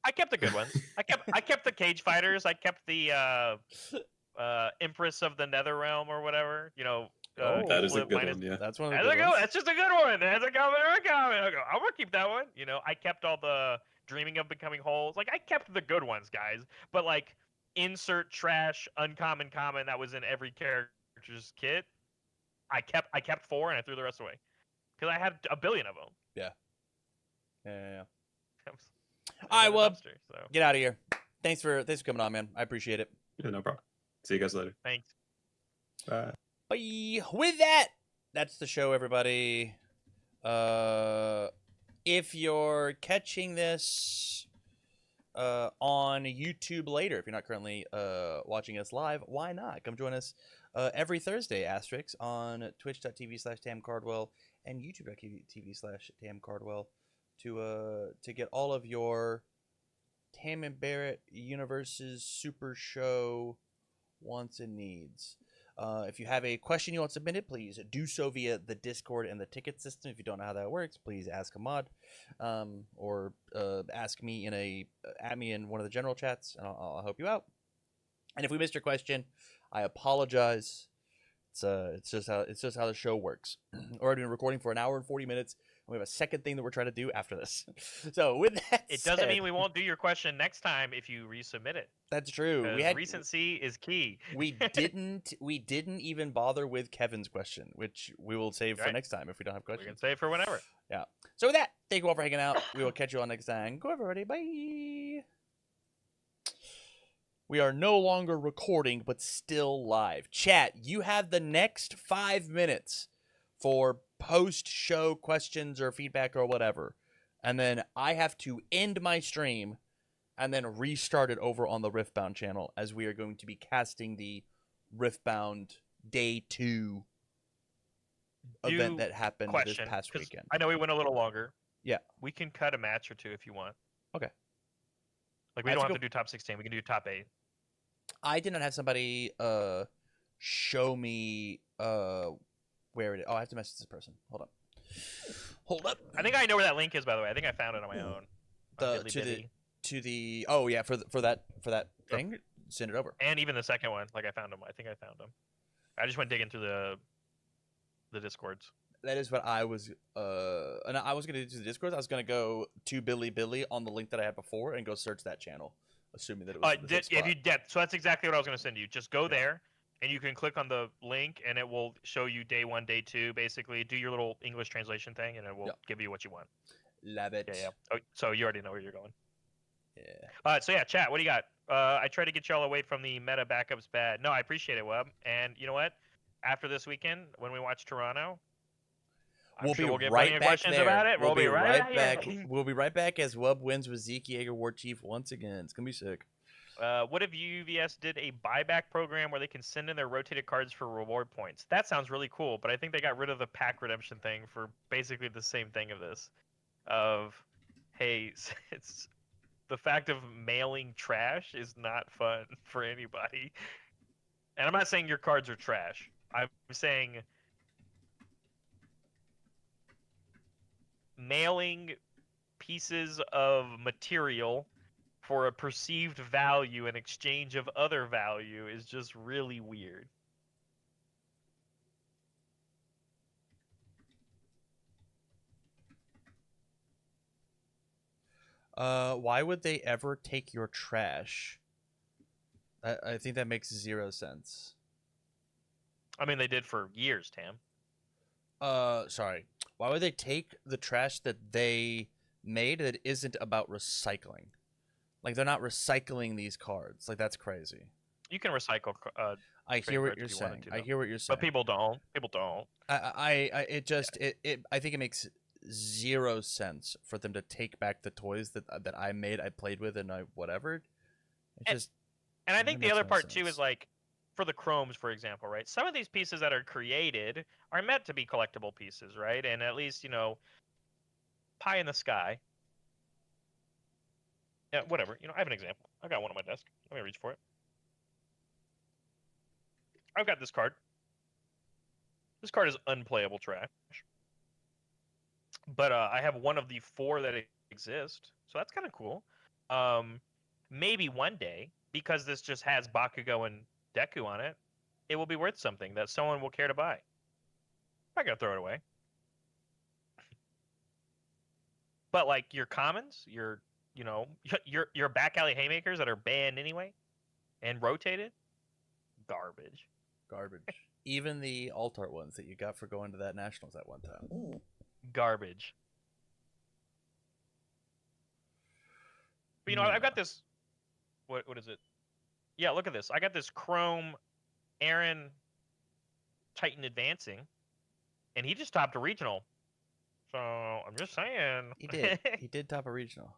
I kept the good ones. I kept the Cage Fighters. I kept the Empress of the Nether Realm or whatever. You know, Oh, That is a flip good minus one, yeah. That's one of the That's, good a good, ones. that's just a good one. That's a comment or a comment. I go, I'm gonna keep that one. You know, I kept all the Dreaming of Becoming Wholes. Like, I kept the good ones, guys. But like, insert trash, uncommon, common that was in every character's kit. I kept 4 and I threw the rest away because I had a billion of them. Yeah. All All right, Wub. So Get out of here. Thanks for coming on, man. I appreciate it. Yeah, no problem. See you guys later. thanks. Bye. Bye. With that, that's the show, everybody. If you're catching this on YouTube later, if you're not currently watching us live, why not? Come join us every Thursday, asterisk, on twitch.tv/TamCardwell and youtube.tv/TamCardwell to get all of your Tam and Barrett Universus Super Show wants and needs. If you have a question you want submitted, please do so via the Discord and the ticket system. If you don't know how that works, please ask a mod, or ask me at me in one of the general chats, and I'll help you out. And if we missed your question, I apologize. It's just how the show works. We've already been recording for an hour and 40 minutes. And we have a second thing that we're trying to do after this. So with that, It doesn't mean we won't do your question next time if you resubmit it. That's true. Because recency is key. we didn't even bother with Kevin's question, which we will save for Right. next time if we don't have We questions. can save for whenever. So with that, thank you all for hanging out. We will catch you all next time. Go everybody. Bye. We are no longer recording, but still live. Chat, you have the next 5 minutes for post-show questions or feedback or whatever. And then I have to end my stream and then restart it over on the Riftbound channel, as we are going to be casting the Riftbound Day 2 event that happened Question. this past 'cause weekend. I know we went a little longer. Yeah. We can cut a match or two if you want. Okay. Like, we That's don't have cool. to do top 16. We can do top 8. I did not have somebody show me where it is. Oh, I have to message this person. Hold up. I think I know where that link is, by the way. I think I found it on my own. The- On to the- Bilibili. To the oh yeah, for that thing, send it over. And even the second one. Like, I found them. I think I found them. I just went digging through the Discords. That is what I was and I was gonna do the Discord. I was gonna go to Billy on the link that I had before and go search that channel, assuming that it was the same If spot. you did, so that's exactly what I was going to send you. Just go there, and you can click on the link, and it will show you day 1, day 2. Basically, do your little English translation thing, and it will Yep. give you what you want. Love it. Yeah. Oh, so you already know where you're going. Yeah. So yeah, chat. What do you got? I try to get y'all away from the meta backups bad. No, I appreciate it, Webb. And you know what? After this weekend, when we watch Toronto, We'll be we'll get right plenty of back questions there. about it. We'll be right here. back. We'll be right back as Wub wins with Zeke Yeager War Chief once again. It's gonna be sick. What if UVS did a buyback program where they can send in their rotated cards for reward points? That sounds really cool, but I think they got rid of the pack redemption thing for basically the same thing of this. Of, hey, it's the fact of mailing trash is not fun for anybody. And I'm not saying your cards are trash. I'm saying mailing pieces of material for a perceived value in exchange of other value is just really weird. Why would they ever take your trash? I think that makes 0 sense. I mean, they did for years, Tam. Sorry. Why would they take the trash that they made that isn't about recycling? Like, they're not recycling these cards. Like, that's crazy. You can recycle, I hear what cards you're if you wanted saying. to, I though. hear what you're saying. but people don't. People don't. I think it makes 0 sense for them to take back the toys that I made, I played with, and I whatever. It And- just And I That think the makes other no part too sense. is like, for the chromes, for example, right? Some of these pieces that are created are meant to be collectible pieces, right? And at least, pie in the sky. Yeah, whatever. I have an example. I got one on my desk. Let me reach for it. I've got this card. This card is unplayable trash. But I have one of the 4 that exist, so that's kind of cool. Maybe one day, because this just has Bakugo and Deku on it, it will be worth something that someone will care to buy. I'm not gonna throw it away. But like your commons, your your back alley haymakers that are banned anyway and rotated, garbage. Garbage. Even the alt art ones that you got for going to that nationals at one time. Garbage. But I've got this. What is it? Yeah, look at this. I got this Chrome Aaron Titan Advancing, and he just topped a regional. So I'm just saying. He did. He did top a regional.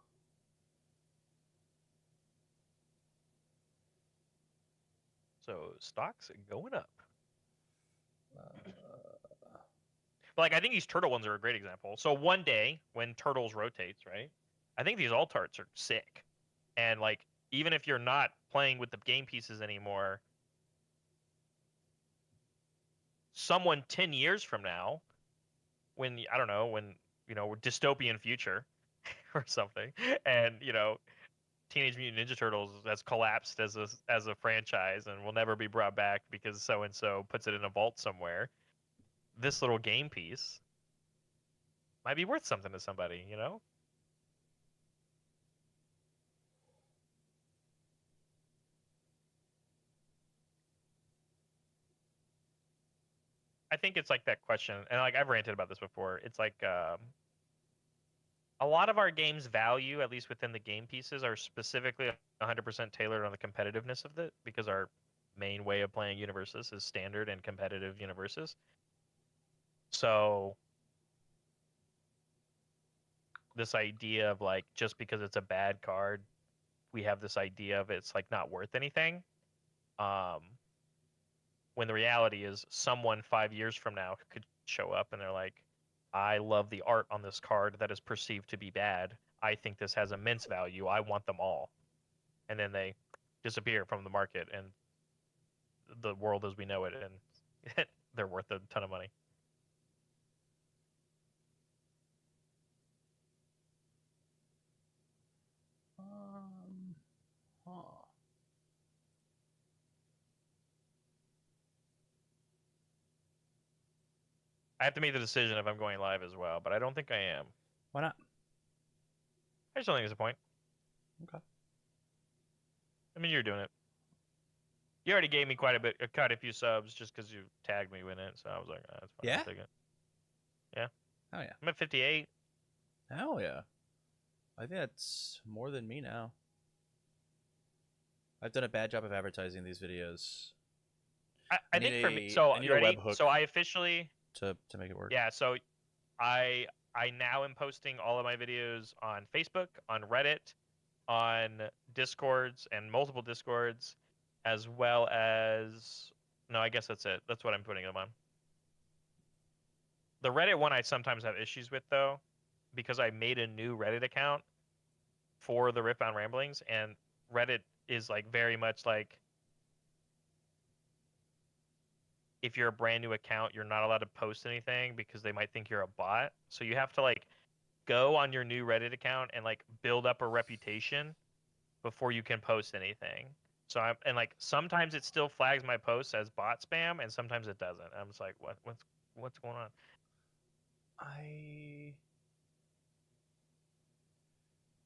So stocks going up. But like I think these turtle ones are a great example. So one day when turtles rotates, right? I think these alt arts are sick. And like even if you're not playing with the game pieces anymore, someone 10 years from now, when I don't know, when we're dystopian future or something, and Teenage Mutant Ninja Turtles has collapsed as a franchise and will never be brought back because so and so puts it in a vault somewhere. This little game piece might be worth something to somebody, I think it's like that question, and like I've ranted about this before. It's like a lot of our game's value, at least within the game pieces, are specifically 100% tailored on the competitiveness of it because our main way of playing Universus is standard and competitive Universus. So this idea of like just because it's a bad card, we have this idea of it's like not worth anything. When the reality is someone 5 years from now could show up and they're like, I love the art on this card that is perceived to be bad. I think this has immense value. I want them all. And then they disappear from the market and the world as we know it, and they're worth a ton of money. I have to make the decision if I'm going live as well, but I don't think I am. Why not? I just don't think there's a point. Okay. I mean, you're doing it. You already gave me quite a few subs just because you tagged me in it, so I was like, that's fine. Yeah? I'll take it. Yeah. Oh yeah. I'm at 58. Hell yeah. I think that's more than me now. I've done a bad job of advertising these videos. I think for me, so you ready? Webhook So I officially to make it work. Yeah, so I now am posting all of my videos on Facebook, on Reddit, on Discords and multiple Discords, as well as no, I guess that's it. That's what I'm putting them on. The Reddit one I sometimes have issues with though, because I made a new Reddit account for the Riftbound Ramblings, and Reddit is like very much like if you're a brand new account, you're not allowed to post anything because they might think you're a bot. So you have to like go on your new Reddit account and like build up a reputation before you can post anything. So and like sometimes it still flags my posts as bot spam and sometimes it doesn't. I'm just like, what's going on?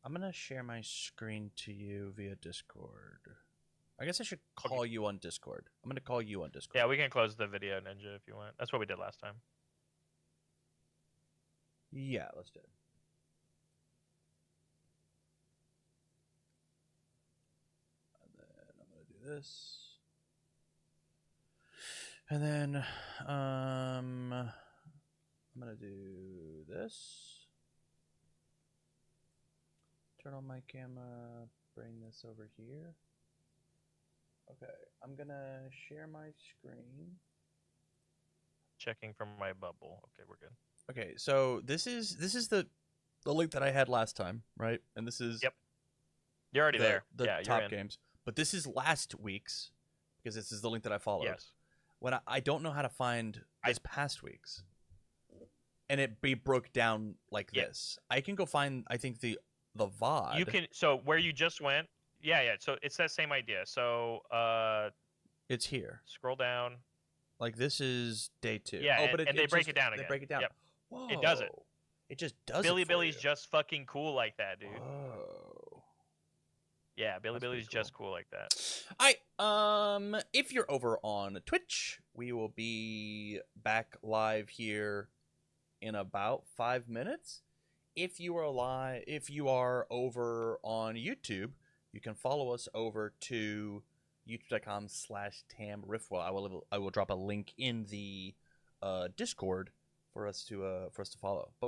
I'm gonna share my screen to you via Discord. I guess I should call you on Discord. I'm gonna call you on Discord. Yeah, we can close the video, Ninja, if you want. That's what we did last time. Yeah, let's do it. And then I'm gonna do this. And then I'm gonna do this. Turn on my camera, bring this over here. Okay, I'm gonna share my screen. Checking from my bubble. Okay, we're good. Okay, so this is the link that I had last time, right? And this is Yep. You're already there. the Yeah, you're top in. games. But this is last week's because this is the link that I followed. Yes. When I don't know how to find I- this past week's, and it be broke down like Yeah. this. I can go find. I think the VOD. You can. So where you just went. Yeah. So it's that same idea. So It's here. scroll down. Like this is day 2. Yeah, Oh, but and they break just- it down They again. break it down. Yep. Whoa. It does it. It just does Billy it for Billy's you. just fucking cool like that, dude. Whoa. Yeah, Billy That's pretty Billy's just cool like that. If you're over on Twitch, we will be back live here in about 5 minutes. If you are over on YouTube, you can follow us over to youtube.com/tamriffwell. I will drop a link in the Discord for us to follow. But with